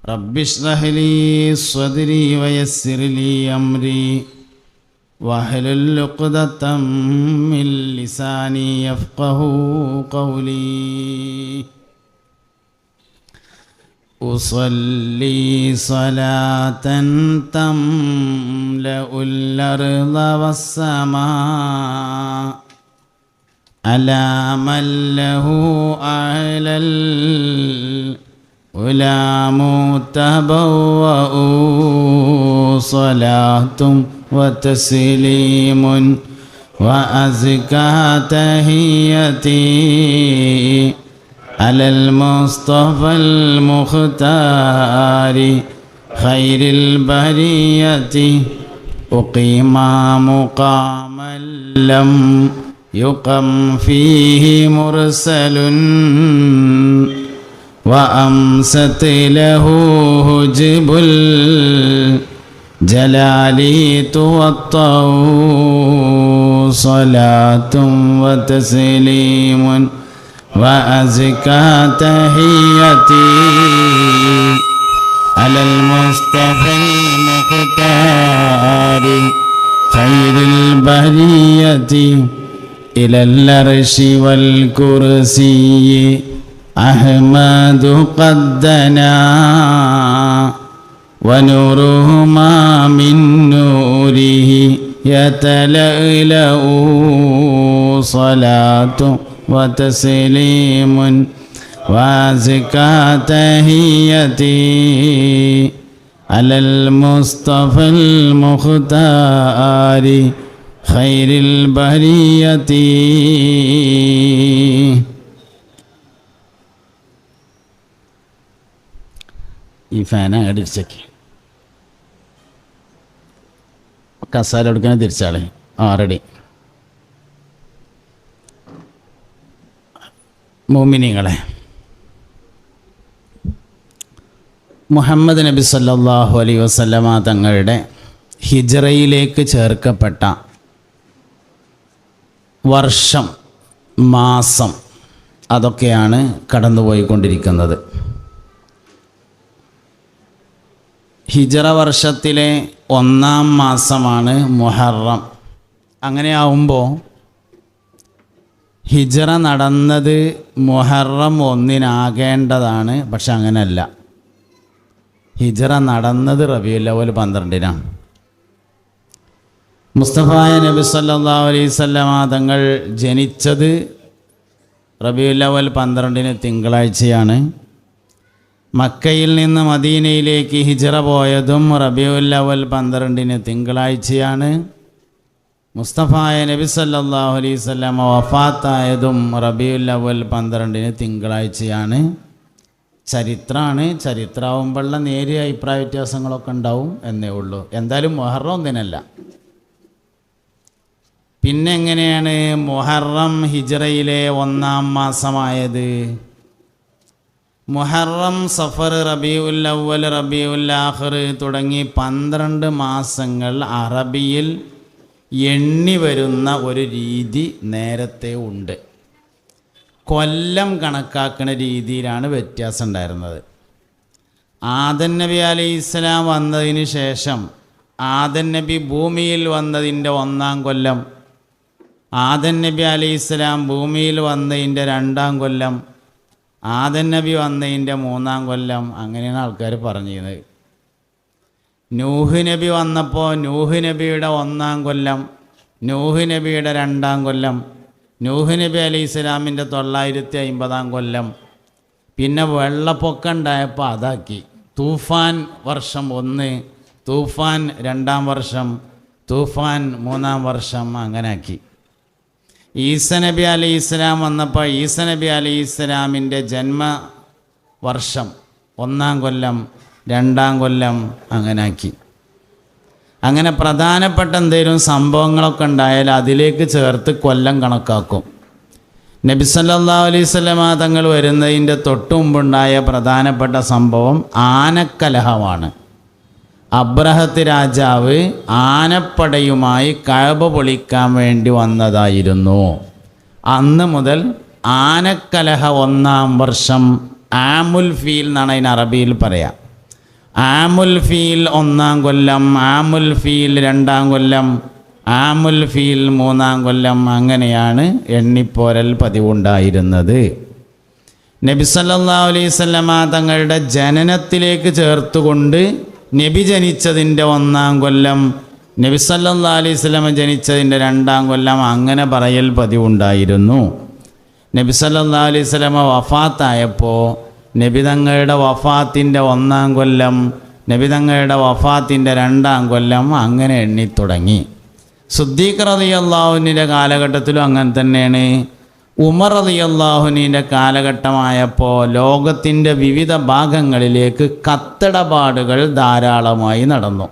رب اشرح لي صدري ويسر لي أمري واحلل عقدة من لساني يفقه قولي أصلي صلاة تملأ الأرض والسماء على من له أعلى العلا متبوأ صلاة وتسليم وأزكى تحيتي على المصطفى المختار خير البرية أقيم مقاما لم يقم فيه مرسل وأمست له هجب الجلال توطأ صلاة وتسليم وأزكى تحيتي على المصطفى المختار خير البرية إلى العرش والكرسي أحمد قد دنا ونورهما من نوره يتلألأ صلاة وتسليم وأزكى تحيتي على المصطفى المختار خير البرية. ഈ ഫാന് അങ്ങോട്ട് തിരിച്ചേക്ക്, കസാല എടുക്കാൻ തിരിച്ചാളെ. റെഡി. മുഅ്മിനീങ്ങളെ, മുഹമ്മദ് നബി സല്ലല്ലാഹു അലൈഹി വസല്ലമ തങ്ങളുടെ ഹിജ്റയിലേക്ക് ചേർക്കപ്പെട്ട വർഷം, മാസം, അതൊക്കെയാണ് കടന്നുപോയിക്കൊണ്ടിരിക്കുന്നത്. ഹിജ്റ വർഷത്തിലെ 1-ാം മാസമാണ് മുഹറം. അങ്ങനെയാവുമ്പോൾ ഹിജ്റ നടന്നത് മുഹറം 1-നാകേണ്ടതാണ്. പക്ഷെ അങ്ങനെയല്ല. ഹിജ്റ നടന്നത് റബീഉൽ അവ്വൽ 12-നാണ്. മുസ്തഫായ നബി സല്ലല്ലാഹു അലൈഹി വസല്ലമ തങ്ങൾ ജനിച്ചത് റബീഉൽ അവ്വൽ 12-ന് തിങ്കളാഴ്ചയാണ്. മക്കയിൽ നിന്ന് മദീനയിലേക്ക് ഹിജ്റ പോയതും റബീഉൽ അവ്വൽ 12-ന് തിങ്കളാഴ്ചയാണ്. മുസ്തഫായ നബി സല്ലല്ലാഹു അലൈഹി വസല്ലമ വഫാത്തായതും റബീഉൽ അവ്വൽ 12-ന് തിങ്കളാഴ്ചയാണ്. ചരിത്രമാണ്. ചരിത്രമാവുമ്പോഴുള്ള നേരിയ അഭിപ്രായ വ്യത്യാസങ്ങളൊക്കെ ഉണ്ടാവും എന്നേ ഉള്ളൂ. എന്തായാലും മുഹറം 1-നല്ല. പിന്നെ എങ്ങനെയാണ് മുഹറം ഹിജ്റയിലെ 1-ാം മാസമായത്? മുഹറം, സഫർ, റബീഉൽ അവ്വൽ, റബീഉൽ ആഖിർ തുടങ്ങി 12 മാസങ്ങൾ അറബിയിൽ എണ്ണി വരുന്ന ഒരു രീതി നേരത്തെ ഉണ്ട്. കൊല്ലം കണക്കാക്കുന്ന രീതിയിലാണ് വ്യത്യാസം ഉണ്ടായിരുന്നത്. ആദം നബി അലൈഹിസ്സലാം വന്നതിന് ശേഷം ആദം നബി ഭൂമിയിൽ വന്നതിൻ്റെ 1-ാം കൊല്ലം, ആദം നബി അലൈഹിസ്സലാം ഭൂമിയിൽ വന്നതിൻ്റെ 2-ാം കൊല്ലം, ആദം നബി വന്നതിൻ്റെ 3-ാം കൊല്ലം, അങ്ങനെയാണ് ആൾക്കാർ പറഞ്ഞിരുന്നത്. നൂഹ് നബി വന്നപ്പോൾ നൂഹ് നബിയുടെ 1-ാം കൊല്ലം, നൂഹ് നബിയുടെ 2-ാം കൊല്ലം, നൂഹ് നബി അലൈഹി സ്വലാമിൻ്റെ 950-ാം കൊല്ലം. പിന്നെ വെള്ളപ്പൊക്കം ഉണ്ടായപ്പോൾ അതാക്കി. തൂഫാൻ വർഷം 1, തൂഫാൻ 2-ാം വർഷം, തൂഫാൻ 3-ാം വർഷം, അങ്ങനെ ആക്കി. ഈസ നബി അലൈഹി സ്വലാം വന്നപ്പോൾ ഈസ നബി അലൈഹി സ്വലാമിൻ്റെ ജന്മവർഷം 1-ാം കൊല്ലം, 2-ാം കൊല്ലം, അങ്ങനെ ആക്കി. അങ്ങനെ പ്രധാനപ്പെട്ട എന്തെങ്കിലും സംഭവങ്ങളൊക്കെ ഉണ്ടായാൽ അതിലേക്ക് ചേർത്ത് കൊല്ലം കണക്കാക്കും. നബി സല്ലല്ലാഹു അലൈഹി വസല്ലമ തങ്ങൾ വരുന്നതിൻ്റെ തൊട്ട് മുമ്പുണ്ടായ പ്രധാനപ്പെട്ട സംഭവം ആനക്കലഹമാണ്. അബ്രഹത്ത് രാജാവ് ആനപ്പടയുമായി കഅബ പൊളിക്കാൻ വേണ്ടി വന്നതായിരുന്നു. അന്ന് മുതൽ ആനക്കലഹ 1-ാം വർഷം ആമുൽ ഫീൽ എന്നാണ് അതിന് അറബിയിൽ പറയാം. ആമുൽ ഫീൽ 1-ാം കൊല്ലം, ആമുൽ ഫീൽ 2-ാം കൊല്ലം, ആമുൽ ഫീൽ 3-ാം കൊല്ലം, അങ്ങനെയാണ് എണ്ണിപ്പോരൽ പതിവുണ്ടായിരുന്നത്. നബി സല്ലല്ലാഹു അലൈഹി വസല്ലമ തങ്ങളുടെ ജനനത്തിലേക്ക് ചേർത്തുകൊണ്ട് നബി ജനിച്ചതിൻ്റെ 1-ാം കൊല്ലം, നബി സല്ലല്ലാഹു അലൈഹി വസല്ലമ ജനിച്ചതിൻ്റെ 2-ാം കൊല്ലം, അങ്ങനെ പറയൽ പതിവുണ്ടായിരുന്നു. നബി സല്ലല്ലാഹു അലൈഹി വസല്ലമ വഫാത്തായപ്പോൾ നബി തങ്ങളുടെ വഫാത്തിൻ്റെ 1-ാം കൊല്ലം, നബി തങ്ങളുടെ വഫാത്തിൻ്റെ 2-ാം കൊല്ലം, അങ്ങനെ എണ്ണിത്തുടങ്ങി. സിദ്ദീഖ് റളിയല്ലാഹു അൻഹുവിൻ്റെ കാലഘട്ടത്തിലും അങ്ങനെ തന്നെയാണ്. ഉമർ റളിയല്ലാഹു അൻഹുവിൻ്റെ കാലഘട്ടമായപ്പോൾ ലോകത്തിൻ്റെ വിവിധ ഭാഗങ്ങളിലേക്ക് കത്തിടപാടുകൾ ധാരാളമായി നടന്നു.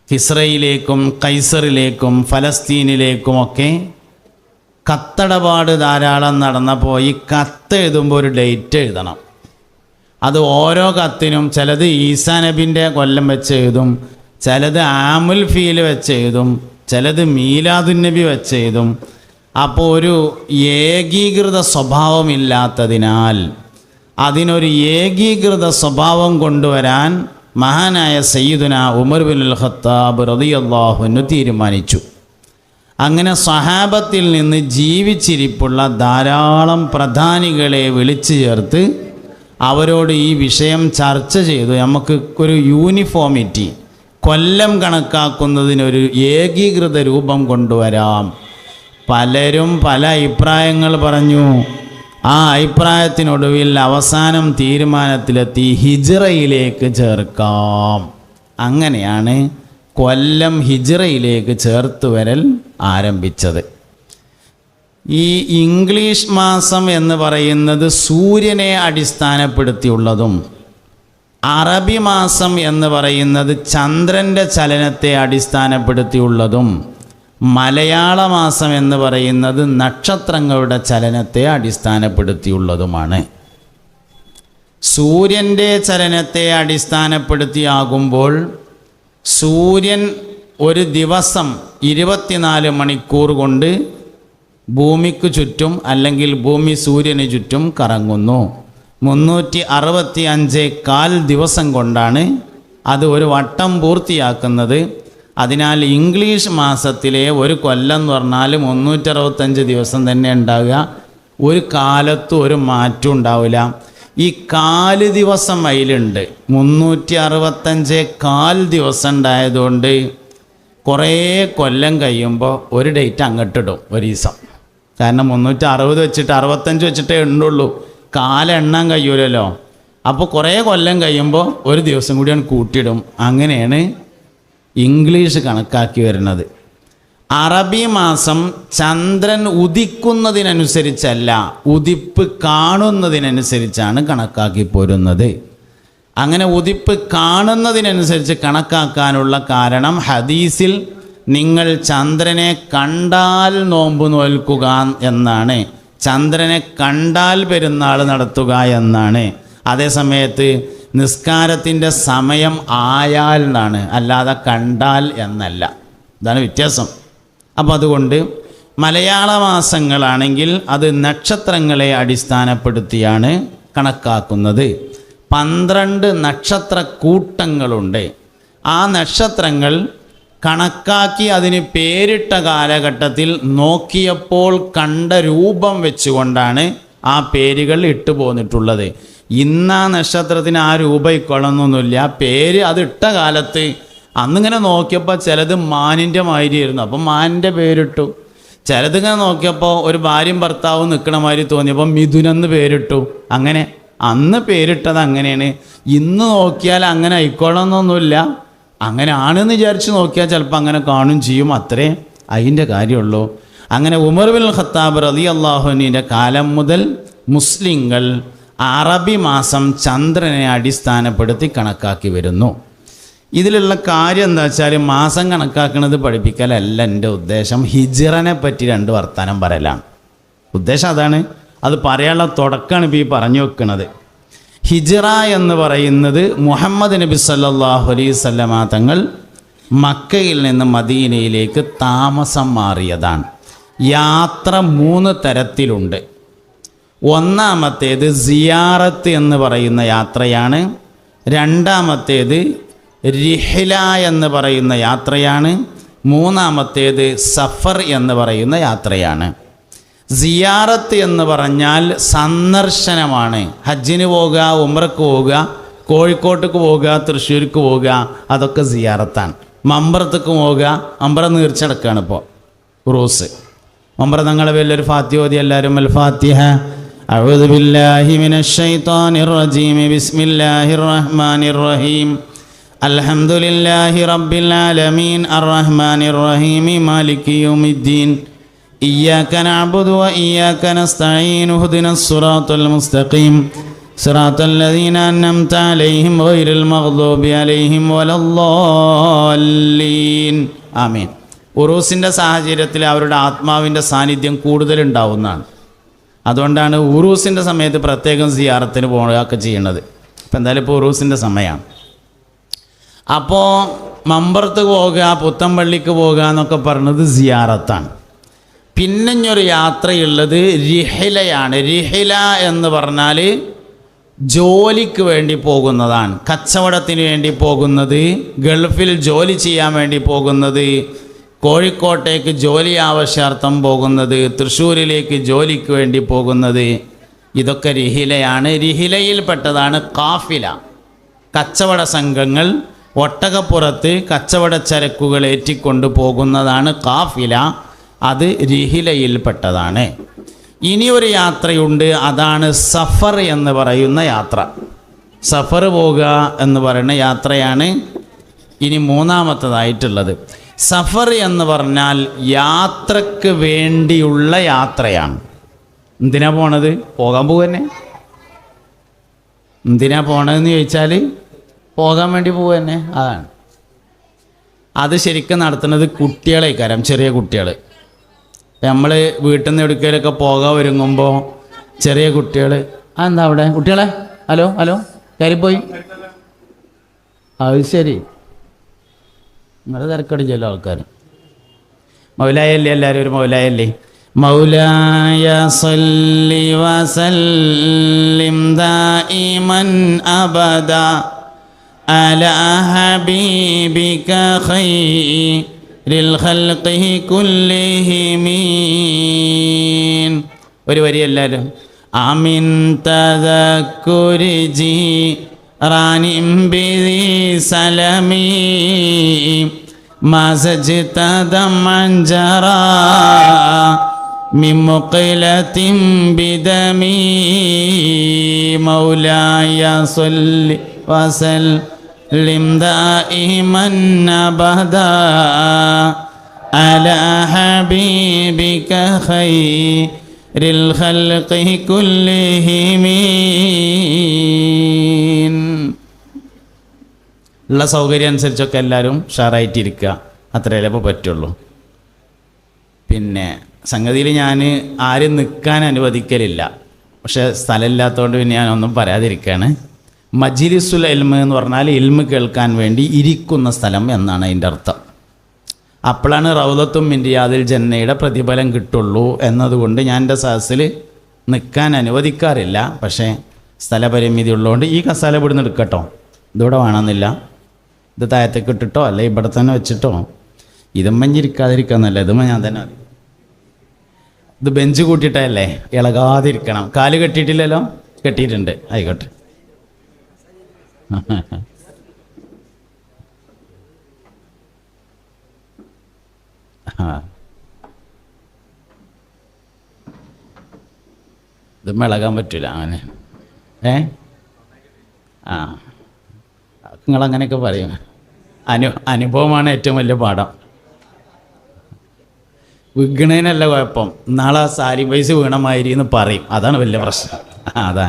കിസ്രയിലേക്കും കൈസറിലേക്കും ഫലസ്തീനിലേക്കുമൊക്കെ കത്തിടപാട് ധാരാളം നടന്നപ്പോൾ ഈ കത്ത് എഴുതുമ്പോൾ ഒരു ഡേറ്റ് എഴുതണം. അത് ഓരോ കത്തിനും ചിലത് ഈസാ നബിൻ്റെ കൊല്ലം വെച്ച് എഴുതും, ചിലത് ആമുൽ ഫീൽ വെച്ച് എഴുതും, ചിലത് മീലാദുൻ നബി വെച്ച് എഴുതും. അപ്പോൾ ഒരു ഏകീകൃത സ്വഭാവമില്ലാത്തതിനാൽ അതിനൊരു ഏകീകൃത സ്വഭാവം കൊണ്ടുവരാൻ മഹാനായ സയ്യിദുന ഉമർ ബിനുൽ ഖത്താബ് റളിയല്ലാഹു അൻഹു തീരുമാനിച്ചു. അങ്ങനെ സ്വഹാബത്തിൽ നിന്ന് ജീവിച്ചിരിപ്പുള്ള ധാരാളം പ്രധാനികളെ വിളിച്ചു ചേർത്ത് അവരോട് ഈ വിഷയം ചർച്ച ചെയ്തു. നമുക്ക് ഒരു യൂണിഫോമിറ്റി, കൊല്ലം കണക്കാക്കുന്നതിനൊരു ഏകീകൃത രൂപം കൊണ്ടുവരാം. പലരും പല അഭിപ്രായങ്ങൾ പറഞ്ഞു. ആ അഭിപ്രായത്തിനൊടുവിൽ അവസാനം തീരുമാനത്തിലെത്തി ഹിജ്റയിലേക്ക് ചേർക്കാം. അങ്ങനെയാണ് കൊല്ലം ഹിജ്റയിലേക്ക് ചേർത്ത് വരൽ ആരംഭിച്ചത്. ഈ ഇംഗ്ലീഷ് മാസം എന്ന് പറയുന്നത് സൂര്യനെ അടിസ്ഥാനപ്പെടുത്തിയുള്ളതും അറബി മാസം എന്ന് പറയുന്നത് ചന്ദ്രൻ്റെ ചലനത്തെ അടിസ്ഥാനപ്പെടുത്തിയുള്ളതും മലയാള മാസം എന്ന് പറയുന്നത് നക്ഷത്രങ്ങളുടെ ചലനത്തെ അടിസ്ഥാനപ്പെടുത്തിയുള്ളതുമാണ്. സൂര്യൻ്റെ ചലനത്തെ അടിസ്ഥാനപ്പെടുത്തിയാകുമ്പോൾ സൂര്യൻ ഒരു ദിവസം 24 മണിക്കൂർ കൊണ്ട് ഭൂമിക്ക് ചുറ്റും അല്ലെങ്കിൽ ഭൂമി സൂര്യന് ചുറ്റും കറങ്ങുന്നു. 365 ദിവസം കൊണ്ടാണ് അത് ഒരു വട്ടം പൂർത്തിയാക്കുന്നത്. അതിനാൽ ഇംഗ്ലീഷ് മാസത്തിലെ ഒരു കൊല്ലം എന്ന് പറഞ്ഞാൽ 365 ദിവസം തന്നെ ഉണ്ടാവുക. ഒരു കാലത്തും ഒരു മാറ്റം ഉണ്ടാവില്ല. ഈ 4 ദിവസം അതിലുണ്ട്. 365 ദിവസം ഉണ്ടായതുകൊണ്ട് കുറേ കൊല്ലം കഴിയുമ്പോൾ ഒരു ഡേറ്റ് അങ്ങോട്ടിടും ഒരു ദിവസം. കാരണം 360 വെച്ചിട്ട് 65 വെച്ചിട്ടേ ഉണ്ടുള്ളൂ, കാലം എണ്ണാൻ കഴിയൂലല്ലോ. അപ്പോൾ കുറേ കൊല്ലം കഴിയുമ്പോൾ ഒരു ദിവസം കൂടിയാണ് കൂട്ടിയിടും. അങ്ങനെയാണ് ഇംഗ്ലീഷ് കണക്കാക്കി വരുന്നത്. അറബി മാസം ചന്ദ്രൻ ഉദിക്കുന്നതിനനുസരിച്ചല്ല, ഉദിപ്പ് കാണുന്നതിനനുസരിച്ചാണ് കണക്കാക്കി പോരുന്നത്. അങ്ങനെ ഉദിപ്പ് കാണുന്നതിനനുസരിച്ച് കണക്കാക്കാനുള്ള കാരണം ഹദീസിൽ നിങ്ങൾ ചന്ദ്രനെ കണ്ടാൽ നോമ്പ് നോൽക്കുക എന്നാണ്, ചന്ദ്രനെ കണ്ടാൽ പെരുന്നാൾ നടത്തുക എന്നാണ്. അതേസമയത്ത് നിസ്കാരത്തിൻ്റെ സമയം ആയാൽ എന്നാണ്, അല്ലാതെ കണ്ടാൽ എന്നല്ല. ഇതാണ് വ്യത്യാസം. അപ്പോൾ അതുകൊണ്ട് മലയാള മാസങ്ങളാണെങ്കിൽ അത് നക്ഷത്രങ്ങളെ അടിസ്ഥാനപ്പെടുത്തിയാണ് കണക്കാക്കുന്നത്. 12 നക്ഷത്ര കൂട്ടങ്ങളുണ്ട്. ആ നക്ഷത്രങ്ങൾ കണക്കാക്കി അതിന് പേരിട്ട കാലഘട്ടത്തിൽ നോക്കിയപ്പോൾ കണ്ട രൂപം വെച്ചുകൊണ്ടാണ് ആ പേരുകൾ ഇട്ടു പോന്നിട്ടുള്ളത്. ഇന്ന് ആ നക്ഷത്രത്തിന് ആ രൂപം ഇക്കൊള്ളണമെന്നൊന്നുമില്ല. പേര് അതിട്ട കാലത്ത് അന്നിങ്ങനെ നോക്കിയപ്പോൾ ചിലത് മാനിൻ്റെ മാതിരിയായിരുന്നു, അപ്പം മാനിൻ്റെ പേരിട്ടു. ചിലതിങ്ങനെ നോക്കിയപ്പോൾ ഒരു ഭാര്യയും ഭർത്താവും നിൽക്കണ മാതിരി തോന്നിയപ്പോൾ മിഥുനെന്ന് പേരിട്ടു. അങ്ങനെ അന്ന് പേരിട്ടത് അങ്ങനെയാണ്. ഇന്ന് നോക്കിയാൽ അങ്ങനെ ആയിക്കോളണമെന്നൊന്നുമില്ല. അങ്ങനെ ആണെന്ന് വിചാരിച്ച് നോക്കിയാൽ ചിലപ്പോൾ അങ്ങനെ കാണും ചെയ്യും, അത്രേ അതിൻ്റെ കാര്യമുള്ളൂ. അങ്ങനെ ഉമർ ബിൻ ഖത്താബ് റളിയല്ലാഹു അൻഹുവിൻ്റെ കാലം മുതൽ മുസ്ലിങ്ങൾ അറബി മാസം ചന്ദ്രനെ അടിസ്ഥാനപ്പെടുത്തി കണക്കാക്കി വരുന്നു. ഇതിലുള്ള കാര്യം എന്താ വെച്ചാൽ മാസം കണക്കാക്കുന്നത് പഠിപ്പിക്കലല്ല എൻ്റെ ഉദ്ദേശം. ഹിജ്റനെ പറ്റി 2 വർത്താനം പറയലാണ് ഉദ്ദേശം. അതാണ്, അത് പറയാനുള്ള തുടക്കമാണ് ഇപ്പോൾ ഈ പറഞ്ഞു വെക്കുന്നത്. ഹിജ്റ എന്ന് പറയുന്നത് മുഹമ്മദ് നബി സല്ലല്ലാഹു അലൈഹി വസല്ലമ തങ്ങൾ മക്കയിൽ നിന്ന് മദീനയിലേക്ക് താമസം മാറിയതാണ്. യാത്ര 3 തരത്തിലുണ്ട്. ഒന്നാമത്തേത് സിയാറത്ത് എന്ന് പറയുന്ന യാത്രയാണ്. രണ്ടാമത്തേത് റിഹ്ല എന്ന് പറയുന്ന യാത്രയാണ്. മൂന്നാമത്തേത് സഫർ എന്ന് പറയുന്ന യാത്രയാണ്. സിയാറത്ത് എന്ന് പറഞ്ഞാൽ സന്ദർശനമാണ്. ഹജ്ജിന് പോവുക, ഉംറക്ക് പോവുക, കോഴിക്കോട്ടേക്ക് പോവുക, തൃശ്ശൂർക്ക് പോവുക, അതൊക്കെ സിയാറത്താണ്. മമ്പറത്തേക്ക് പോവുക, മമ്പറ നീർച്ചടക്കാണ് ഇപ്പോൾ ഉറൂസ്. മമ്പറ ഞങ്ങളെ വലിയൊരു ഫാത്തിഹ ഓതി എല്ലാവരും. അൽ ഫാത്തിഹ. അഊദു ബില്ലാഹി മിനശ് ശൈത്വാനിർ റജീം. ബിസ്മില്ലാഹിർ റഹ്മാനിർ റഹീം. അൽഹംദുലില്ലാഹി റബ്ബിൽ ആലമീൻ അർറഹ്മാനിർ റഹീം മാലികി യൗമിദ്ദീൻ. ഇയ്യാക നഅ്ബുദു വ ഇയ്യാക നസ്തഈൻ. ഇഹ്ദിനസ് സിറാത്തൽ മുസ്തഖീം സിറാത്തൽ ലദീന അൻഅംത അലൈഹിം ഗൈറിൽ മഗ്ദൂബി അലൈഹിം വലദ്ദാല്ലീൻ. ആമീൻ. ഉറൂസിൻ്റെ സാഹചര്യത്തിൽ അവരുടെ ആത്മാവിൻ്റെ സാന്നിധ്യം കൂടുതലുണ്ടാവുന്നതാണ്. അതുകൊണ്ടാണ് ഉറൂസിൻ്റെ സമയത്ത് പ്രത്യേകം സിയാറത്തിന് പോകുകയൊക്കെ ചെയ്യണത്. ഇപ്പം എന്തായാലും ഇപ്പോൾ ഉറൂസിൻ്റെ സമയമാണ്. അപ്പോൾ മമ്പറത്ത് പോവുക, പുത്തമ്പള്ളിക്ക് പോവുക എന്നൊക്കെ പറഞ്ഞത് സിയാറത്താണ്. പിന്നെ ഇനിയൊരു യാത്രയുള്ളത് റിഹ്ലയാണ്. റിഹ്ല എന്ന് പറഞ്ഞാൽ ജോലിക്ക് വേണ്ടി പോകുന്നതാണ്. കച്ചവടത്തിന് വേണ്ടി പോകുന്നത്, ഗൾഫിൽ ജോലി ചെയ്യാൻ വേണ്ടി പോകുന്നത്, കോഴിക്കോട്ടേക്ക് ജോലി ആവശ്യാർത്ഥം പോകുന്നത്, തൃശ്ശൂരിലേക്ക് ജോലിക്ക് വേണ്ടി പോകുന്നത്, ഇതൊക്കെ റിഹിലയാണ്. റിഹിലയിൽപ്പെട്ടതാണ് കാഫില. കച്ചവട സംഘങ്ങൾ ഒട്ടകപ്പുറത്ത് കച്ചവട ചരക്കുകൾ ഏറ്റിക്കൊണ്ട് പോകുന്നതാണ് കാഫില. അത് റിഹിലയിൽപ്പെട്ടതാണ്. ഇനിയൊരു യാത്രയുണ്ട്, അതാണ് സഫർ എന്ന് പറയുന്ന യാത്ര. സഫർ പോകുക എന്ന് പറയുന്ന യാത്രയാണ് ഇനി മൂന്നാമത്തതായിട്ടുള്ളത്. സഫർ എന്ന് പറഞ്ഞാൽ യാത്രക്ക് വേണ്ടിയുള്ള യാത്രയാണ്. എന്തിനാ പോണത്? പോകാൻ പോവുക. എന്തിനാ പോണതെന്ന് ചോദിച്ചാൽ പോകാൻ വേണ്ടി പോവുക തന്നെ. അതാണ്. അത് ശരിക്കും നടത്തുന്നത് കുട്ടികളേക്കാരം, ചെറിയ കുട്ടികൾ. നമ്മൾ വീട്ടിൽ നിന്ന് എവിടേക്കൊക്കെ പോകാൻ ഒരുങ്ങുമ്പോൾ ചെറിയ കുട്ടികൾ, എന്താ അവിടെ കുട്ടികളെ, ഹലോ ഹലോ കയറിപ്പോയി. അത് ശരി, നിങ്ങളുടെ തിരക്കടിച്ചല്ലോ ആൾക്കാർ. മൗലായല്ലേ, എല്ലാവരും ഒരു മൗലായല്ലേ. മൗലായ സല്ലി വസല്ലിം ദായിമൻ അബദ അലാ ഹബീബിക ഖൈറിൽ ഖൽഖി കുല്ലിഹിം. ഒരു വരി എല്ലാവരും. ആമിൻ തദക്കുരി റാനിം ബിദി സലമി മസജ്തദം അൻജറാ മിൻ മുഖിലത്തിൻ ബിദമി. മൗലായ സല്ലി വസല്ലിം ദായിമൻ അബദാ അലാ ഹബീബിക ഖൈറിൽ ഖൽഖി കുല്ലിഹിം. ഉള്ള സൗകര്യം അനുസരിച്ചൊക്കെ എല്ലാവരും ഷാറായിട്ടിരിക്കുക, അത്രയല്ലേ ഇപ്പോൾ പറ്റുള്ളൂ. പിന്നെ സംഗതിയിൽ ഞാൻ ആരും നിൽക്കാൻ അനുവദിക്കലില്ല, പക്ഷേ സ്ഥലമില്ലാത്തതുകൊണ്ട് പിന്നെ ഞാനൊന്നും പറയാതിരിക്കുകയാണ്. മജ്ലിസുൽ ഇൽമ് എന്ന് പറഞ്ഞാൽ ഇൽമ് കേൾക്കാൻ വേണ്ടി ഇരിക്കുന്ന സ്ഥലം എന്നാണ് അതിൻ്റെ അർത്ഥം. അപ്പോഴാണ് റൗദത്തും മിൻ റിയാദിൽ ജന്നയുടെ പ്രതിഫലം കിട്ടുള്ളൂ എന്നതുകൊണ്ട് ഞാൻ എൻ്റെ സദസ്സിൽ നിൽക്കാൻ അനുവദിക്കാറില്ല. പക്ഷേ സ്ഥലപരിമിതി ഉള്ളതുകൊണ്ട് ഈ കസാല ഇവിടുന്ന് എടുക്കട്ടോ, ഇതിവിടെ വേണമെന്നില്ല, ഇത് താഴത്തേക്ക് ഇട്ടിട്ടോ അല്ലെ ഇവിടെ തന്നെ വെച്ചിട്ടോ, ഇതുമ്മഞ്ഞിരിക്കാതിരിക്കാന്നല്ല, ഇതുമ്മ ഞാൻ തന്നെ മതി. ഇത് ബെഞ്ച് കൂട്ടിയിട്ടല്ലേ, ഇളകാതിരിക്കണം. കാല് കെട്ടിയിട്ടില്ലല്ലോ? കെട്ടിയിട്ടുണ്ട്, ആയിക്കോട്ടെ. ഇത് ഇളകാൻ പറ്റില്ല അങ്ങനെ. നിങ്ങളങ്ങനെയൊക്കെ പറയും. അനുഭവമാണ് ഏറ്റവും വലിയ പാഠം. വീണതിനല്ല കുഴപ്പം, നാളെ സാരി പൈസ വീണമാതിരി എന്ന് പറയും, അതാണ് വലിയ പ്രശ്നം. അതാ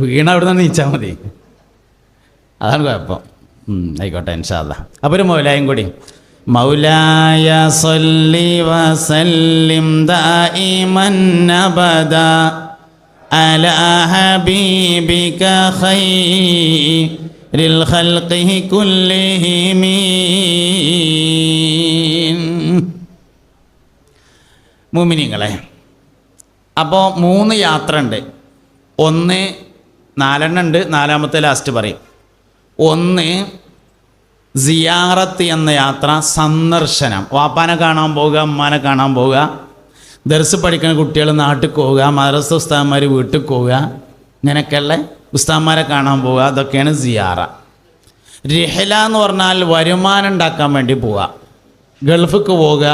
വീണ അവിടെ നിന്ന് നീച്ചാൽ മതി, അതാണ് കുഴപ്പം. ആയിക്കോട്ടെ ഇൻഷാ അല്ലാഹ്. അപ്പോൾ ഒരു മൗലായും കൂടി. മൗലായ സല്ലി വസല്ലിം ദായിമൻ അബദാ അലാ ഹബീബിക ഖൈറിൽ ഖൽഖി കുല്ലിഹിം. മുഅ്മിനീങ്ങളെ, അപ്പോൾ 3 യാത്ര ഉണ്ട്. 4 ഉണ്ട്, 4ാമത്തെ ലാസ്റ്റ് പറയും. ഒന്ന് സിയാറത്ത് എന്ന യാത്ര, സന്ദർശനം. വാപ്പാനെ കാണാൻ പോവുക, ഉമ്മാനെ കാണാൻ പോവുക, ദർസ് പഠിക്കുന്ന കുട്ടികൾ നാട്ടിൽ പോവുക, മദ്രസ ഉസ്താദന്മാർ വീട്ടിൽ പോവുക, ഇങ്ങനെയൊക്കെയുള്ള ഉസ്താദന്മാരെ കാണാൻ പോവുക, അതൊക്കെയാണ് സിയാറ. റിഹ്ല എന്ന് പറഞ്ഞാൽ വരുമാനം ഉണ്ടാക്കാൻ വേണ്ടി പോവുക, ഗൾഫിക്ക് പോവുക,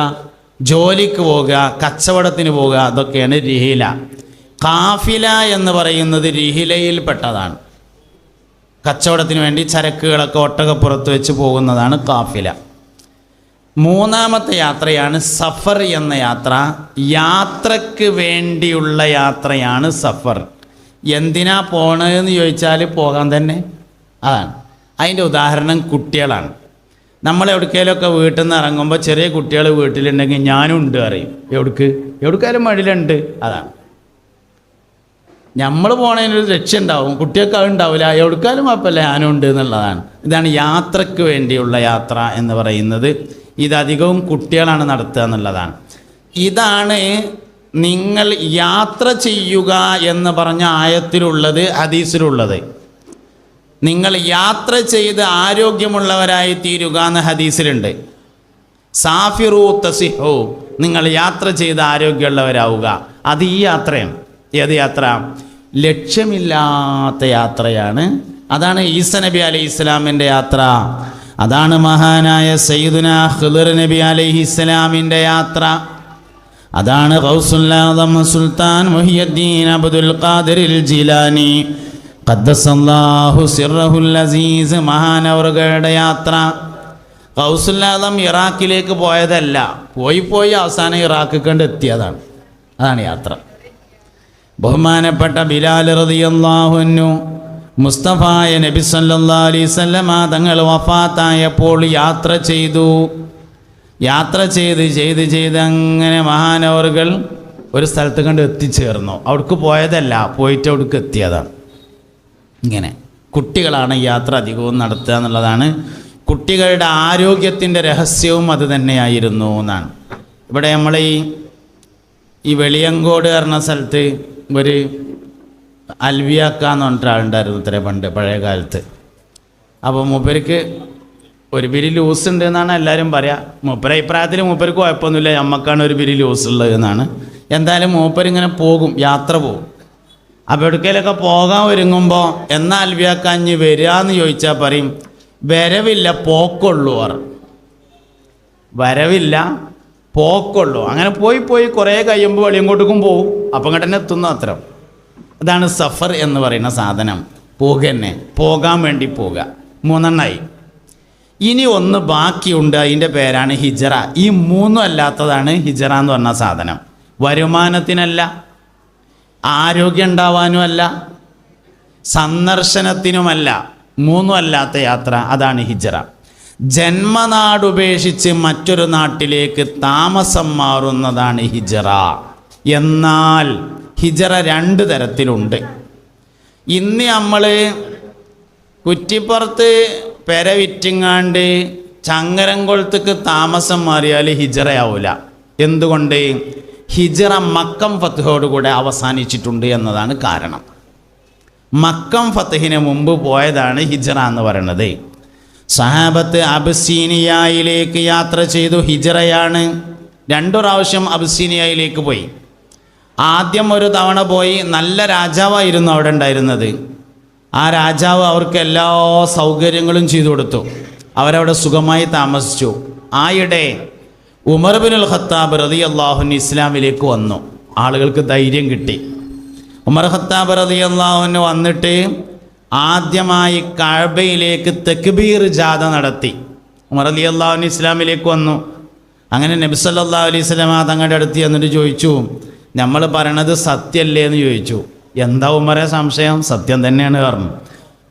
ജോലിക്ക് പോവുക, കച്ചവടത്തിന് പോവുക, അതൊക്കെയാണ് റിഹില. കാഫില എന്ന് പറയുന്നത് റിഹിലയിൽപ്പെട്ടതാണ്. കച്ചവടത്തിന് വേണ്ടി ചരക്കുകളൊക്കെ ഒട്ടകപ്പുറത്ത് വെച്ച് പോകുന്നതാണ് കാഫില. മൂന്നാമത്തെ യാത്രയാണ് സഫർ എന്ന യാത്ര. യാത്രക്ക് വേണ്ടിയുള്ള യാത്രയാണ് സഫർ. എന്തിനാ പോണതെന്ന് ചോദിച്ചാൽ പോകാൻ തന്നെ, അതാണ്. അതിൻ്റെ ഉദാഹരണം കുട്ടികളാണ്. നമ്മൾ എവിടേക്കെങ്കിലുമൊക്കെ വീട്ടിൽ നിന്ന് ഇറങ്ങുമ്പോൾ ചെറിയ കുട്ടികൾ വീട്ടിലുണ്ടെങ്കിൽ ഞാനും ഉണ്ട് അറിയും. എവിടേക്കാലും മടിയിലുണ്ട്, അതാണ്. നമ്മൾ പോണതിനൊരു ലക്ഷ്യം ഉണ്ടാവും, കുട്ടികൾക്ക് അത് ഉണ്ടാവില്ല, എവിടേക്കാലും കുഴപ്പമില്ല, ഞാനും ഉണ്ട് എന്നുള്ളതാണ്. ഇതാണ് യാത്രക്ക് വേണ്ടിയുള്ള യാത്ര എന്ന് പറയുന്നത്. ഇതധികവും കുട്ടികളാണ് നടത്തുക എന്നുള്ളതാണ്. ഇതാണ് നിങ്ങൾ യാത്ര ചെയ്യുക എന്ന് പറഞ്ഞ ആയത്തിലുള്ളത്, ഹദീസിലുള്ളത്. നിങ്ങൾ യാത്ര ചെയ്ത് ആരോഗ്യമുള്ളവരായി തീരുക എന്ന ഹദീസിലുണ്ട്. സാഫിറു തസിഹു, നിങ്ങൾ യാത്ര ചെയ്ത് ആരോഗ്യമുള്ളവരാവുക. അത് ഈ യാത്രയാണ്. ഏത് യാത്ര? ലക്ഷ്യമില്ലാത്ത യാത്രയാണ്. അതാണ് ഈസ നബി അലൈഹി ഇസ്ലാമിൻ്റെ യാത്ര. അതാണ് മഹാനായ സയ്യിദുനാ ഖിളിർ നബി അലൈഹി ഇസ്ലാമിൻ്റെ യാത്ര. അതാണ് ഗൗസുൽ ആദം സുൽത്താൻ മുഹിയുദ്ദീൻ അബ്ദുൽ ഖാദിറിൽ ജിലാനി ഖദ്ദസല്ലാഹു സിർറഹുൽ അസീസ് മഹാനവറുകളുടെ യാത്ര. ഗൗസുൽ ആദം ഇറാഖിലേക്ക് പോയതല്ല, പോയി അവസാനം ഇറാഖ് കണ്ട് എത്തിയതാണ്. അതാണ് യാത്ര. ബഹുമാനപ്പെട്ട ബിലാൽ റളിയല്ലാഹു അൻഹു മുസ്തഫായ നബി സല്ലല്ലാഹു അലൈഹി വസല്ലമ തങ്ങൾ വഫാത്തായപ്പോൾ യാത്ര ചെയ്തു. യാത്ര ചെയ്ത് അങ്ങനെ മഹാനവറുകൾ ഒരു സ്ഥലത്ത് കണ്ട് എത്തിച്ചേർന്നു. അവിടേക്ക് പോയതല്ല, പോയിട്ട് അവിടേക്ക് എത്തിയതാണ്. ഇങ്ങനെ കുട്ടികളാണ് യാത്ര അധികവും നടത്തുക എന്നുള്ളതാണ്. കുട്ടികളുടെ ആരോഗ്യത്തിൻ്റെ രഹസ്യവും അത് തന്നെയായിരുന്നു എന്നാണ്. ഇവിടെ നമ്മൾ ഈ വെളിയങ്കോട് പറഞ്ഞ സ്ഥലത്ത് ഒരു അൽവിയാക്ക എന്ന് പറഞ്ഞിട്ട് ആളുണ്ടായിരുന്നു ഇത്ര പണ്ട് പഴയ കാലത്ത്. അപ്പോൾ മൂപ്പർക്ക് ഒരു പിരി ലൂസ് ഉണ്ട് എന്നാണ് എല്ലാവരും പറയുക. മൂപ്പര അഭിപ്രായത്തിൽ മൂപ്പർക്ക് കുഴപ്പമൊന്നുമില്ല, നമ്മക്കാണ് ഒരു പിരി ലൂസ് ഉള്ളത് എന്നാണ്. എന്തായാലും മൂപ്പരിങ്ങനെ പോകും, യാത്ര പോകും. അപ്പോൾ എവിടേക്കെങ്കിലൊക്കെ പോകാൻ ഒരുങ്ങുമ്പോൾ എന്നാൽ അൽവിയാക്കാഞ്ഞ് വരിക എന്ന് ചോദിച്ചാൽ പറയും വരവില്ല പോക്കുള്ളൂ. വരവില്ല പോക്കുള്ളൂ. അങ്ങനെ പോയി കുറേ കഴിയുമ്പോൾ വെളിയങ്കോട്ടേക്കും പോകും, അപ്പം ഇങ്ങോട്ട് തന്നെ എത്തുന്നു അത്രയും. അതാണ് സഫർ എന്ന് പറയുന്ന സാധനം. പോകാൻ വേണ്ടി പോകുക. മൂന്നെണ്ണായി. ഇനി ഒന്ന് ബാക്കിയുണ്ട്, അതിൻ്റെ പേരാണ് ഹിജറ. ഈ മൂന്നും അല്ലാത്തതാണ് ഹിജറ എന്ന് പറഞ്ഞ സാധനം. വരുമാനത്തിനല്ല, ആരോഗ്യം ഉണ്ടാവാനുമല്ല, സന്ദർശനത്തിനുമല്ല, മൂന്നും അല്ലാത്ത യാത്ര. അതാണ് ഹിജറ. ജന്മനാടുപേക്ഷിച്ച് മറ്റൊരു നാട്ടിലേക്ക് താമസം മാറുന്നതാണ് ഹിജറ. എന്നാൽ ഹിജറ 2 തരത്തിലുണ്ട്. ഇന്ന് നമ്മൾ കുറ്റിപ്പുറത്ത് പെര വിറ്റിങ്ങാണ്ട് ചങ്ങരംകുളത്തേക്ക് താമസം മാറിയാൽ ഹിജറയാവില്ല. എന്തുകൊണ്ട്? ഹിജറ മക്കം ഫത്ഹോടുകൂടെ അവസാനിച്ചിട്ടുണ്ട് എന്നതാണ് കാരണം. മക്കം ഫത്ഹിന് മുമ്പ് പോയതാണ് ഹിജറ എന്ന് പറയുന്നത്. സഹാബത്ത് അബിസീനിയയിലേക്ക് യാത്ര ചെയ്തു. ഹിജറയാണ്. 2 പ്രാവശ്യം അബിസീനിയയിലേക്ക് പോയി. ആദ്യം ഒരു തവണ പോയി. നല്ല രാജാവായിരുന്നു അവിടെ ഉണ്ടായിരുന്നത്. ആ രാജാവ് അവർക്ക് എല്ലാ സൗകര്യങ്ങളും ചെയ്തു കൊടുത്തു. അവരവിടെ സുഖമായി താമസിച്ചു. ആയിടെ ഉമർ ബിനുൽ ഖത്താബ് റളിയല്ലാഹു അൻഹു ഇസ്ലാമിലേക്ക് വന്നു. ആളുകൾക്ക് ധൈര്യം കിട്ടി. ഉമർ ഖത്താബ് റളിയല്ലാഹു അൻഹു വന്നിട്ട് ആദ്യമായി കഅബയിലേക്ക് തക്ബീർ ജാഥ നടത്തി. ഉമർ റളിയല്ലാഹു അൻഹു ഇസ്ലാമിലേക്ക് വന്നു. അങ്ങനെ നബി സല്ലല്ലാഹു അലൈഹി വസല്ലം തങ്ങളുടെ അടുത്ത് എന്നിട്ട് ചോദിച്ചു, നമ്മൾ പറയണത് സത്യമല്ലേ എന്ന് ചോദിച്ചു. എന്താ ഉമറെ സംശയം? സത്യം തന്നെയാണ് പറഞ്ഞു.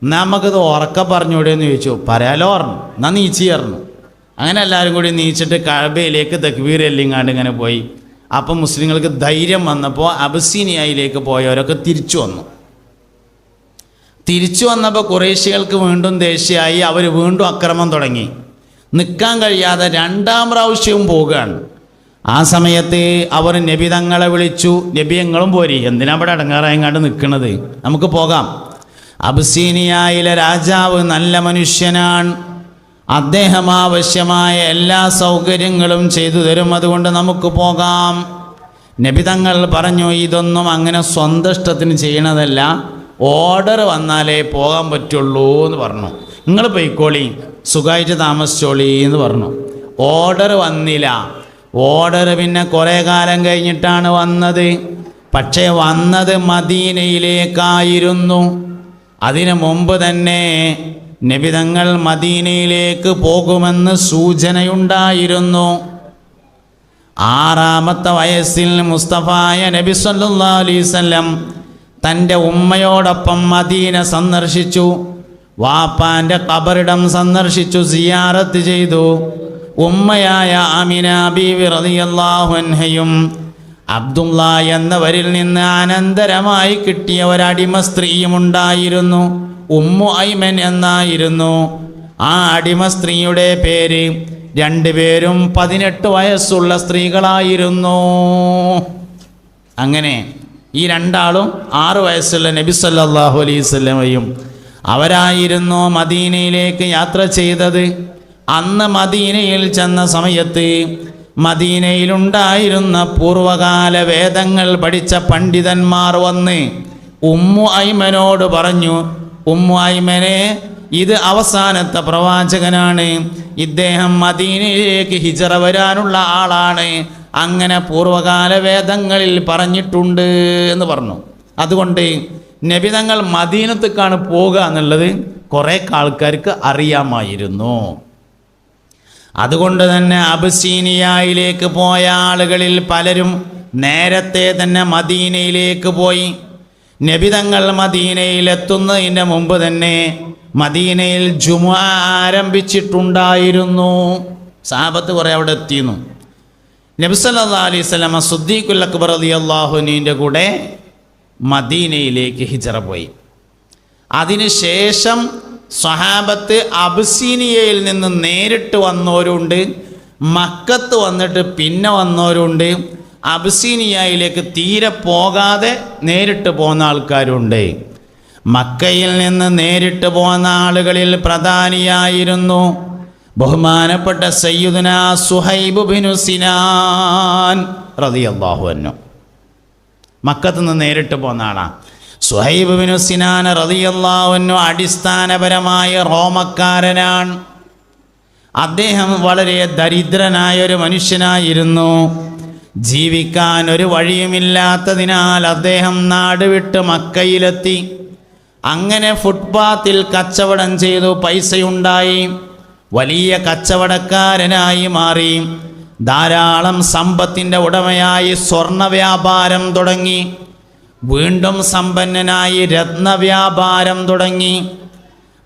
എന്നാൽ നമുക്കത് ഉറക്കെ പറഞ്ഞൂടെ എന്ന് ചോദിച്ചു. പറയാലോ പറഞ്ഞു. എന്നാൽ നീച്ച് ചേർന്നു. അങ്ങനെ എല്ലാവരും കൂടി നീച്ചിട്ട് കഅബയിലേക്ക് തക്ബീർ എല്ലിങ്ങാണ്ട് ഇങ്ങനെ പോയി. അപ്പം മുസ്ലിങ്ങൾക്ക് ധൈര്യം വന്നപ്പോൾ അബിസീനിയയിലേക്ക് പോയവരൊക്കെ തിരിച്ചു വന്നു. തിരിച്ചു വന്നപ്പോൾ ഖുറൈശികൾക്ക് വീണ്ടും ദേഷ്യമായി. അവർ വീണ്ടും അക്രമം തുടങ്ങി. നിൽക്കാൻ കഴിയാതെ 2ാം പ്രാവശ്യവും പോവുകയാണ്. ആ സമയത്ത് അവർ നബി തങ്ങളെ വിളിച്ചു. നബി ഞങ്ങളും പോരി, എന്തിനാ ഇവിടെ അടങ്ങാറായങ്ങാണ്ട് നിൽക്കുന്നത്, നമുക്ക് പോകാം. അബ്സീനിയയിലെ രാജാവ് നല്ല മനുഷ്യനാണ്. അദ്ദേഹം ആവശ്യമായ എല്ലാ സൗകര്യങ്ങളും ചെയ്തു തരും. അതുകൊണ്ട് നമുക്ക് പോകാം. നബി തങ്ങൾ പറഞ്ഞു, ഇതൊന്നും അങ്ങനെ സ്വന്തം ഇഷ്ടത്തിന് ചെയ്യണതല്ല, ഓർഡർ വന്നാലേ പോകാൻ പറ്റുള്ളൂ എന്ന് പറഞ്ഞു. നിങ്ങൾ പൊയ്ക്കോളി, സുഖമായിട്ട് താമസിച്ചോളി എന്ന് പറഞ്ഞു. ഓർഡർ വന്നില്ല. ഓർഡർ പിന്നെ കുറേ കാലം കഴിഞ്ഞിട്ടാണ് വന്നത്. പക്ഷേ വന്നത് മദീനയിലേക്കായിരുന്നു. അതിനു മുമ്പ് തന്നെ നബി തങ്ങൾ മദീനയിലേക്ക് പോകുമെന്ന് സൂചനയുണ്ടായിരുന്നു. 6-ാമത്തെ വയസ്സിൽ മുസ്തഫായ നബി സല്ലല്ലാഹു അലൈഹി വസല്ലം തൻ്റെ ഉമ്മയോടൊപ്പം മദീന സന്ദർശിച്ചു. വാപ്പാൻ്റെ ഖബറിടം സന്ദർശിച്ചു, സിയാറത്ത് ചെയ്തു. ഉമ്മയായ ആമിന ബീവി റളിയല്ലാഹു അൻഹയും അബ്ദുള്ള എന്നവരിൽ നിന്ന് അനന്തരമായി കിട്ടിയ ഒരടിമ സ്ത്രീയുമുണ്ടായിരുന്നു. ഉമ്മു ഐമൻ എന്നായിരുന്നു ആ അടിമ സ്ത്രീയുടെ പേര്. രണ്ടുപേരും 18 വയസ്സുള്ള സ്ത്രീകളായിരുന്നു. അങ്ങനെ ഈ രണ്ടാളും 6 വയസ്സുള്ള നബി സല്ലല്ലാഹു അലൈഹി വസല്ലമയും അവരായിരുന്നു മദീനയിലേക്ക് യാത്ര ചെയ്തത്. അന്ന് മദീനയിൽ ചെന്ന സമയത്ത് മദീനയിലുണ്ടായിരുന്ന പൂർവകാല വേദങ്ങൾ പഠിച്ച പണ്ഡിതന്മാർ വന്ന് ഉമ്മു ഐമനോട് പറഞ്ഞു, ഉമ്മു ഐമനെ, ഇത് അവസാനത്തെ പ്രവാചകനാണ്, ഇദ്ദേഹം മദീനയിലേക്ക് ഹിജറ വരാനുള്ള ആളാണ്, അങ്ങനെ പൂർവകാല വേദങ്ങളിൽ പറഞ്ഞിട്ടുണ്ട് എന്ന് പറഞ്ഞു. അതുകൊണ്ട് നബി തങ്ങൾ മദീനത്തേക്കാണ് പോകുക എന്നുള്ളത് കുറേ ആൾക്കാർക്ക് അറിയാമായിരുന്നു. അതുകൊണ്ട് തന്നെ അബ്സീനിയയിലേക്ക് പോയ ആളുകളിൽ പലരും നേരത്തെ തന്നെ മദീനയിലേക്ക് പോയി. നബി തങ്ങൾ മദീനയിലെത്തുന്നതിന് മുമ്പ് തന്നെ മദീനയിൽ ജുമുഅ ആരംഭിച്ചിട്ടുണ്ടായിരുന്നു. സഹാബത്ത് കുറേ അവിടെ എത്തിയിരുന്നു. നബി സല്ലല്ലാഹു അലൈഹി വസല്ലം സിദ്ദീഖുൽ അക്ബർ റളിയല്ലാഹു അൻഹുവിൻ്റെ കൂടെ മദീനയിലേക്ക് ഹിജറ പോയി. അതിനുശേഷം സ്വഹാബത്ത് അബ്സീനിയയിൽ നിന്ന് നേരിട്ട് വന്നവരുണ്ട്, മക്കത്ത് വന്നിട്ട് പിന്നെ വന്നവരുണ്ട്, അബ്സീനിയയിലേക്ക് തീരെ പോകാതെ നേരിട്ട് പോകുന്ന ആൾക്കാരുണ്ട്. മക്കയിൽ നിന്ന് നേരിട്ട് പോകുന്ന ആളുകളിൽ പ്രധാനിയായിരുന്നു ബഹുമാനപ്പെട്ട സയ്യിദുനാ സുഹൈബ് ബിനു സിനാൻ റളിയല്ലാഹു അൻഹു. മക്കത്ത് നിന്ന് നേരിട്ട് പോകുന്ന ആളാണ് സുഹൈബ് ബിനു സിനാൻ റളിയല്ലാഹു അൻഹു. അടിസ്ഥാനപരമായ റോമക്കാരനാണ്. അദ്ദേഹം വളരെ ദരിദ്രനായ ഒരു മനുഷ്യനായിരുന്നു. ജീവിക്കാൻ ഒരു വഴിയുമില്ലാത്തതിനാൽ അദ്ദേഹം നാട് വിട്ട് മക്കയിലെത്തി. അങ്ങനെ ഫുട്പാത്തിൽ കച്ചവടം ചെയ്തു പൈസയുണ്ടായി. വലിയ കച്ചവടക്കാരനായി മാറി. ധാരാളം സമ്പത്തിൻ്റെ ഉടമയായി. സ്വർണ്ണ വ്യാപാരം തുടങ്ങി. വീണ്ടും സമ്പന്നനായി രത്നവ്യാപാരം തുടങ്ങി.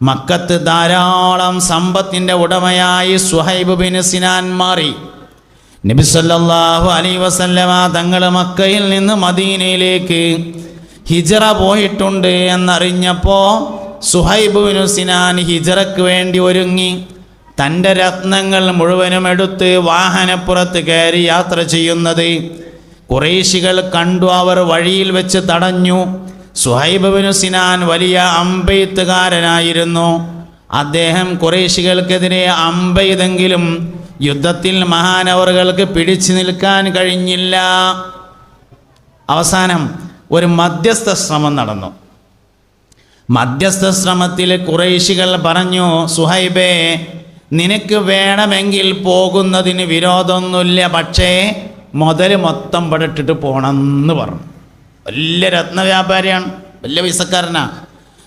മക്കത്ത് ധാരാളം സമ്പത്തിൻ്റെ ഉടമയായി സുഹൈബ് ബിൻ സിനാൻ മാറി. നബി സല്ലല്ലാഹു അലൈഹി വസല്ലമ തങ്ങൾ മക്കയിൽ നിന്ന് മദീനയിലേക്ക് ഹിജറ പോയിട്ടുണ്ട് എന്നറിഞ്ഞപ്പോൾ സുഹൈബ് ബിൻ സിനാൻ ഹിജറയ്ക്ക് വേണ്ടി ഒരുങ്ങി. തൻ്റെ രത്നങ്ങൾ മുഴുവനും എടുത്ത് വാഹനപ്പുറത്ത് കയറി യാത്ര ചെയ്യുന്നത് ഖുറൈശികൾ കണ്ടു. അവർ വഴിയിൽ വെച്ച് തടഞ്ഞു. സുഹൈബ് ബിൻ സിനാൻ വലിയ അമ്പെയ്ത്തുകാരനായിരുന്നു. അദ്ദേഹം ഖുറൈശികൾക്കെതിരെ അമ്പെയ്തെങ്കിലും യുദ്ധത്തിൽ മഹാനവറുകൾക്ക് പിടിച്ചു നിൽക്കാൻ കഴിഞ്ഞില്ല. അവസാനം ഒരു മധ്യസ്ഥ ശ്രമം നടന്നു. മധ്യസ്ഥ ശ്രമത്തിൽ ഖുറൈശികൾ പറഞ്ഞു, സുഹൈബേ, നിനക്ക് വേണമെങ്കിൽ പോകുന്നതിന് വിരോധമൊന്നുമില്ല, പക്ഷേ മുതൽ മൊത്തം പടിട്ടിട്ട് പോകണമെന്ന് പറഞ്ഞു. വലിയ രത്നവ്യാപാരിയാണ്, വലിയ പൈസക്കാരനാണ്.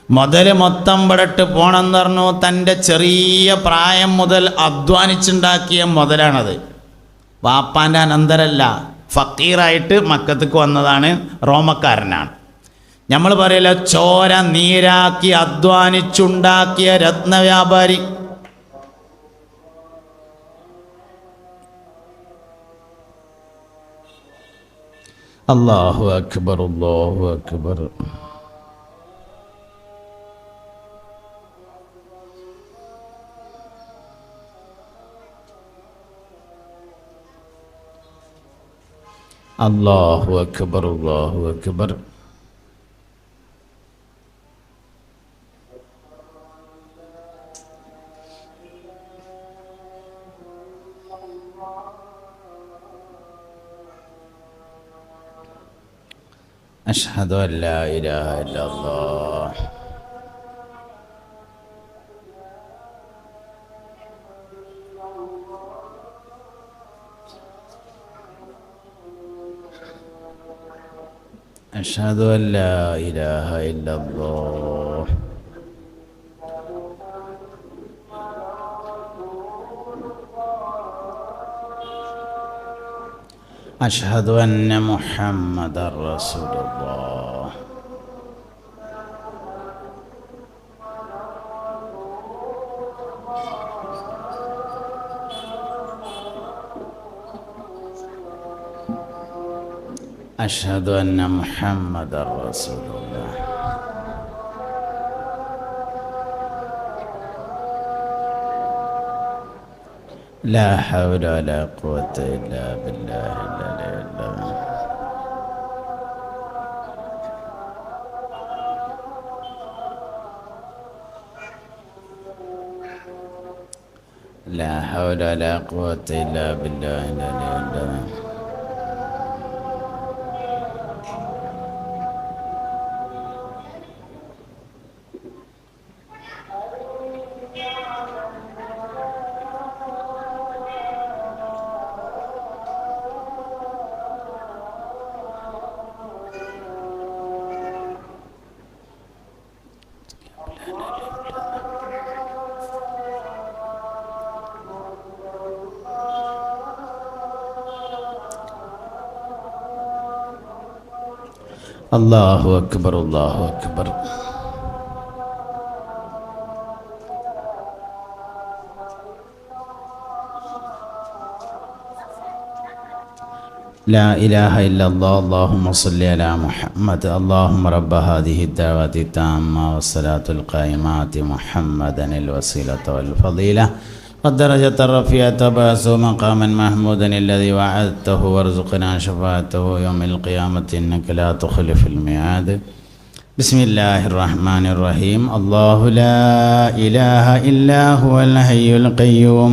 മുതൽ മൊത്തം പടിട്ട് പോകണമെന്ന് പറഞ്ഞു. തൻ്റെ ചെറിയ പ്രായം മുതൽ അധ്വാനിച്ചുണ്ടാക്കിയ മുതലാണത്. വാപ്പാൻ്റെ അനന്തരല്ല, ഫക്കീറായിട്ട് മക്കത്തേക്ക് വന്നതാണ്, റോമക്കാരനാണ്. നമ്മൾ പറയില്ല, ചോര നീരാക്കി അധ്വാനിച്ചുണ്ടാക്കിയ രത്നവ്യാപാരി. അല്ലാഹു അക്ബർ, അല്ലാഹു അക്ബർ. അല്ലാഹു അക്ബർ, അല്ലാഹു അക്ബർ. അഷ്ഹദു അല്ലാ ഇലാഹ ഇല്ലല്ലാഹ് അഷ്ഹദു അല്ലാ ഇലാഹ ഇല്ലല്ലാഹ് അഷ്ഹദു അന്ന മുഹമ്മദർ റസൂലുള്ളാഹ് അഷ്ഹദു അന്ന മുഹമ്മദർ റസൂലുള്ളാഹ് ലാ ഹൗല വലാ ഖുവത ഇല്ലാ ബില്ലാഹിൽ അലിയ്യിൽ അസീം. ലാ ഹൗല വലാ ഖുവത ഇല്ലാ ബില്ലാഹിൽ അലിയ്യിൽ അസീം. അല്ലാഹു അക്ബർ അല്ലാഹു അക്ബർ. ലാ ഇലാഹ ഇല്ലല്ലാഹ് അല്ലാഹുമ്മ സ്വല്ലി അലാ മുഹമ്മദ് അല്ലാഹുമ്മ റബ്ബ ഹാദിഹി ദഅവതി തമ്മ വസ്സലാത്തുൽ ഖായിമത്തി മുഹമ്മദനിൽ വസീലത വൽ ഫളീല والدرجة الرفيعة بأسه مقاما محمودا الذي وعدته وارزقنا شفاعته يوم القيامة إنك لا تخلف الميعاد. بسم الله الرحمن الرحيم. الله لا إله إلا هو الحي القيوم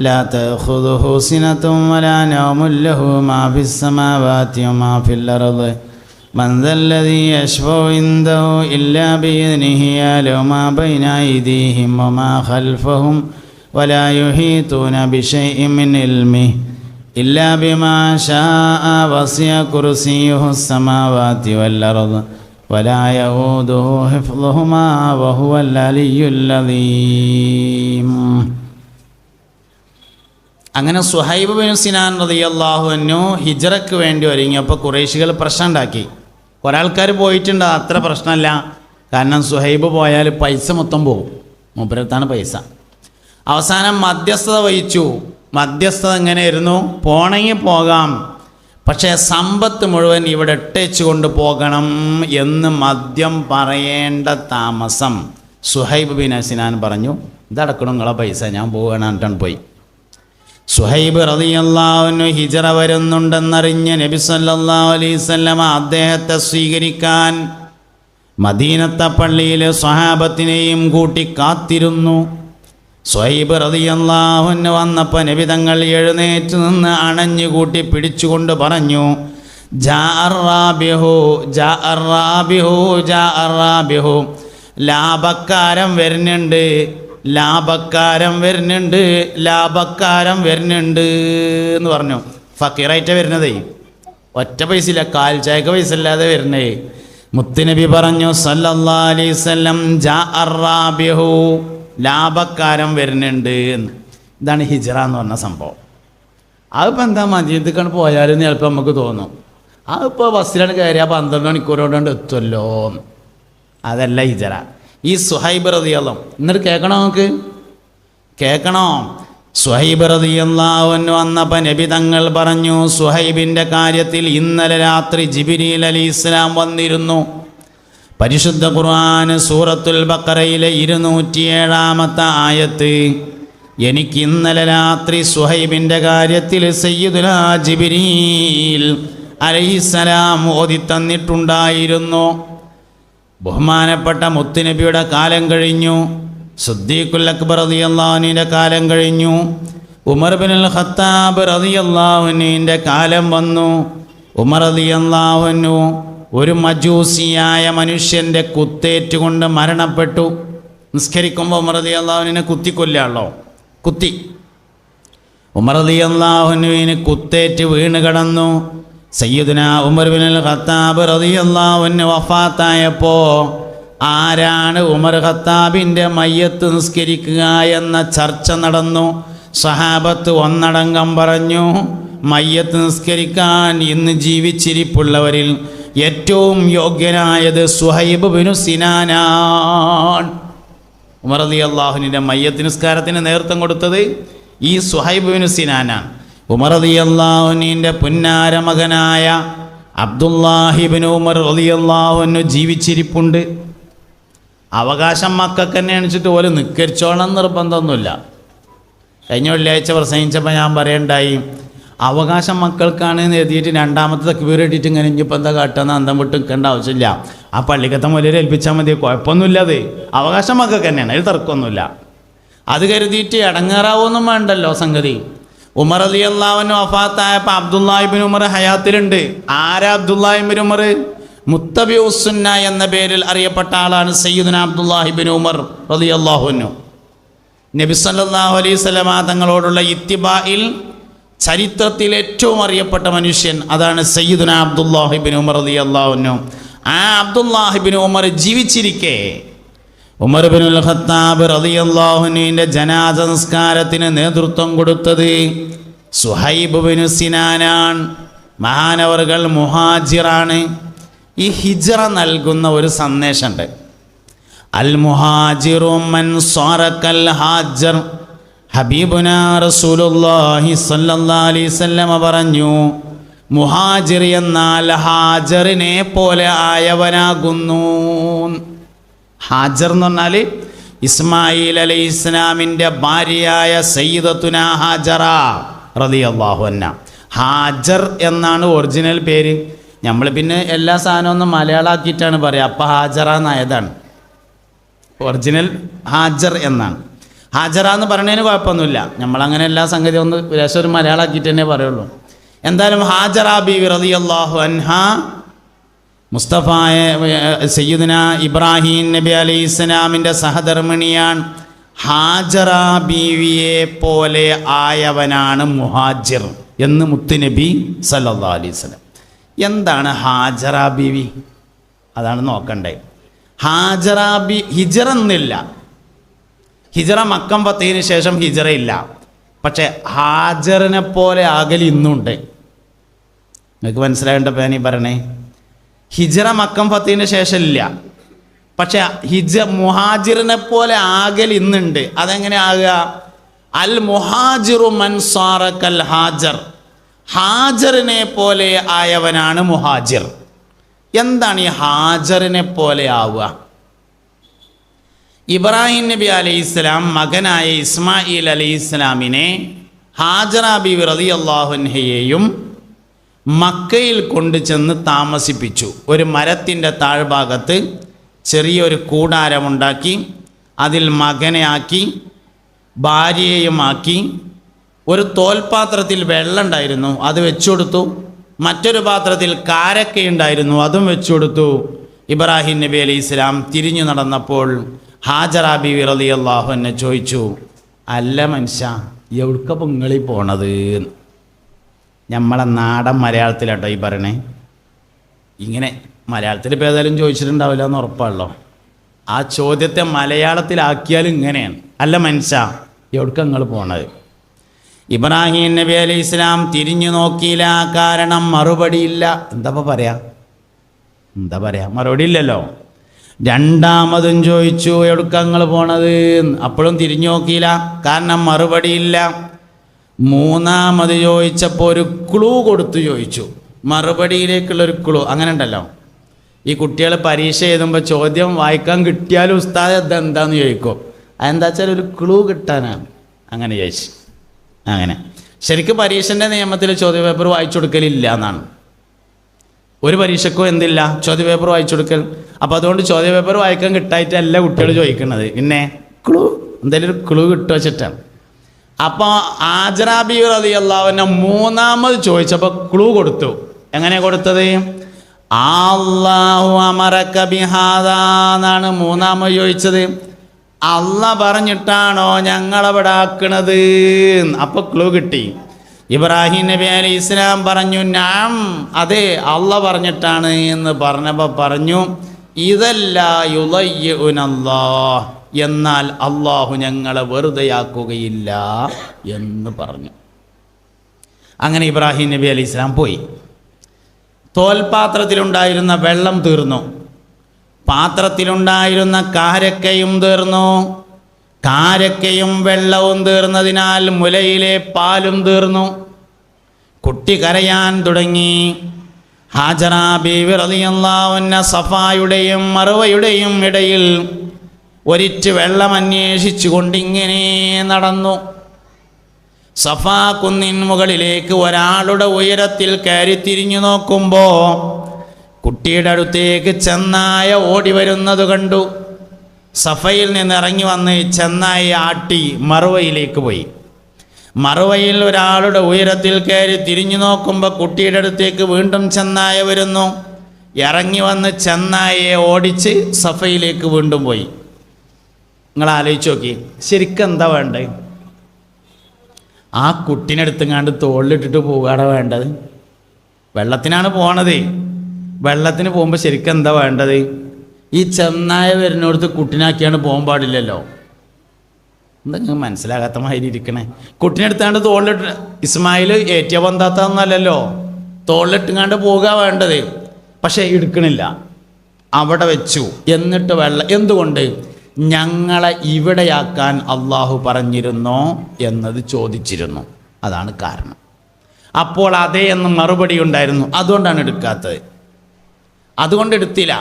لا تأخذه سنة ولا نوم له ما في السماوات وما في الأرض من ذا الذي يشفع عنده إلا بإذنه يعلم ما بين أيديهم وما خلفهم ولا يحيطون بشيء من علمه إلا بما شاء وسع كرسيه السماوات والأرض ولا يؤوده حفظهما وهو العلي العظيم. അങ്ങനെ സുഹൈബ് ബിൻ സിനാൻ റളിയല്ലാഹു അൻഹു ഹിജ്റയ്ക്ക് വേണ്ടി ഒരുങ്ങിയപ്പോൾ ഖുറൈശികൾ പ്രശ്നം ഉണ്ടാക്കി. കുറേ ആൾക്കാർ പോയിട്ടുണ്ട്, അത്ര പ്രശ്നമല്ല. കാരണം സുഹൈബ് പോയാൽ പൈസ മൊത്തം പോകും, മൂപ്പരത്താണ് പൈസ. അവസാനം മധ്യസ്ഥത വഹിച്ചു. മധ്യസ്ഥത എങ്ങനെയായിരുന്നു? പോണെങ്കിൽ പോകാം, പക്ഷേ സമ്പത്ത് മുഴുവൻ ഇവിടെ ഇട്ടേച്ച് കൊണ്ട് പോകണം എന്ന് മദ്യം പറയേണ്ട താമസം സുഹൈബ് ബിൻ സിനാൻ പറഞ്ഞു, ഇതടക്കണം നിങ്ങളെ പൈസ, ഞാൻ പോവുകയാണ് എന്നിട്ടാണ് പോയി. സുഹൈബ് റളിയല്ലാഹു അൻഹു ഹിജ്റ വരുന്നുണ്ടെന്നറിഞ്ഞ് നബി സല്ലല്ലാഹു അലൈഹി വസല്ലമ അദ്ദേഹത്തെ സ്വീകരിക്കാൻ മദീനത്തെ പള്ളിയിൽ സ്വഹാബത്തിനെയും കൂട്ടി കാത്തിരുന്നു. സുഹൈബ് റളിയല്ലാഹു അൻഹു വന്നപ്പോൾ നബി തങ്ങൾ എഴുന്നേറ്റ് നിന്ന് അണഞ്ഞുകൂട്ടി പിടിച്ചുകൊണ്ട് പറഞ്ഞു, ലാഭക്കാരൻ വരുന്നുണ്ട്, ലാഭക്കാരൻ വരുന്നുണ്ട്, ലാഭക്കാരൻ വരുന്നുണ്ട് എന്ന് പറഞ്ഞു. ഫക്കീറായിട്ടാണ് വരുന്നതേ, ഒറ്റ പൈസ ഇല്ല, കാൽ ചായക്ക് പൈസ ഇല്ലാതെ വരുന്നേ. മുത്തുനബി പറഞ്ഞു സല്ലല്ലാഹു അലൈഹി വസല്ലം, ലാഭക്കാരൻ വരുന്നുണ്ട്. ഇതാണ് ഹിജ്റ എന്ന് പറഞ്ഞ സംഭവം. അതിപ്പോൾ എന്താ, മദീനത്തേക്കാണ് പോയാലും ചിലപ്പോൾ നമുക്ക് തോന്നും അതിപ്പോൾ ബസ്സിലാണ് കയറിയാൽ 12 മണിക്കൂറോടുകൊണ്ട് എത്തുമല്ലോ. അതല്ല ഹിജ്റ. ഈ സുഹൈബ് റളിയല്ലാഹു എന്നിട്ട് കേൾക്കണോ, നമുക്ക് കേൾക്കണോ? സുഹൈബ് റളിയല്ലാഹു അൻഹു വന്നപ്പോൾ നബി തങ്ങൾ പറഞ്ഞു, സുഹൈബിൻ്റെ കാര്യത്തിൽ ഇന്നലെ രാത്രി ജിബ്രീൽ അലൈഹിസ്സലാം വന്നിരുന്നു. പരിശുദ്ധ ഖുർആൻ സൂറത്തുൽ ബഖറയിലെ 207-ാമത്തെ ആയത്ത്, എനിക്ക് ഇന്നലെ രാത്രി സുഹൈബിൻ്റെ കാര്യത്തിൽ സയ്യിദുനാ ജിബ്രീൽ അലൈഹിസ്സലാം ഓതിത്തന്നിട്ടുണ്ടായിരുന്നു. ബഹുമാനപ്പെട്ട മുത്തുനബിയുടെ കാലം കഴിഞ്ഞു, സിദ്ദീഖുൽ അക്ബർ റളിയല്ലാഹു അൻഹുവിൻ്റെ കാലം കഴിഞ്ഞു, ഉമർ ഇബ്നുൽ ഖത്താബ് റളിയല്ലാഹു അൻഹുവിൻ്റെ കാലം വന്നു. ഉമർ റളിയല്ലാഹു അൻഹു ഒരു മജൂസിയായ മനുഷ്യൻ്റെ കുത്തേറ്റുകൊണ്ട് മരണപ്പെട്ടു. നിസ്കരിക്കുമ്പോൾ ഉമർ റളിയല്ലാഹുവിനെ കുത്തിക്കൊല്ലാണല്ലോ, കുത്തി. ഉമർ റളിയല്ലാഹുവിന് കുത്തേറ്റ് വീണ് കിടന്നു. സയ്യിദുനാ ഉമർ ഇബ്നുൽ ഖത്താബ് റളിയല്ലാഹു അൻഹു വഫാത്തായപ്പോൾ ആരാണ് ഉമർ ഖത്താബിൻ്റെ മയ്യത്ത് നിസ്കരിക്കുക എന്ന ചർച്ച നടന്നു. സഹാബത്ത് ഒന്നടങ്കം പറഞ്ഞു, മയ്യത്ത് നിസ്കരിക്കാൻ ഇന്ന് ജീവിച്ചിരിപ്പുള്ളവരിൽ ഏറ്റവും യോഗ്യനായത് സുഹൈബ് ബിനു സിനാനാണ്. ഉമർ റളിയല്ലാഹുവിൻ്റെ മയ്യത്ത് നിസ്കാരത്തിന് നേതൃത്വം കൊടുത്തത് ഈ സുഹൈബ് ബിനു സിനാനാണ്. ഉമർ റളിയല്ലാഹുവിൻ്റെ പുന്നാര മകനായ അബ്ദുല്ലാഹി ഇബ്നു ഉമർ റളിയല്ലാഹു അൻഹു ജീവിച്ചിരിപ്പുണ്ട്. അവകാശം മക്കൾക്ക് തന്നെ അണിച്ചിട്ട് പോലെ നിസ്കരിച്ചോളം നിർബന്ധമൊന്നുമില്ല. കഴിഞ്ഞ വെള്ളിയാഴ്ച പ്രസംഗിച്ചപ്പോൾ ഞാൻ പറയണ്ടായി, അവകാശം മക്കൾക്കാണ് എന്ന് എഴുതിയിട്ട് രണ്ടാമത്തെ തക്ബീർ ഇട്ടിട്ട് ഇങ്ങനെ ഇനിയിപ്പോൾ എന്താ കാട്ടുന്ന അന്തം വിട്ട് നിൽക്കേണ്ട ആവശ്യമില്ല. ആ പള്ളിക്കത്തെ മുലയിൽ ഏൽപ്പിച്ചാൽ മതി, കുഴപ്പമൊന്നുമില്ല. അത് അവകാശം മക്കൾക്ക് തന്നെയാണ്, അതിൽ തർക്കമൊന്നുമില്ല. അത് കരുതിയിട്ട് ഇടങ്ങേറാവൊന്നും വേണ്ടല്ലോ സംഗതി. ഉമർ റളിയല്ലാഹു അൻഹു വഫാത്തായപ്പോൾ അബ്ദുല്ലാഹി ഇബ്നു ഉമർ ഹയാത്തിലുണ്ട്. ആരാ അബ്ദുല്ലാഹി ഇബ്നു ഉമർ? മുത്തബിഉസ്സുന്ന എന്ന പേരിൽ അറിയപ്പെട്ട ആളാണ് സയ്യിദുനാ അബ്ദുല്ലാഹി ഇബ്നു ഉമർ റളിയല്ലാഹു അൻഹു. നബി സല്ലല്ലാഹു അലൈഹി വസല്ലമ തങ്ങളോടുള്ള ഇത്തിബായിൽ ചരിത്രത്തിൽ ഏറ്റവും അറിയപ്പെട്ട മനുഷ്യൻ അതാണ് സയ്യിദുനാ അബ്ദുല്ലാഹി ഇബ്നു ഉമർ റളിയല്ലാഹു അൻഹു. ആ അബ്ദുല്ലാഹി ഇബ്നു ഉമർ ജീവിച്ചിരിക്കെ ഉമർ ഇബ്നുൽ ഖത്താബ് റളിയല്ലാഹു അൻഹുവിൻ്റെ ജനാസ സംസ്കാരത്തിന് നേതൃത്വം കൊടുത്തത് സുഹൈബ് ബിനു സിനാനാണ്. മഹാനവറുകൾ മുഹാജിറാണ്. ഈ ഹിജ്റ നൽകുന്ന ഒരു സന്ദേശമുണ്ട്. അൽ മുഹാജിറു മൻ സാറക്കൽ ഹാജർ. ഹബീബുനാ റസൂലുള്ളാഹി സ്വല്ലല്ലാഹു അലൈഹി വസല്ലം പറഞ്ഞു, മുഹാജിർ എന്നാൽ ഹാജറിനെ പോലെ ആയവനാകുന്നു. ഹാജർ എന്ന് പറഞ്ഞാൽ ഇസ്മായിൽ അലൈഹിസ്സലാമിൻ്റെ ഭാര്യയായ സയ്യിദത്തുനാ ഹാജറ റളിയല്ലാഹു അൻഹ. ഹാജർ എന്നാണ് ഒറിജിനൽ പേര്. നമ്മൾ പിന്നെ എല്ലാ സാധനവും ഒന്ന് മലയാളമാക്കിയിട്ടാണ് പറയുക. അപ്പം ഹാജറ എന്നായതാണ്. ഒറിജിനൽ ഹാജർ എന്നാണ്. ഹാജറ എന്ന് പറയുന്നതിന് കുഴപ്പമൊന്നുമില്ല. നമ്മളങ്ങനെ എല്ലാ സംഗതിയും ഒന്ന് ലേശം ഒരു മലയാളമാക്കിയിട്ട് തന്നെ പറയുള്ളൂ. എന്തായാലും ഹാജറ ബീവി റളിയല്ലാഹു അൻഹ മുസ്തഫായ സയ്യിദുനാ ഇബ്രാഹിം നബി അലൈഹിസ്സലാമിൻ്റെ സഹധർമ്മിണിയാണ്. ഹാജറ ബീവിയെ പോലെ ആയവനാണ് മുഹാജിർ എന്ന് മുത്തുനബി സല്ലല്ലാഹു അലൈഹി വസല്ലം. എന്താണ് ഹാജറ ബീവി? അതാണ് നോക്കണ്ടേ. ഹാജറ ഹിജ്റ എന്നില്ല. ഹിജ്റ മക്കം ഫത്തഹിന് ശേഷം ഹിജ്റ ഇല്ല. പക്ഷേ ഹാജറിനെ പോലെ ആകൽ ഇന്നുണ്ട്. നിങ്ങൾക്ക് മനസ്സിലാകേണ്ടപ്പോൾ ഞാൻ ഈ പറയണേ, ഹിജ്റ മക്കം ഫത്തഹിന് ശേഷം ഇല്ല. പക്ഷെ മുഹാജിറിനെ പോലെ ആകൽ ഇന്നുണ്ട്. അതെങ്ങനെ ആകുക? അൽ മുഹാജിറു മൻ സാറക്കൽ ഹാജർ. ഹാജറിനെ പോലെ ആയവനാണ് മുഹാജിർ. എന്താണ് ഈ ഹാജറിനെ പോലെ ആവുക? ഇബ്രാഹിം നബി അലൈഹിസ്സലാം മകനായ ഇസ്മായിൽ അലൈഹിസ്സലാമിനെ ഹാജറ ബീവി റളിയല്ലാഹു അൻഹയെയും മക്കയിൽ കൊണ്ടുചെന്ന് താമസിപ്പിച്ചു. ഒരു മരത്തിൻ്റെ താഴ്ഭാഗത്ത് ചെറിയൊരു കൂടാരമുണ്ടാക്കി അതിൽ മകനെ ആക്കി ഭാര്യയെയുമാക്കി. ഒരു തോൽപാത്രത്തിൽ വെള്ളം ഉണ്ടായിരുന്നു, അത് വെച്ചുകൊടുത്തു. മറ്റൊരു പാത്രത്തിൽ കാരക്കയുണ്ടായിരുന്നു, അതും വെച്ചുകൊടുത്തു. ഇബ്രാഹിം നബി അലൈഹി സ്വലാം തിരിഞ്ഞു നടന്നപ്പോൾ ഹാജറ ബീവി റളിയല്ലാഹു അൻഹ ചോദിച്ചു, അല്ല മനുഷ്യ, എവിടുക്കപ്പോൾ നിങ്ങളീ പോണത്? നമ്മളെ നാടൻ മലയാളത്തിലാട്ടോ ഈ പറയണേ. ഇങ്ങനെ മലയാളത്തിൽ ഇപ്പോൾ ഏതായാലും ചോദിച്ചിട്ടുണ്ടാവില്ല എന്ന് ഉറപ്പാണല്ലോ. ആ ചോദ്യത്തെ മലയാളത്തിലാക്കിയാലും ഇങ്ങനെയാണ്, അല്ല മനുഷ്യ എവിടുക്ക നിങ്ങൾ പോണത്? ഇബ്രാഹിം നബി അലൈഹി സ്വലാം തിരിഞ്ഞു നോക്കിയില്ല. കാരണം മറുപടിയില്ല. എന്താ പറയാ മറുപടി ഇല്ലല്ലോ. രണ്ടാമതും ചോദിച്ചു, എവിടുക്ക നിങ്ങൾ പോണത്? അപ്പോഴും തിരിഞ്ഞു നോക്കിയില്ല, കാരണം മറുപടിയില്ല. മൂന്നാമത് ചോദിച്ചപ്പോൾ ഒരു ക്ലൂ കൊടുത്തു ചോദിച്ചു, മറുപടിയിലേക്കുള്ളൊരു ക്ലൂ. അങ്ങനെ ഉണ്ടല്ലോ, ഈ കുട്ടികൾ പരീക്ഷ എഴുതുമ്പോൾ ചോദ്യം വായിക്കാൻ കിട്ടിയാലും ഉസ്താദ് എന്താന്ന് ചോദിക്കും. അതെന്താ വെച്ചാൽ ഒരു ക്ലൂ കിട്ടാനാണ്. അങ്ങനെ ചോദിച്ചു. അങ്ങനെ ശരിക്കും പരീക്ഷൻ്റെ നിയമത്തിൽ ചോദ്യപേപ്പർ വായിച്ചു കൊടുക്കലില്ല എന്നാണ്. ഒരു പരീക്ഷയ്ക്കും എന്തില്ല, ചോദ്യപേപ്പർ വായിച്ചു കൊടുക്കൽ. അപ്പോൾ അതുകൊണ്ട് ചോദ്യപേപ്പർ വായിക്കാൻ കിട്ടായിട്ടല്ല കുട്ടികൾ ചോദിക്കുന്നത്, പിന്നെ ക്ലൂ എന്തെങ്കിലും ഒരു ക്ലൂ കിട്ടുക വെച്ചിട്ടാണ്. അപ്പോൾ ഹാജറ ബീവി റളിയല്ലാഹു അൻഹ മൂന്നാമത് ചോദിച്ചപ്പോൾ ക്ലൂ കൊടുത്തു. എങ്ങനെ കൊടുത്തത്? അല്ലാഹു അമറക ബിഹാദാ എന്നാണ് മൂന്നാമത് ചോദിച്ചത്. അല്ല പറഞ്ഞിട്ടാണോ ഞങ്ങളവിടെ ആക്കണത്? അപ്പോൾ ക്ലൂ കിട്ടി. ഇബ്രാഹിം നബി അലൈഹി ഇസ്ലാം പറഞ്ഞു നാം, അതെ അല്ല പറഞ്ഞിട്ടാണ് എന്ന് പറഞ്ഞപ്പോൾ പറഞ്ഞു ഇതല്ല യുളയ്യുനല്ലാഹ്, എന്നാൽ അള്ളാഹു ഞങ്ങളെ വെറുതെയാക്കുകയില്ല എന്ന് പറഞ്ഞു. അങ്ങനെ ഇബ്രാഹിം നബി അലൈഹി ഇസ്ലാം പോയി. തോൽപാത്രത്തിലുണ്ടായിരുന്ന വെള്ളം തീർന്നു, പാത്രത്തിലുണ്ടായിരുന്ന കാരക്കയും തീർന്നു. കാരക്കയും വെള്ളവും തീർന്നതിനാൽ മുലയിലെ പാലും തീർന്നു. കുട്ടി കരയാൻ തുടങ്ങി. ഹാജറ ബീവി റളിയല്ലാഹു അൻഹ സഫായുടെയും മറുവയുടെയും ഇടയിൽ ഒരിറ്റ് വെള്ളം അന്വേഷിച്ചു കൊണ്ടിങ്ങനെ നടന്നു. സഫാ കുന്നിൻ മുകളിലേക്ക് ഒരാളുടെ ഉയരത്തിൽ കയറി തിരിഞ്ഞു നോക്കുമ്പോൾ കുട്ടിയുടെ അടുത്തേക്ക് ചെന്നായ ഓടി വരുന്നത് കണ്ടു. സഫയിൽ നിന്ന് ഇറങ്ങി വന്ന് ചെന്നായി ആട്ടി മറുവയിലേക്ക് പോയി. മറുവയിൽ ഒരാളുടെ ഉയരത്തിൽ കയറി തിരിഞ്ഞു നോക്കുമ്പോൾ കുട്ടിയുടെ അടുത്തേക്ക് വീണ്ടും ചെന്നായ വരുന്നു. ഇറങ്ങി വന്ന് ചെന്നായെ ഓടിച്ച് സഫയിലേക്ക് വീണ്ടും പോയി. നിങ്ങൾ ആലോചിച്ച് നോക്കി, ശരിക്കും എന്താ വേണ്ടത്? ആ കുട്ടീനെടുത്തുങ്ങാണ്ട് തോളിലിട്ടിട്ട് പോവുകയാണ് വേണ്ടത്? വെള്ളത്തിനാണ് പോണത്. വെള്ളത്തിന് പോകുമ്പോൾ ശരിക്കും എന്താ വേണ്ടത്? ഈ ചെന്നായ വരുന്നിടത്ത് കുട്ടിനാക്കിയാണ് പോകാൻ പാടില്ലല്ലോ. എന്താ നിങ്ങൾ മനസ്സിലാകാത്ത മാതിരി ഇരിക്കണേ? കുട്ടീനെടുത്താണ്ട് തോളിലിട്ട്, ഇസ്മായിൽ ഏറ്റിയ ബന്ധാത്തൊന്നല്ലല്ലോ, തോളിലിട്ടുങ്ങാണ്ട് പോവുക വേണ്ടത്. പക്ഷേ എടുക്കണില്ല, അവിടെ വെച്ചു. എന്നിട്ട് വെള്ളം എന്തുകൊണ്ട് ഞങ്ങളെ ഇവിടെയാക്കാൻ അള്ളാഹു പറഞ്ഞിരുന്നോ എന്നത് ചോദിച്ചിരുന്നു. അതാണ് കാരണം. അപ്പോൾ അതേ എന്ന് മറുപടി ഉണ്ടായിരുന്നു. അതുകൊണ്ടാണ് എടുക്കാത്തത്. അതുകൊണ്ട് എടുത്തില്ല.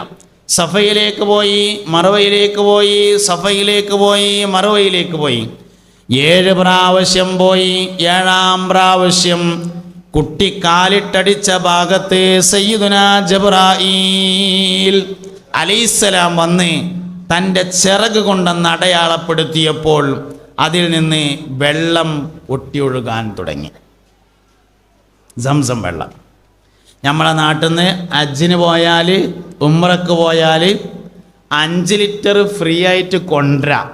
സഫയിലേക്ക് പോയി, മറുവയിലേക്ക് പോയി, സഫയിലേക്ക് പോയി, മറുവയിലേക്ക് പോയി. 7 പ്രാവശ്യം പോയി. 7ാം പ്രാവശ്യം കുട്ടി കാലിട്ടടിച്ച ഭാഗത്ത് സയ്യിദുനാ ജിബ്രായീൽ അലൈഹിസ്സലാം വന്ന് തൻ്റെ ചിറക് കൊണ്ടെന്ന് അടയാളപ്പെടുത്തിയപ്പോൾ അതിൽ നിന്ന് വെള്ളം ഒട്ടിയൊഴുകാൻ തുടങ്ങി. സംസം വെള്ളം. നമ്മളെ നാട്ടിൽ നിന്ന് ഹജ്ജിന് പോയാൽ, ഉംറക്ക് പോയാൽ 5 ലിറ്റർ ഫ്രീ ആയിട്ട് കൊണ്ടുവരാം.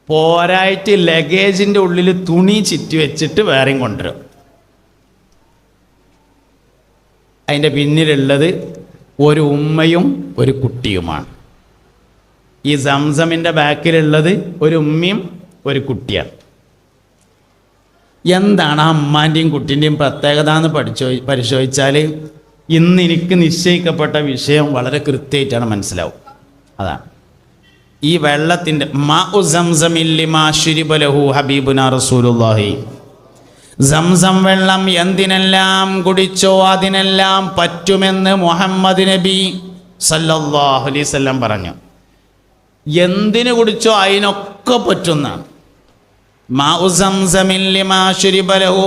പോരായിട്ട് ലഗേജിൻ്റെ ഉള്ളിൽ തുണി ചുറ്റി വെച്ചിട്ട് വേറെയും കൊണ്ടുവരും. അതിൻ്റെ പിന്നിലുള്ളത് ഒരു ഉമ്മയും ഒരു കുട്ടിയുമാണ്. ഈ സംസമിൻ്റെ ബാക്കിലുള്ളത് ഒരു ഉമ്മയും ഒരു കുട്ടിയാണ്. എന്താണ് ആ അമ്മാൻ്റെയും കുട്ടീൻ്റെയും പ്രത്യേകത എന്ന് പരിശോധിച്ചാൽ ഇന്ന് എനിക്ക് നിശ്ചയിക്കപ്പെട്ട വിഷയം വളരെ കൃത്യമായിട്ടാണ് മനസ്സിലാവും. അതാണ് ഈ വെള്ളത്തിൻ്റെ മാഉ സംസമിൻ ലിമാ ശുരിബ ലഹു ഹബീബുനാ റസൂലുള്ളാഹി. സംസം വെള്ളം എന്തിനെല്ലാം കുടിച്ചോ അതിനെല്ലാം പറ്റുമെന്ന് മുഹമ്മദ് നബി സല്ലല്ലാഹു അലൈഹി വസല്ലം പറഞ്ഞു. എന്തിനു കുടിച്ചോ അതിനൊക്കെ പറ്റുന്നതാണ്. മാഉ സംസമിൻ ലിമാ ശുരിബ ലഹു.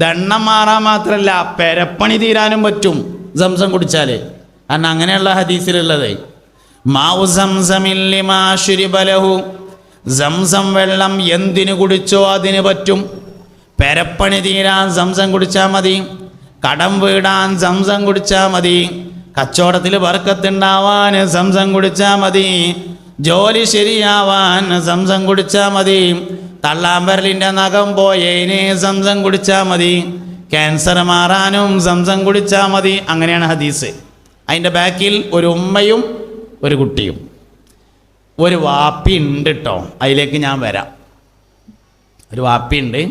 ദണ്ണം മാറാൻ മാത്രമല്ല, പെരപ്പണി തീരാനും പറ്റും സംസം കുടിച്ചാൽ. കാരണം അങ്ങനെയുള്ള ഹദീസിലുള്ളത് മാഉ സംസമിൻ ലിമാ ശുരിബ ലഹു. സംസം വെള്ളം എന്തിനു കുടിച്ചോ അതിന് പറ്റും. പെരപ്പണി തീരാൻ സംസം കുടിച്ചാൽ മതി, കടം വീടാൻ സംസം കുടിച്ചാൽ മതി, കച്ചവടത്തിൽ ബർക്കത്തുണ്ടാവാൻ സംസം കുടിച്ചാൽ മതി, ജോലി ശരിയാവാൻ സംസം കുടിച്ചാൽ മതി, തള്ളാമ്പരലിൻ്റെ നഖം പോയതിന് സംസം കുടിച്ചാൽ മതി, ക്യാൻസർ മാറാനും സംസം കുടിച്ചാൽ മതി. അങ്ങനെയാണ് ഹദീസ്. അതിൻ്റെ ബാക്കിൽ ഒരു ഉമ്മയും ഒരു കുട്ടിയും ഒരു വാപ്പി ഉണ്ട് കേട്ടോ. അതിലേക്ക് ഞാൻ വരാം. ഒരു വാപ്പി ഉണ്ട്,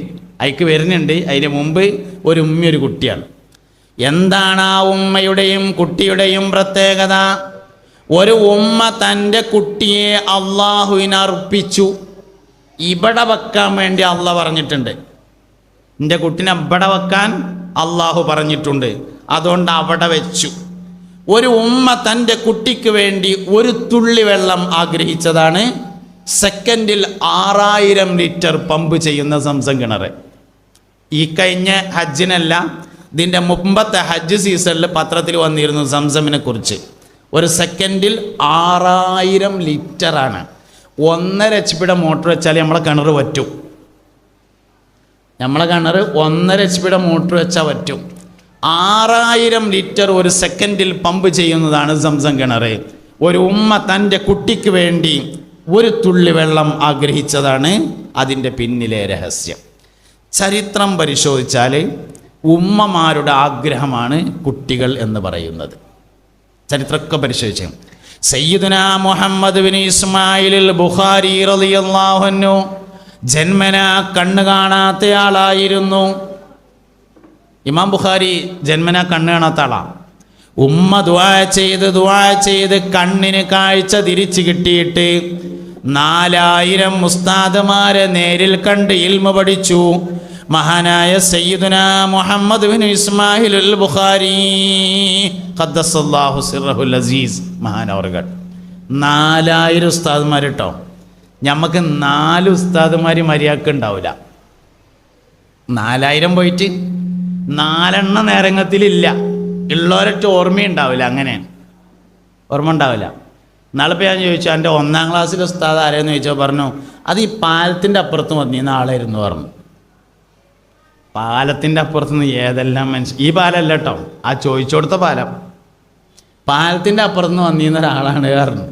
അതിക്ക് വരുന്നുണ്ട്. അതിന് മുമ്പ് ഒരു ഉമ്മ ഒരു കുട്ടിയാണ്. എന്താണ് ആ ഉമ്മയുടെയും കുട്ടിയുടെയും പ്രത്യേകത? ഒരു ഉമ്മ തൻ്റെ കുട്ടിയെ അള്ളാഹുവിന് അർപ്പിച്ചു. ഇവിടെ വെക്കാൻ വേണ്ടി അള്ളാഹ് പറഞ്ഞിട്ടുണ്ട്. എൻ്റെ കുട്ടിനെ ഇവിടെ വെക്കാൻ അള്ളാഹു പറഞ്ഞിട്ടുണ്ട്, അതുകൊണ്ട് അവിടെ വെച്ചു. ഒരു ഉമ്മ തൻ്റെ കുട്ടിക്ക് വേണ്ടി ഒരു തുള്ളി വെള്ളം ആഗ്രഹിച്ചതാണ് സെക്കൻഡിൽ 6000 ലിറ്റർ പമ്പ് ചെയ്യുന്ന സംസം കിണർ. ഈ കഴിഞ്ഞ ഹജ്ജിനല്ല, ഇതിൻ്റെ മുമ്പത്തെ ഹജ്ജ് സീസണിൽ പത്രത്തിൽ വന്നിരുന്നു സംസമിനെ കുറിച്ച്. ഒരു സെക്കൻഡിൽ 6000 ലിറ്ററാണ്. 1.5 HP മോട്ടർ വെച്ചാൽ നമ്മളെ കിണർ പറ്റും. നമ്മളെ കിണർ 1.5 HP മോട്ടർ വെച്ചാൽ പറ്റും. 6000 ലിറ്റർ ഒരു സെക്കൻഡിൽ പമ്പ് ചെയ്യുന്നതാണ് സംസം കിണർ. ഒരു ഉമ്മ തൻ്റെ കുട്ടിക്ക് വേണ്ടി ഒരു തുള്ളി വെള്ളം ആഗ്രഹിച്ചതാണ് അതിൻ്റെ പിന്നിലെ രഹസ്യം. ചരിത്രം പരിശോധിച്ചാൽ ഉമ്മമാരുടെ ആഗ്രഹമാണ് കുട്ടികൾ എന്ന് പറയുന്നത്. ചരിത്രമൊക്കെ പരിശോധിച്ചു. സയ്യിദുനാ മുഹമ്മദ് ബിൻ ഇസ്മായിൽ ബുഖാരി റളിയല്ലാഹു അൻഹു ജന്മനാ കണ്ണ് കാണാത്തയാളായിരുന്നു. ഇമാം ബുഖാരി ജന്മനാ കണ്ണ് കാണാത്ത ആളാണ്. ഉമ്മ ദുആ ചെയ്ത് കണ്ണിന് കാഴ്ച തിരിച്ചു കിട്ടിയിട്ട് 4000 ഉസ്താദുമാരെ നേരിൽ കണ്ട് ഇൽമ പഠിച്ചു. മഹാനായ സയ്യിദുനാ മുഹമ്മദ് ബിൻ ഇസ്മായിൽ ബുഖാരി ഖദ്ദസല്ലാഹു സിർറഹുൽ അസീസ് മഹാനവർകൾ 4000 ഉസ്താദുമാർ കേട്ടോ. നമുക്ക് 4 ഉസ്താദുമാർ മര്യാദക്ക് ഉണ്ടാവില്ല. 4000 പോയിട്ട് 4 നേരങ്ങത്തിലില്ല. ഉള്ളവരൊക്കെ ഓർമ്മയുണ്ടാവില്ല. അങ്ങനെയാണ്, ഓർമ്മ ഉണ്ടാവില്ല. നാളെ ഞാൻ ചോദിച്ചു എൻ്റെ 1ാം ക്ലാസ്സിലെ ഉസ്താദ് ആരെയെന്ന് ചോദിച്ചാൽ പറഞ്ഞു അത് ഈ പാലത്തിൻ്റെ അപ്പുറത്ത് വന്നിരുന്ന ആളായിരുന്നു പറഞ്ഞു. പാലത്തിൻ്റെ അപ്പുറത്തുനിന്ന് ഏതെല്ലാം മനുഷ്യൻ, ഈ പാലമല്ല കേട്ടോ, ആ ചോദിച്ചു കൊടുത്ത പാലം, പാലത്തിൻ്റെ അപ്പുറത്തുനിന്ന് വന്നിരുന്ന ഒരാളാണ് പറഞ്ഞു.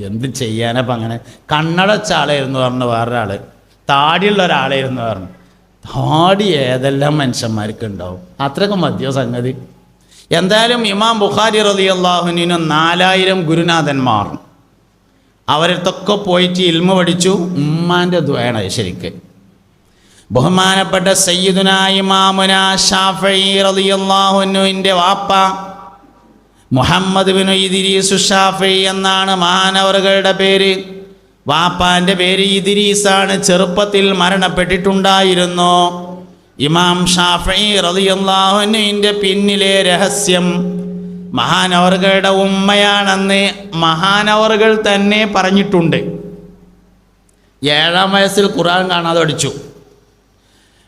എന്ത് ചെയ്യാനപ്പം അങ്ങനെ. കണ്ണടച്ച ആളായിരുന്നു പറഞ്ഞു വേറൊരാൾ, താടിയുള്ള ഒരാളായിരുന്നു പറഞ്ഞു. താടി ഏതെല്ലാം മനുഷ്യന്മാർക്ക് ഉണ്ടാവും, അത്രയൊക്കെ മതിയോ സംഗതി. എന്തായാലും ഇമാം ബുഖാരി റളിയല്ലാഹു അൻഹു 4000 ഗുരുനാഥന്മാർ അവരടുത്തൊക്കെ പോയിട്ട് ഇൽമ പഠിച്ചു. ഉമ്മാൻ്റെ ദുആയാണ് ശരിക്ക്. ബഹുമാനപ്പെട്ട സയ്യിദുനാ ഇമാമുനാ ശാഫഈ റളിയല്ലാഹു അൻഹുവിൻ്റെ വാപ്പ മുഹമ്മദ് ബിൻ ഇദ്രീസ് ശാഫഈ എന്നാണ് മഹാനവറുകളുടെ പേര്. വാപ്പാൻ്റെ പേര് ഇദ്രീസാണ്. ചെറുപ്പത്തിൽ മരണപ്പെട്ടിട്ടുണ്ടായിരുന്നു. ഇമാം ഷാഫഈ റളിയല്ലാഹു അൻഹുവിൻ്റെ പിന്നിലെ രഹസ്യം മഹാനവറുകളുടെ ഉമ്മയാണെന്ന് മഹാനവറുകൾ തന്നെ പറഞ്ഞിട്ടുണ്ട്. 7ാം വയസ്സിൽ ഖുർആൻ കാണാതെ പഠിച്ചു.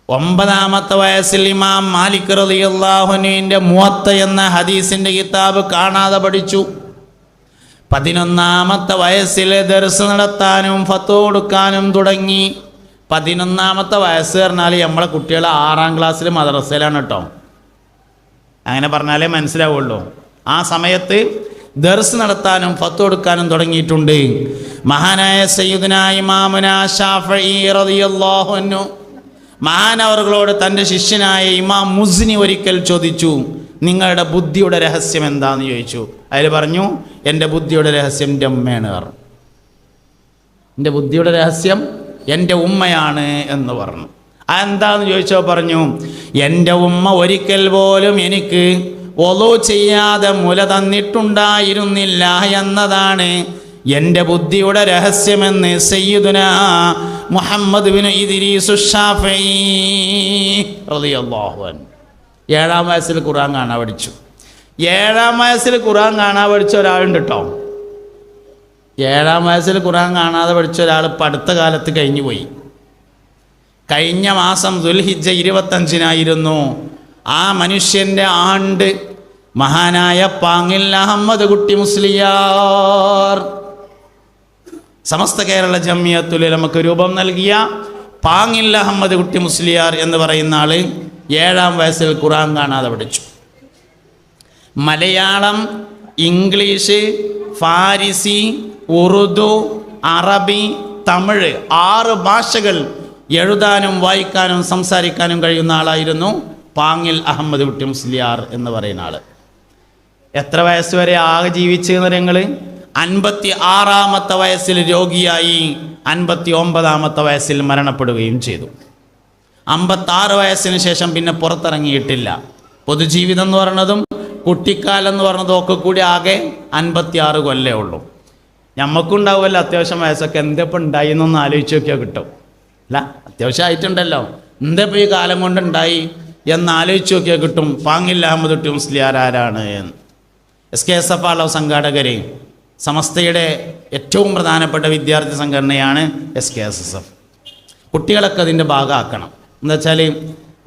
9ാമത്തെ വയസ്സിൽ ഇമാം മാലിക് റളിയല്ലാഹു അൻഹുവിൻ്റെ മുവത്ത എന്ന ഹദീസിൻ്റെ കിതാബ് കാണാതെ പഠിച്ചു. 11ാമത്തെ വയസ്സിൽ ദർസ് നടത്താനും ഫത്വ കൊടുക്കാനും തുടങ്ങി. 11ാമത്തെ വയസ്സ് പറഞ്ഞാൽ നമ്മളെ കുട്ടികൾ 6ാം ക്ലാസ്സിൽ മദ്രസയിലാണ് കേട്ടോ. അങ്ങനെ പറഞ്ഞാലേ മനസ്സിലാവുള്ളൂ. ആ സമയത്ത് ദർസ് നടത്താനും ഫത്വ കൊടുക്കാനും തുടങ്ങിയിട്ടുണ്ട്. മഹാനായ സയ്യിദുനാ ഇമാമുനാ ശാഫഈ റളിയല്ലാഹു അൻഹു മഹാനവറുകളോട് തൻ്റെ ശിഷ്യനായ ഇമാം മുസ്നി ഒരിക്കൽ ചോദിച്ചു, നിങ്ങളുടെ ബുദ്ധിയുടെ രഹസ്യം എന്താണെന്ന് ചോദിച്ചു. അതിൽ പറഞ്ഞു, എൻ്റെ ബുദ്ധിയുടെ രഹസ്യം എൻ്റെ ഉമ്മയാണ് പറഞ്ഞു. എൻ്റെ ബുദ്ധിയുടെ രഹസ്യം എൻ്റെ ഉമ്മയാണ് എന്ന് പറഞ്ഞു. അതെന്താന്ന് ചോദിച്ചോ പറഞ്ഞു, എൻ്റെ ഉമ്മ ഒരിക്കൽ പോലും എനിക്ക് വളു ചെയ്യാതെ മുല തന്നിട്ടുണ്ടായിരുന്നില്ല എന്നതാണ് എൻ്റെ ബുദ്ധിയുടെ രഹസ്യമെന്ന് സയ്യിദുനാ മുഹമ്മദ് ബിൻ ഇദ്രീസ് ശാഫഈ റളിയല്ലാഹു അൻഹു 7ാം വയസ്സിൽ ഖുർആൻ കാണാൻ പഠിച്ചു. 7ാം വയസ്സിൽ ഖുർആൻ കാണാൻ പഠിച്ച ഒരാളുണ്ട് കേട്ടോ. 7ാം വയസ്സിൽ ഖുർആൻ കാണാതെ പഠിച്ച ഒരാൾ ഇപ്പം അടുത്ത കാലത്ത് കഴിഞ്ഞു പോയി. കഴിഞ്ഞ മാസം ദുൽഹിജ്ജ 25-നായിരുന്നു ആ മനുഷ്യൻ്റെ ആണ്ട്. മഹാനായ പാങ്ങിൽ അഹമ്മദ് കുട്ടി മുസ്ലിയാർ സമസ്ത കേരള ജമിയത്തുൽ ഉലമക്ക് രൂപം നൽകിയ പാങ്ങിൽ അഹമ്മദ് കുട്ടി മുസ്ലിയാർ എന്ന് പറയുന്ന ആള് 7ാം വയസ്സിൽ ഖുർആൻ കാണാതെ പഠിച്ചു. മലയാളം, ഇംഗ്ലീഷ്, ഫാരിസി, ഉറുദു, അറബി, തമിഴ് 6 ഭാഷകൾ എഴുതാനും വായിക്കാനും സംസാരിക്കാനും കഴിയുന്ന ആളായിരുന്നു പാങ്ങിൽ അഹമ്മദ് കുട്ടി മുസ്ലിയാർ എന്ന് പറയുന്ന ആൾ. എത്ര വയസ്സ് വരെ ആകെ ജീവിച്ചെന്ന് നിങ്ങൾ? 56ാമത്തെ വയസ്സിൽ രോഗിയായി 59ാമത്തെ വയസ്സിൽ മരണപ്പെടുകയും ചെയ്തു. 56 വയസ്സിന് ശേഷം പിന്നെ പുറത്തിറങ്ങിയിട്ടില്ല. പൊതുജീവിതം എന്ന് പറയുന്നതും കുട്ടിക്കാലം എന്ന് പറയുന്നതും ഒക്കെ കൂടി ആകെ 56 കൊല്ലമേ ഉള്ളൂ. ഞമ്മക്കുണ്ടാവുമല്ലോ അത്യാവശ്യം വയസ്സൊക്കെ. എന്തിപ്പോൾ ഉണ്ടായി എന്നൊന്ന് ആലോചിച്ച് നോക്കിയാൽ കിട്ടും. അല്ല, അത്യാവശ്യമായിട്ടുണ്ടല്ലോ. എന്തിപ്പോൾ ഈ കാലം കൊണ്ടുണ്ടായി എന്ന് ആലോചിച്ച് നോക്കിയാൽ കിട്ടും. പാങ്ങിൽ അഹമ്മദ് കുട്ടി മുസ്ലിയാർ ആരാണ് എന്ന്. SKSF സംഘാടകർ, സമസ്തയുടെ ഏറ്റവും പ്രധാനപ്പെട്ട വിദ്യാർത്ഥി സംഘടനയാണ് SKSF. കുട്ടികളൊക്കെ അതിൻ്റെ ഭാഗമാക്കണം. എന്താ വെച്ചാൽ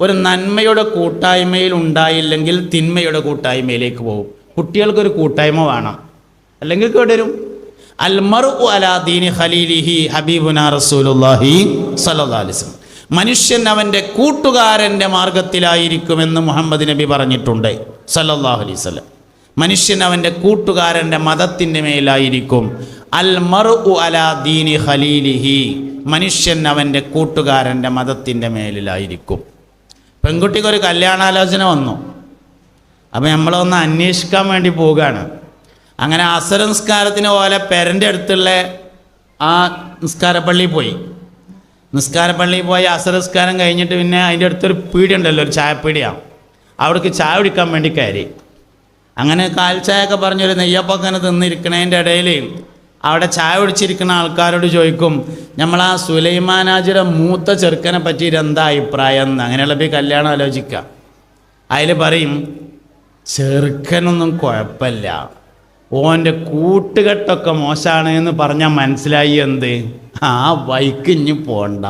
ഒരു നന്മയുടെ കൂട്ടായ്മയിൽ ഉണ്ടായില്ലെങ്കിൽ തിന്മയുടെ കൂട്ടായ്മയിലേക്ക് പോകും. കുട്ടികൾക്കൊരു കൂട്ടായ്മ വേണം, അല്ലെങ്കിൽ കേടരും. അൽ മർഉ അലാ ദീനി ഖലീലിഹി ഹബീബുനാ റസൂലുള്ളാഹി സ്വല്ലല്ലാഹു അലൈഹി വസല്ലം. മനുഷ്യൻ അവൻ്റെ കൂട്ടുകാരൻ്റെ മാർഗത്തിലായിരിക്കുമെന്ന് മുഹമ്മദ് നബി പറഞ്ഞിട്ടുണ്ട് സല്ലല്ലാഹു അലൈഹി വസല്ലം. മനുഷ്യൻ അവൻ്റെ കൂട്ടുകാരൻ്റെ മതത്തിൻ്റെ മേലായിരിക്കും. അൽ മർഉ അലാ ദീനി ഖലീലിഹി, മനുഷ്യൻ അവൻ്റെ കൂട്ടുകാരൻ്റെ മതത്തിൻ്റെ മേലിലായിരിക്കും. പെൺകുട്ടിക്കൊരു കല്യാണാലോചന വന്നു. അപ്പം നമ്മളൊന്ന് അന്വേഷിക്കാൻ വേണ്ടി പോവുകയാണ്. അങ്ങനെ അസർ നിസ്കാരത്തിന് പോലെ പെരൻ്റെ അടുത്തുള്ള ആ നിസ്കാരപ്പള്ളിയിൽ പോയി. നിസ്കാരപ്പള്ളിയിൽ പോയി അസർ നിസ്കാരം കഴിഞ്ഞിട്ട് പിന്നെ അതിൻ്റെ അടുത്തൊരു പീടിയുണ്ടല്ലോ, ഒരു ചായപ്പീടിയാണ്. അവിടേക്ക് ചായ കുടിക്കാൻ വേണ്ടി കയറി. അങ്ങനെ കാൽച്ചായൊക്കെ പറഞ്ഞൊരു നെയ്യപ്പൊക്കെ തിന്നിരിക്കണതിൻ്റെ ഇടയിൽ അവിടെ ചായ കുടിച്ചിരിക്കുന്ന ആൾക്കാരോട് ചോദിക്കും, നമ്മൾ ആ സുലൈമാനാജിയുടെ മൂത്ത ചെറുക്കനെ പറ്റിയിട്ട് എന്താ അഭിപ്രായം എന്ന്. അങ്ങനെയുള്ളപ്പോൾ ഈ കല്യാണം ആലോചിക്കുക. അതിൽ പറയും, ചെറുക്കനൊന്നും കുഴപ്പമില്ല, ഓൻ്റെ കൂട്ടുകെട്ടൊക്കെ മോശമാണ് എന്ന് പറഞ്ഞാൽ മനസ്സിലായി എന്ത്, ആ വൈക്ക് ഇഞ്ഞ് പോണ്ട.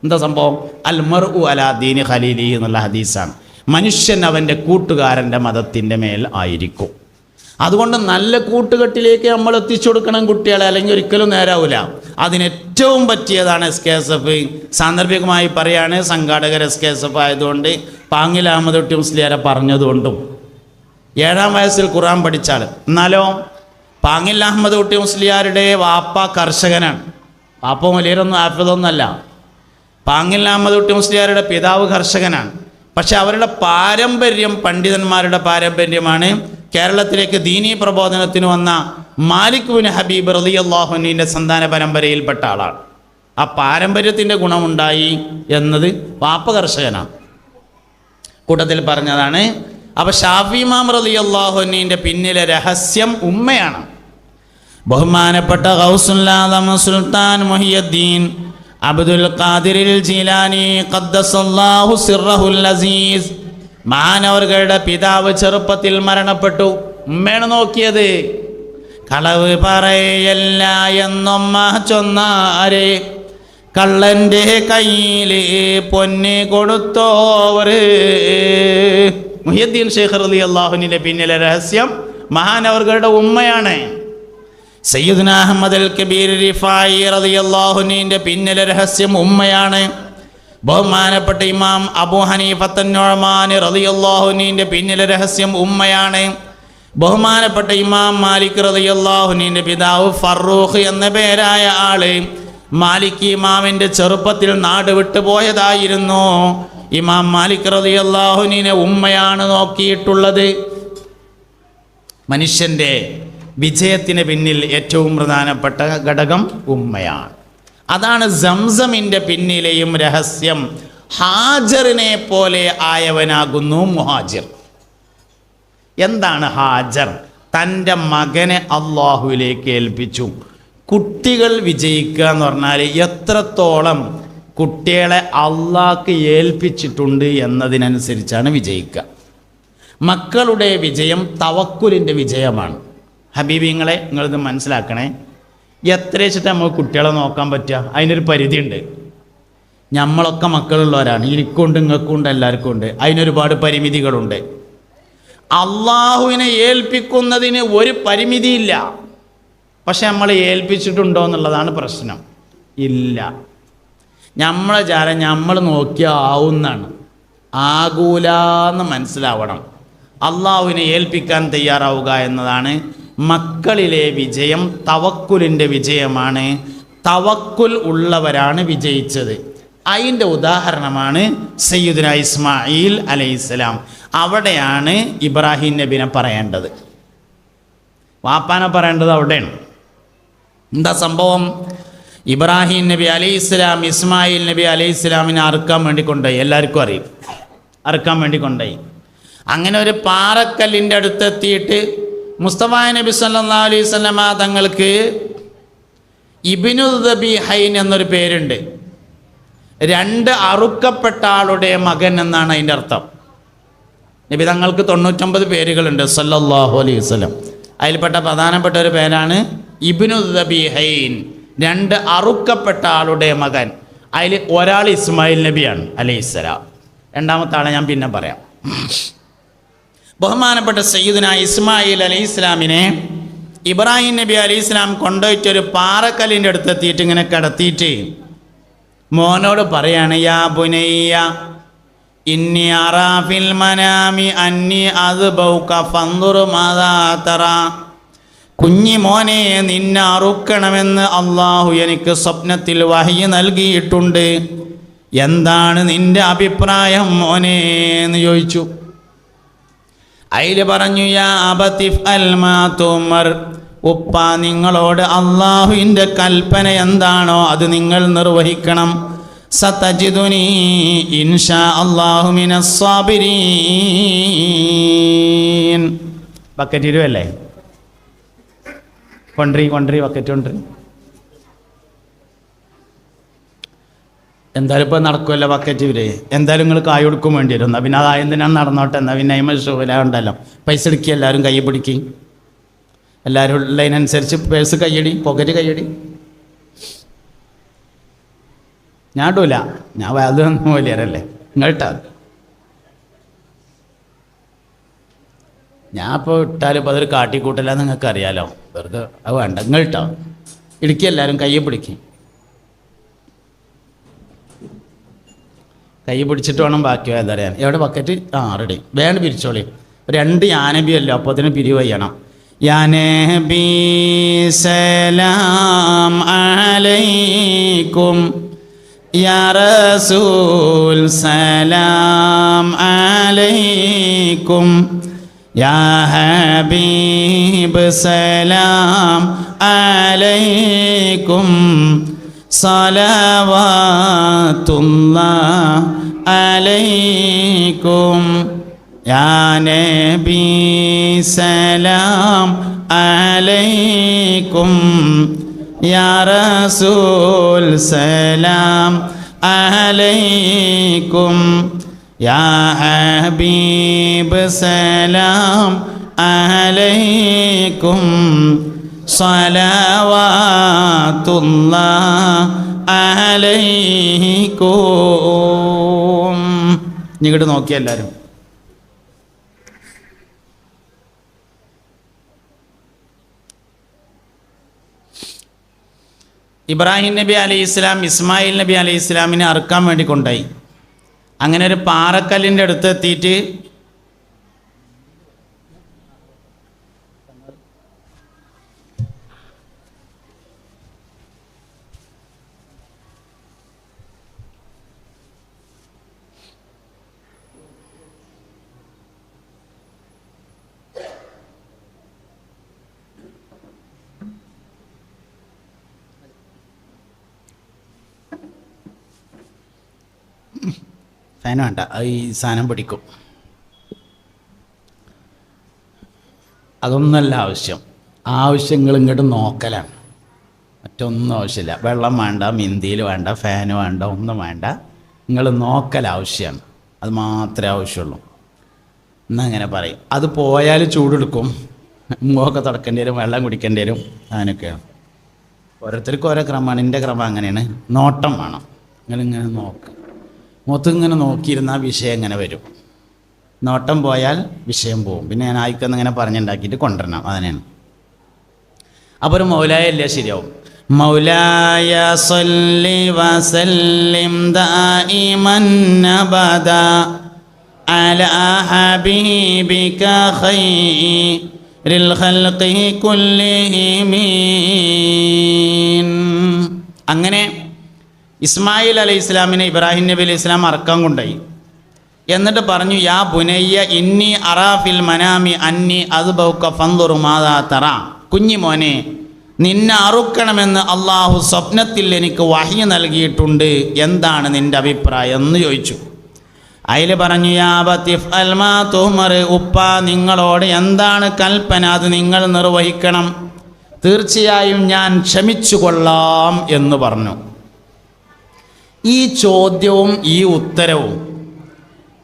എന്താ സംഭവം? അൽ മർഉ അലാ ദീനി ഖലീലിഹി എന്നുള്ള ഹദീസാണ്. മനുഷ്യൻ അവൻ്റെ കൂട്ടുകാരൻ്റെ മതത്തിൻ്റെ മേൽ ആയിരിക്കും. അതുകൊണ്ട് നല്ല കൂട്ടുകെട്ടിലേക്ക് നമ്മൾ എത്തിച്ചു കൊടുക്കണം കുട്ടികളെ, അല്ലെങ്കിൽ ഒരിക്കലും നേരാവില്ല. അതിനേറ്റവും പറ്റിയതാണ് SKSF. സാന്ദർഭികമായി പറയാണ്, സംഘാടകർ SKSF ആയതുകൊണ്ട് പാങ്ങിൽ അഹമ്മദ് കുട്ടി മുസ്ലിയാരെ പറഞ്ഞതുകൊണ്ടും 7-ാം വയസ്സിൽ ഖുർആൻ പഠിച്ചാൽ. എന്നാലോ പാങ്ങിൽ അഹമ്മദ് കുട്ടി മുസ്ലിയാരുടെ വാപ്പ കർഷകനാണ്. വാപ്പ വലിയൊരൊന്നും ആഫിദൊന്നുമല്ല. പാങ്ങിൽ അഹമ്മദ് കുട്ടി മുസ്ലിയാരുടെ പിതാവ് കർഷകനാണ്. പക്ഷെ അവരുടെ പാരമ്പര്യം പണ്ഡിതന്മാരുടെ പാരമ്പര്യമാണ്. കേരളത്തിലേക്ക് ദീനീ പ്രബോധനത്തിന് വന്ന മാലിക് ബിൻ ഹബീബ് റളിയല്ലാഹു അൻഹുവിൻ്റെ സന്താന പരമ്പരയിൽപ്പെട്ട ആളാണ്. ആ പാരമ്പര്യത്തിൻ്റെ ഗുണമുണ്ടായി എന്നത് വാപ്പ കർഷകനാണ്. കൂട്ടത്തിൽ പറഞ്ഞതാണ്. അപ്പോൾ ഷാഫി ഇമാം റളിയല്ലാഹു അൻഹുവിൻ്റെ പിന്നിലെ രഹസ്യം ഉമ്മയാണ്. ബഹുമാനപ്പെട്ട ഗൗസുൽ ആദം സുൽത്താൻ മുഹിയുദ്ദീൻ അബ്ദുൽ ഖാദിറിൽ ജീലാനി ഖദ്ദസല്ലാഹു സിർറഹുൽ അസീസ് മഹാനവർകളുടെ പിതാവ് ചെറുപ്പത്തിൽ മരണപ്പെട്ടു. ഉമ്മയാണ് നോക്കിയത്. കളവ് പറയല്ല എന്നൊമ്മ ചൊന്നാരെ, കള്ളൻ്റെ കയ്യിൽ പൊന്ന് കൊടുത്തോവർ. മുഹിയുദ്ദീൻ ഷെയ്ഖ് റളിയല്ലാഹു അൻഹുവിന്റെ പിന്നിലെ രഹസ്യം മഹാനവർകളുടെ ഉമ്മയാണ്. സയ്യിദുനാ അഹ്മദ് അൽ കബീർ റിഫായി റളിയല്ലാഹു അൻഹുവിന്റെ പിന്നിലെ രഹസ്യം ഉമ്മയാണ്. ബഹുമാനപ്പെട്ട ഇമാം അബൂ ഹനീഫത്ത് അൻ-നുഅ്മാൻ റളിയല്ലാഹു അൻഹുവിന്റെ പിന്നിലെ രഹസ്യം ഉമ്മയാണ്. ബഹുമാനപ്പെട്ട ഇമാം മാലിക് റളിയല്ലാഹു അൻഹുവിന്റെ പിതാവ് ഫറൂഖ് എന്ന പേരായ ആള് മാലിക് ഇമാമിന്റെ ചെറുപ്പത്തിൽ നാട് വിട്ടുപോയതായിരുന്നു. ഇമാം മാലിക് റളിയല്ലാഹു അൻഹുവിനെ ഉമ്മയാണ് നോക്കിയിട്ടുള്ളത്. മനുഷ്യൻ്റെ വിജയത്തിന് പിന്നിൽ ഏറ്റവും പ്രധാനപ്പെട്ട ഘടകം ഉമ്മയാണ്. അതാണ് സംസമിൻ്റെ പിന്നിലെയും രഹസ്യം. ഹാജറിനെ പോലെ ആയവനാകുന്നു മുഹാജിർ. എന്താണ് ഹാജർ? തൻ്റെ മകനെ അള്ളാഹുവിലേക്ക് ഏൽപ്പിച്ചു. കുട്ടികൾ വിജയിക്കുക എന്ന് പറഞ്ഞാൽ എത്രത്തോളം കുട്ടികളെ അള്ളാഹ്ക്ക് ഏൽപ്പിച്ചിട്ടുണ്ട് എന്നതിനനുസരിച്ചാണ് വിജയിക്കുക. മക്കളുടെ വിജയം തവക്കുലിൻ്റെ വിജയമാണ്. ഹബീബിങ്ങളെ, നിങ്ങളിത് മനസ്സിലാക്കണേ. എത്ര വെച്ചിട്ട് നമുക്ക് കുട്ടികളെ നോക്കാൻ പറ്റുക? അതിനൊരു പരിധിയുണ്ട്. നമ്മളൊക്കെ മക്കളുള്ളവരാണ്. എനിക്കുണ്ട്, നിങ്ങൾക്കുണ്ട്, എല്ലാവർക്കും ഉണ്ട്. അതിനൊരുപാട് പരിമിതികളുണ്ട്. അള്ളാഹുവിനെ ഏൽപ്പിക്കുന്നതിന് ഒരു പരിമിതിയില്ല. പക്ഷെ നമ്മൾ ഏൽപ്പിച്ചിട്ടുണ്ടോ എന്നുള്ളതാണ് പ്രശ്നം. ഇല്ല. നമ്മളെ ജാരം നമ്മൾ നോക്കിയാൽ ആവുന്നാണ്. ആകൂലാന്ന് മനസ്സിലാവണം. അള്ളാഹുവിനെ ഏൽപ്പിക്കാൻ തയ്യാറാവുക എന്നതാണ് മക്കളിലെ വിജയം. തവക്കുലിൻ്റെ വിജയമാണ്. തവക്കുൽ ഉള്ളവരാണ് വിജയിച്ചത്. അതിൻ്റെ ഉദാഹരണമാണ് സയ്യിദുനാ ഇസ്മായിൽ അലൈഹിസ്സലാം. അവിടെയാണ് ഇബ്രാഹിം നബിനെ പറയേണ്ടത്. വാപ്പാനെ പറയേണ്ടത് അവിടെയാണ്. എന്താ സംഭവം? ഇബ്രാഹിം നബി അലൈഹിസ്സലാം ഇസ്മായിൽ നബി അലൈഹിസ്സലാമിനെ അറുക്കാൻ വേണ്ടി കൊണ്ടുപോയി. എല്ലാവർക്കും അറിയും, അറുക്കാൻ വേണ്ടി കൊണ്ടുപോയി. അങ്ങനെ ഒരു പാറക്കല്ലിൻ്റെ അടുത്തെത്തിയിട്ട് മുസ്തഫ നബി സല്ലല്ലാഹു അലൈഹി വസല്ലമ തങ്ങൾക്ക് ഇബ്നു ദബീഹൈൻ എന്നൊരു പേരുണ്ട്. 2 അറുക്കപ്പെട്ട ആളുടെ മകൻ എന്നാണ് അതിൻ്റെ അർത്ഥം. നബി തങ്ങൾക്ക് 99 പേരുകളുണ്ട് സല്ലല്ലാഹു അലൈഹി വസല്ലം. അതിൽപ്പെട്ട പ്രധാനപ്പെട്ട ഒരു പേരാണ് ഇബ്നു ദബീഹൈൻ, 2 അറുക്കപ്പെട്ട ആളുടെ മകൻ. അതിൽ ഒരാൾ ഇസ്മായിൽ നബിയാണ് അലൈഹിസ്സലാം. രണ്ടാമത്തെ ആളെ ഞാൻ പിന്നെ പറയാം. ബഹുമാനപ്പെട്ട സയ്യിദുനാ ഇസ്മായിൽ അലൈഹിസ്സലാമിനെ ഇബ്രാഹിം നബി അലൈഹിസ്സലാം കൊണ്ടുപോയിട്ടൊരു പാറക്കല്ലിൻ്റെ അടുത്തെത്തിയിട്ട് ഇങ്ങനെ കിടത്തിയിട്ട് മോനോട് പറയാണ്, യാ ബുനയ്യ ഇന്നി അറാ ഫിൽ മനാമി അന്നി അദ്ബൗക ഫൻദുർ മാദാ തറാ. കുഞ്ഞി മോനെ, നിന്നെ അറുക്കണമെന്ന് അള്ളാഹു എനിക്ക് സ്വപ്നത്തിൽ വഹി നൽകിയിട്ടുണ്ട്. എന്താണ് നിന്റെ അഭിപ്രായം മോനെ എന്ന് ചോദിച്ചു. അതിൽ പറഞ്ഞു, യാ അബതിഫ് അൽ മാ തുമർ. ഉപ്പ, നിങ്ങളോട് അള്ളാഹുവിൻ്റെ കൽപ്പന എന്താണോ അത് നിങ്ങൾ നിർവഹിക്കണം. സതജിദുനി ഇൻഷാ അല്ലാഹു മിനസ് സാബിരീൻ. ബക്കറ്റ് ഇരുവല്ലേ? കൊണ്ടറി ബക്കറ്റ് കൊണ്ടറി. എന്തായാലും ഇപ്പോൾ നടക്കുമല്ലോ ബക്കറ്റ് ഇവര്. എന്തായാലും നിങ്ങൾ കായ് കൊടുക്കും വേണ്ടി വരും. എന്നാൽ പിന്നെ അതായെന്തിനാണ് നടന്നോട്ടെ. എന്നാൽ പിന്നെ അയിമ ഷൂല ഉണ്ടല്ലോ. പൈസ എടുക്കുക, എല്ലാവരും കൈ പിടിക്കും. എല്ലാവരും ഉള്ളതിനനുസരിച്ച് പേഴ്സ് കയ്യടി, പോക്കറ്റ് കയ്യടി. ഞാൻ ഇടൂല, ഞാൻ അതൊന്നും വലിയരല്ലേ. നിങ്ങളിട്ടാ ഞാൻ ഇപ്പോൾ ഇട്ടാലും ഇപ്പോൾ അതൊരു കാട്ടിക്കൂട്ടല്ല, നിങ്ങൾക്ക് അറിയാലോ. വെറുതെ അത് വേണ്ട, നിങ്ങളിട്ടാ ഇടിക്കുക. എല്ലാവരും കയ്യെ പിടിക്കും. കൈ പിടിച്ചിട്ട് വേണം ബാക്കി ഏതറിയാൻ. എവിടെ ബക്കറ്റ്? റെഡി. വേണ്ട പിരിച്ചോളി. 2 യാനബിയല്ലോ, അപ്പോൾ അതിന് പിരിവ് ചെയ്യണം. യാനബി സലാം അലൈക്കും, യാ റസൂൽ സലാം അലൈക്കും, യാ ഹബീബ് സലാം അലൈക്കും, സലവാത്തുല്ലാഹ് അലൈക്കും, യാ നബി സലാം അലൈക്കും, യാ റസൂൽ സലാം അലൈക്കും, യാ ഹബീബ് സലാം അലൈക്കും, സലവാത്തുല്ലാഹ് അലൈക്കും. ഇങ്ങോട്ട് നോക്കിയ എല്ലാവരും. ഇബ്രാഹിം നബി അലൈഹി ഇസ്ലാം ഇസ്മായിൽ നബി അലൈഹി ഇസ്ലാമിനെ അറുക്കാൻ വേണ്ടി കൊണ്ടുപോയി. അങ്ങനെ ഒരു പാറക്കല്ലിൻ്റെ അടുത്ത് എത്തിയിട്ട് ഫാൻ വേണ്ട, ഈ സാധനം പിടിക്കും. അതൊന്നല്ല ആവശ്യം. ആവശ്യങ്ങൾ ഇങ്ങോട്ട് നോക്കലാണ്, മറ്റൊന്നും ആവശ്യമില്ല. വെള്ളം വേണ്ട, മിന്തിയിൽ വേണ്ട, ഫാന് വേണ്ട, ഒന്നും വേണ്ട. നിങ്ങൾ നോക്കൽ ആവശ്യമാണ്, അത് മാത്രമേ ആവശ്യമുള്ളൂ. എന്നങ്ങനെ പറയും. അത് പോയാൽ ചൂടെടുക്കും, മുഖമൊക്കെ തുടക്കേണ്ടി വരും, വെള്ളം കുടിക്കേണ്ടി വരും. അങ്ങനെയൊക്കെയാണ്. ഓരോരുത്തർക്കും ഓരോ ക്രമമാണ്. എൻ്റെ ക്രമം അങ്ങനെയാണ്. നോട്ടം വേണം. നിങ്ങളിങ്ങനെ നോക്ക്, മുഖത്തിങ്ങനെ നോക്കിയിരുന്നാൽ വിഷയം എങ്ങനെ വരും. നോട്ടം പോയാൽ വിഷയം പോവും. പിന്നെ ഞാൻ ആയിക്കൊന്ന് ഇങ്ങനെ പറഞ്ഞുണ്ടാക്കിയിട്ട് കൊണ്ടുവരണം. അതിനാണ്. അപ്പോൾ ഒരു മൗലായ അല്ലേ ശരിയാവും. മൗലായ സല്ലി വസല്ലിം ദായിമൻ അബദാ അലാ ഹബീബിക ഖൈറിൽ ഖൽഖി കുല്ലിഹിം. അങ്ങനെ ഇസ്മായിൽ അലൈഹി ഇസ്ലാമിനെ ഇബ്രാഹിം നബി അലൈഹി ഇസ്ലാം അറക്കാൻ കൊണ്ടുപോയി. എന്നിട്ട് പറഞ്ഞു, യാ ബുനയ്യ ഇന്നി അറാ ഫിൽ മനാമി അന്നി അദ്ബൗക ഫൻദുർ മാദാ തറാ. കുഞ്ഞി മോനെ, നിന്നെ അറുക്കണമെന്ന് അള്ളാഹു സ്വപ്നത്തിൽ എനിക്ക് വഹി നൽകിയിട്ടുണ്ട്. എന്താണ് നിൻ്റെ അഭിപ്രായം എന്ന് ചോദിച്ചു. അതിൽ പറഞ്ഞു, യാ ബതിഫ് അൽ മാ തുമർ. ഉപ്പ, നിങ്ങളോട് എന്താണ് കൽപ്പന അത് നിങ്ങൾ നിർവഹിക്കണം. തീർച്ചയായും ഞാൻ ക്ഷമിച്ചു കൊള്ളാം എന്ന് പറഞ്ഞു. ഈ ചോദ്യവും ഈ ഉത്തരവും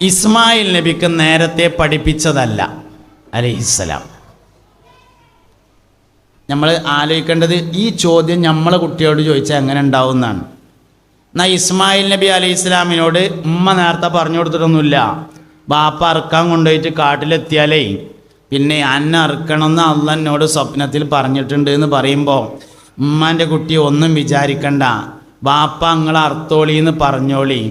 ഇസ്മായിൽ നബിക്ക് നേരത്തെ പഠിപ്പിച്ചതല്ല അലൈഹിസ്സലാം. നമ്മൾ ആലോചിക്കേണ്ടത്, ഈ ചോദ്യം നമ്മളെ കുട്ടിയോട് ചോദിച്ചാൽ എങ്ങനെ ഉണ്ടാവും എന്നാണ്. എന്നാൽ ഇസ്മായിൽ നബി അലൈഹി ഇസ്ലാമിനോട് ഉമ്മ നേരത്തെ പറഞ്ഞു കൊടുത്തിട്ടൊന്നുമില്ല. ബാപ്പ അറുക്കാൻ കൊണ്ടുപോയിട്ട് കാട്ടിലെത്തിയാലേ പിന്നെ അന്നെ അറുക്കണമെന്ന് അള്ളാഹ് എന്നോട് സ്വപ്നത്തിൽ പറഞ്ഞിട്ടുണ്ട് എന്ന് പറയുമ്പോൾ ഉമ്മാൻ്റെ കുട്ടി ഒന്നും വിചാരിക്കണ്ട, വാപ്പ നിങ്ങൾ അർത്തോളിന്ന് പറഞ്ഞോളി,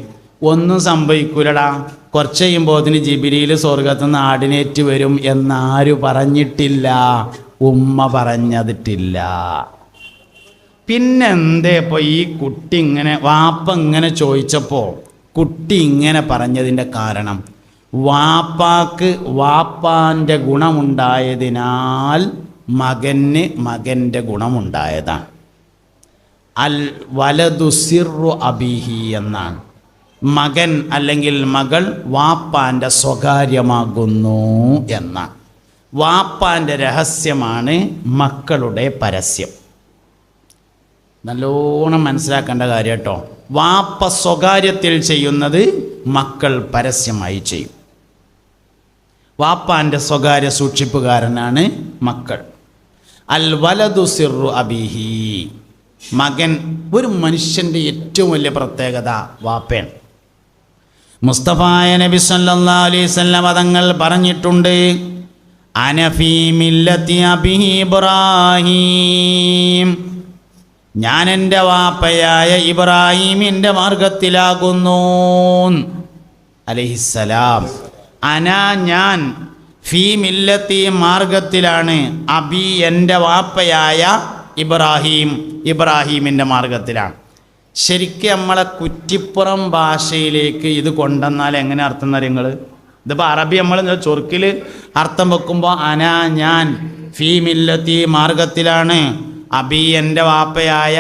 ഒന്നും സംഭവിക്കൂലടാ, കുറച്ച് കഴിയുമ്പോത്തിന് ജിബിരിയിൽ സ്വർഗത്തു നിന്ന് ആടിനേറ്റ് വരും എന്നാരും പറഞ്ഞിട്ടില്ല, ഉമ്മ പറഞ്ഞതിട്ടില്ല. പിന്നെന്തേ ഇപ്പോൾ ഈ കുട്ടി ഇങ്ങനെ വാപ്പ ഇങ്ങനെ ചോദിച്ചപ്പോൾ കുട്ടി ഇങ്ങനെ പറഞ്ഞതിൻ്റെ കാരണം, വാപ്പാക്ക് വാപ്പാൻ്റെ ഗുണമുണ്ടായതിനാൽ മകന് മകൻ്റെ ഗുണമുണ്ടായതാണ്. അൽ വലതു സിർറു അബീഹി എന്നാണ്. മകൻ അല്ലെങ്കിൽ മകൾ വാപ്പാൻ്റെ സ്വകാര്യമാകുന്നു എന്നാണ്. വാപ്പാൻ്റെ രഹസ്യമാണ് മക്കളുടെ പരസ്യം. നല്ലോണം മനസ്സിലാക്കേണ്ട കാര്യം കേട്ടോ. വാപ്പ സ്വകാര്യത്തിൽ ചെയ്യുന്നത് മക്കൾ പരസ്യമായി ചെയ്യും. വാപ്പാൻ്റെ സ്വകാര്യ സൂക്ഷിപ്പുകാരനാണ് മക്കൾ. അൽ വലതു സിർറു അബീഹി, മകൻ ഒരു മനുഷ്യൻ്റെ ഏറ്റവും വലിയ പ്രത്യേകത വാപ്പയാണ്. മുസ്തഫായ നബി സല്ലല്ലാഹു അലൈഹി വസല്ലം തങ്ങൾ പറഞ്ഞിട്ടുണ്ട്, അനഫീ മില്ലത്തി അബീ ഇബ്രാഹീം, ഞാൻ എൻ്റെ വാപ്പയായ ഇബ്രാഹീമിൻ്റെ മാർഗത്തിലാകുന്നു അലൈഹിസ്സലാം. ഞാൻ ഫീ മില്ലത്തി മാർഗത്തിലാണ്, അബി എൻ്റെ വാപ്പയായ ഇബ്രാഹീമിൻ്റെ മാർഗത്തിലാണ്. ശരിക്കും നമ്മളെ കുറ്റിപ്പുറം ഭാഷയിലേക്ക് ഇത് കൊണ്ടുവന്നാൽ എങ്ങനെ അർത്ഥം എന്നറിയ നിങ്ങൾ? ഇതിപ്പോൾ അറബി നമ്മൾ ചൊറുക്കിൽ അർത്ഥം വെക്കുമ്പോൾ ഞാൻ ഫീ മില്ലത്തി മാർഗത്തിലാണ്, അബി എൻ്റെ വാപ്പയായ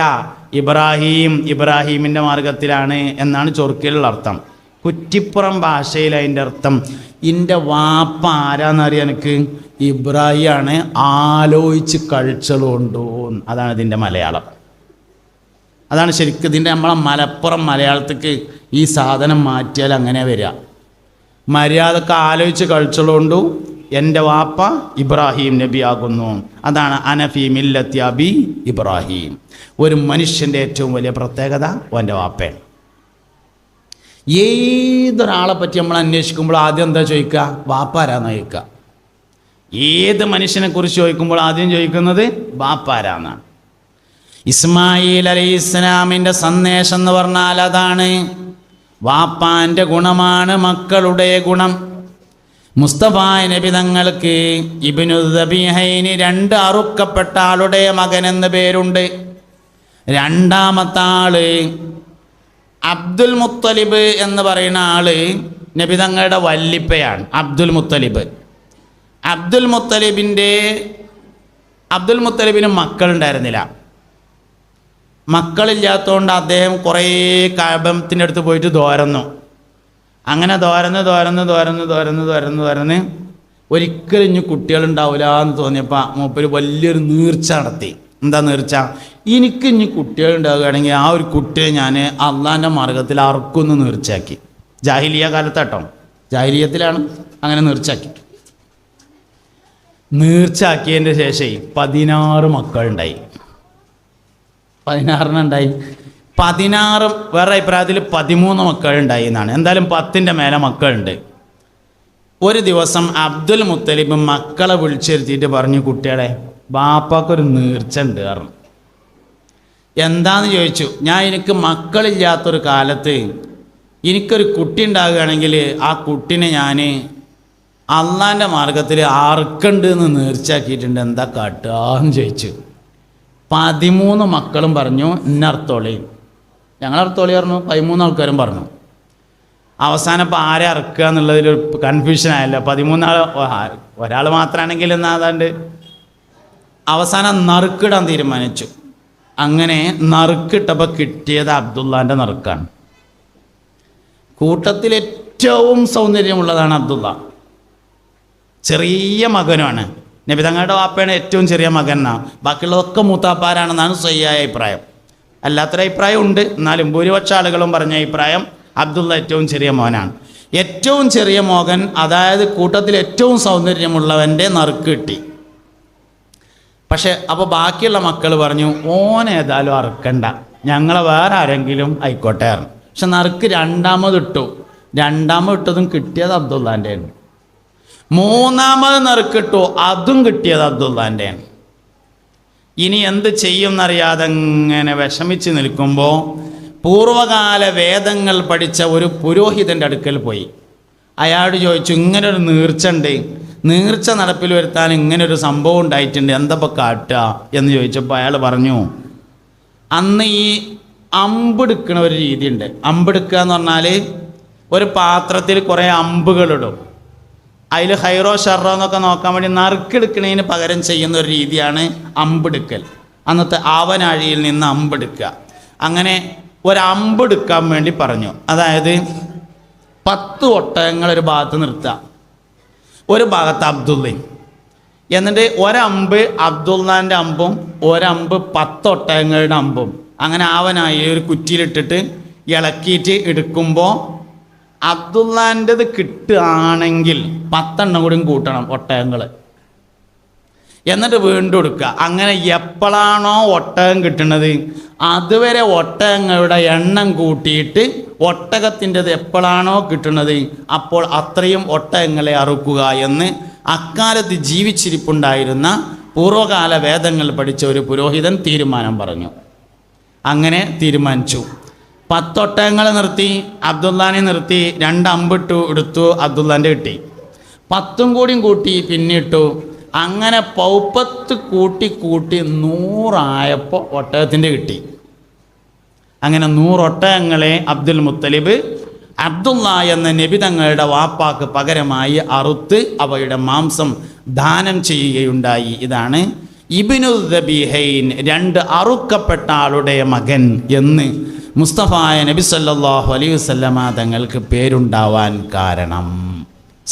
ഇബ്രാഹീമിൻ്റെ മാർഗത്തിലാണ് എന്നാണ് ചൊറുക്കിലുള്ള അർത്ഥം. കുറ്റിപ്പുറം ഭാഷയിൽ അതിൻ്റെ അർത്ഥം, എൻ്റെ വാപ്പ ആരാന്നറിയാൻ എനിക്ക് ഇബ്രാഹിമാണ്, ആലോചിച്ച് കഴിച്ചതുകൊണ്ടോ, അതാണ് ഇതിൻ്റെ മലയാളം. അതാണ് ശരിക്കും ഇതിൻ്റെ നമ്മളെ മലപ്പുറം മലയാളത്തേക്ക് ഈ സാധനം മാറ്റിയാൽ അങ്ങനെ വരിക. മര്യാദക്ക് ആലോചിച്ച് കഴിച്ചതുകൊണ്ടു എൻ്റെ വാപ്പ ഇബ്രാഹിം നബി ആകുന്നു. അതാണ് അനഫി മില്ലത്തി അബി ഇബ്രാഹിം. ഒരു മനുഷ്യൻ്റെ ഏറ്റവും വലിയ പ്രത്യേകത ഓൻ്റെ വാപ്പയാണ്. ഏതൊരാളെ പറ്റി നമ്മൾ അന്വേഷിക്കുമ്പോൾ ആദ്യം എന്താ ചോദിക്കുക? വാപ്പ ആരാന്ന് ചോദിക്കുക. ഏത് മനുഷ്യനെ കുറിച്ച് ചോദിക്കുമ്പോൾ ആദ്യം ചോദിക്കുന്നത് വാപ്പ ആരാന്നാണ്. ഇസ്മായിൽ അലൈഹിസ്സലാമിൻ്റെ സന്ദേശം എന്ന് പറഞ്ഞാൽ അതാണ്. വാപ്പാൻ്റെ ഗുണമാണ് മക്കളുടെ ഗുണം. മുസ്തഫായ നബി തങ്ങൾക്ക് ഇബ്നു ദബീഹൈന്, 2 അറുക്കപ്പെട്ട ആളുടെ മകൻ എന്ന് പേരുണ്ട്. രണ്ടാമത്തെ ആള് അബ്ദുൽ മുത്തലിബ് എന്ന് പറയുന്ന ആള് നബി തങ്ങളുടെ വല്ലിപ്പയാണ് അബ്ദുൽ മുത്തലിബ്. അബ്ദുൽ മുത്തലിബിന് മക്കളുണ്ടായിരുന്നില്ല. മക്കളില്ലാത്തതുകൊണ്ട് അദ്ദേഹം കുറേ കഅബത്തിൻ്റെ അടുത്ത് പോയിട്ട് ദോരന്നു. അങ്ങനെ ദോരന്ന് ഒരിക്കലും ഇനി കുട്ടികളുണ്ടാവില്ല എന്ന് തോന്നിയപ്പോൾ മൂപ്പര് വലിയൊരു നീർച്ച നടത്തി. എന്താ നീർച്ച? എനിക്ക് ഇനി കുട്ടികളുണ്ടാവുകയാണെങ്കിൽ ആ ഒരു കുട്ടിയെ ഞാൻ അള്ളാൻ്റെ മാർഗത്തിൽ അറക്കുമെന്ന് നീർച്ചയാക്കി. ജാഹിലിയ കാലത്താട്ടോ, ജാഹിലിയത്തിലാണ് അങ്ങനെ നീർച്ചയാക്കിയതിൻ്റെ ശേഷം 16 മക്കളുണ്ടായി. 16 16 വേറെ അഭിപ്രായത്തിൽ 13 മക്കളുണ്ടായി എന്നാണ്. എന്തായാലും 10ൻ്റെ മേലെ മക്കളുണ്ട്. ഒരു ദിവസം അബ്ദുൽ മുത്തലിബ് മക്കളെ വിളിച്ചിരുത്തിയിട്ട് പറഞ്ഞു, കുട്ടികളെ ബാപ്പാക്കൊരു നീർച്ച ഉണ്ട് പറഞ്ഞു. എന്താന്ന് ചോദിച്ചു. എനിക്ക് മക്കളില്ലാത്തൊരു കാലത്ത് എനിക്കൊരു കുട്ടി ഉണ്ടാകുകയാണെങ്കിൽ ആ കുട്ടിനെ ഞാൻ അള്ളാൻ്റെ മാർഗത്തിൽ അറുക്കണ്ട് എന്ന് നീർച്ചയാക്കിയിട്ടുണ്ട്, എന്താ കാട്ടുകയെന്ന് ചോദിച്ചു. 13 മക്കളും പറഞ്ഞു ഇന്നർത്തോളി. ഞങ്ങളർത്തോളി പറഞ്ഞു. 13 ആൾക്കാരും പറഞ്ഞു. അവസാനം ഇപ്പോൾ ആരെ അറക്കുക എന്നുള്ളതിലൊരു കൺഫ്യൂഷൻ ആയല്ലോ. 13 ആൾ, ഒരാൾ മാത്രമാണെങ്കിൽ എന്നാൽ അതാണ്ട് അവസാനം നറുക്കിടാൻ തീരുമാനിച്ചു. അങ്ങനെ നറുക്കിട്ടപ്പോൾ കിട്ടിയത് അബ്ദുള്ളാൻ്റെ നറുക്കാണ്. കൂട്ടത്തിൽ ഏറ്റവും സൗന്ദര്യമുള്ളതാണ് അബ്ദുള്ള. ചെറിയ മകനുമാണ്. നബി തങ്ങളുടെ വാപ്പയാണ് ഏറ്റവും ചെറിയ മകനാണ്. ബാക്കിയുള്ളതൊക്കെ മൂത്താപ്പാരാണെന്നാണ് സഹിയായ അഭിപ്രായം. അല്ലാത്തൊരു അഭിപ്രായം ഉണ്ട്, എന്നാലും ഭൂരിപക്ഷ ആളുകളും പറഞ്ഞ അഭിപ്രായം അബ്ദുള്ള ഏറ്റവും ചെറിയ മോനാണ്. ഏറ്റവും ചെറിയ മകൻ, അതായത് കൂട്ടത്തിൽ ഏറ്റവും സൗന്ദര്യമുള്ളവൻ്റെ നറുക്ക് കിട്ടി. പക്ഷെ അപ്പോൾ ബാക്കിയുള്ള മക്കൾ പറഞ്ഞു ഓനേതായാലും അറുക്കണ്ട, ഞങ്ങളെ വേറെ ആരെങ്കിലും ആയിക്കോട്ടെ പറഞ്ഞു. പക്ഷെ നറുക്ക് രണ്ടാമതിട്ടതും കിട്ടിയത് അബ്ദുള്ളാൻ്റെയാണ്. 3ാമത് നറുക്കിട്ടു, അതും കിട്ടിയത് അബ്ദുള്ളാൻ്റെയാണ്. ഇനി എന്ത് ചെയ്യുമെന്നറിയാതെ ഇങ്ങനെ വിഷമിച്ച് നിൽക്കുമ്പോൾ പൂർവകാല വേദങ്ങൾ പഠിച്ച ഒരു പുരോഹിതൻ്റെ അടുക്കൽ പോയി. അയാൾ ചോദിച്ചു, ഇങ്ങനൊരു നീർച്ച ഉണ്ട്, നീർച്ച നടപ്പിൽ വരുത്താൻ ഇങ്ങനൊരു സംഭവം ഉണ്ടായിട്ടുണ്ട്, എന്തപ്പോൾ കാട്ടുക എന്ന് ചോദിച്ചപ്പോൾ അയാൾ പറഞ്ഞു, അന്ന് ഈ അമ്പെടുക്കണ ഒരു രീതിയുണ്ട്. അമ്പെടുക്കുക എന്ന് പറഞ്ഞാൽ ഒരു പാത്രത്തിൽ കുറേ അമ്പുകളിടും, അതിൽ ഹൈറോ ഷെറോ എന്നൊക്കെ നോക്കാൻ വേണ്ടി നറുക്കെടുക്കുന്നതിന് പകരം ചെയ്യുന്ന ഒരു രീതിയാണ് അമ്പെടുക്കൽ. അന്നത്തെ ആവനാഴിയിൽ നിന്ന് അമ്പെടുക്കുക. അങ്ങനെ ഒരമ്പെടുക്കാൻ വേണ്ടി പറഞ്ഞു. അതായത് 10 ഒട്ടകങ്ങൾ ഒരു ഭാഗത്ത് നിർത്തുക, ഒരു ഭാഗത്ത് അബ്ദുള്ളയും, എന്നിട്ട് ഒരമ്പ് അബ്ദുള്ളാൻ്റെ അമ്പും ഒരമ്പ് 10 ഒട്ടകങ്ങളുടെ അമ്പും അങ്ങനെ ആവനായി ഒരു കുറ്റിയിലിട്ടിട്ട് ഇളക്കിയിട്ട് എടുക്കുമ്പോൾ അബ്ദുള്ളാൻ്റെത് കിട്ടുകയാണെങ്കിൽ 10 എണ്ണം കൂടി കൂട്ടണം ഒട്ടകങ്ങൾ, എന്നിട്ട് വീണ്ടും എടുക്കുക. അങ്ങനെ എപ്പോഴാണോ ഒട്ടകം കിട്ടുന്നത് അതുവരെ ഒട്ടകങ്ങളുടെ എണ്ണം കൂട്ടിയിട്ട് ഒട്ടകത്തിൻ്റെത് എപ്പോഴാണോ കിട്ടുന്നത് അപ്പോൾ അത്രയും ഒട്ടകങ്ങളെ അറുക്കുക എന്ന് അക്കാലത്ത് ജീവിച്ചിരിപ്പുണ്ടായിരുന്ന പൂർവ്വകാല വേദങ്ങൾ പഠിച്ച ഒരു പുരോഹിതൻ തീരുമാനം പറഞ്ഞു. അങ്ങനെ തീരുമാനിച്ചു. 10 ഒട്ടകങ്ങൾ നിർത്തി, അബ്ദുള്ളാനെ നിർത്തി, 2 അമ്പിട്ടു എടുത്തു, അബ്ദുള്ളാൻ്റെ കിട്ടി. 10 കൂടിയും കൂട്ടി പിന്നിട്ടു. അങ്ങനെ 10 കൂട്ടി 100 ആയപ്പോൾ ഒട്ടകത്തിൻ്റെ കിട്ടി. അങ്ങനെ 100 ഒട്ടകങ്ങളെ അബ്ദുൽ മുത്തലിബ് അബ്ദുള്ള എന്ന നബി തങ്ങളുടെ വാപ്പാക്ക് പകരമായി അറുത്ത് അവയുടെ മാംസം ദാനം ചെയ്യുകയുണ്ടായി. ഇതാണ് ഇബ്നു ദബീഹൈൻ, 2 അറുക്കപ്പെട്ട ആളുടെ മകൻ എന്ന് മുസ്തഫായ നബി സല്ലല്ലാഹു അലൈഹി വസല്ലമ തങ്ങൾക്ക് പേരുണ്ടാവാൻ കാരണം.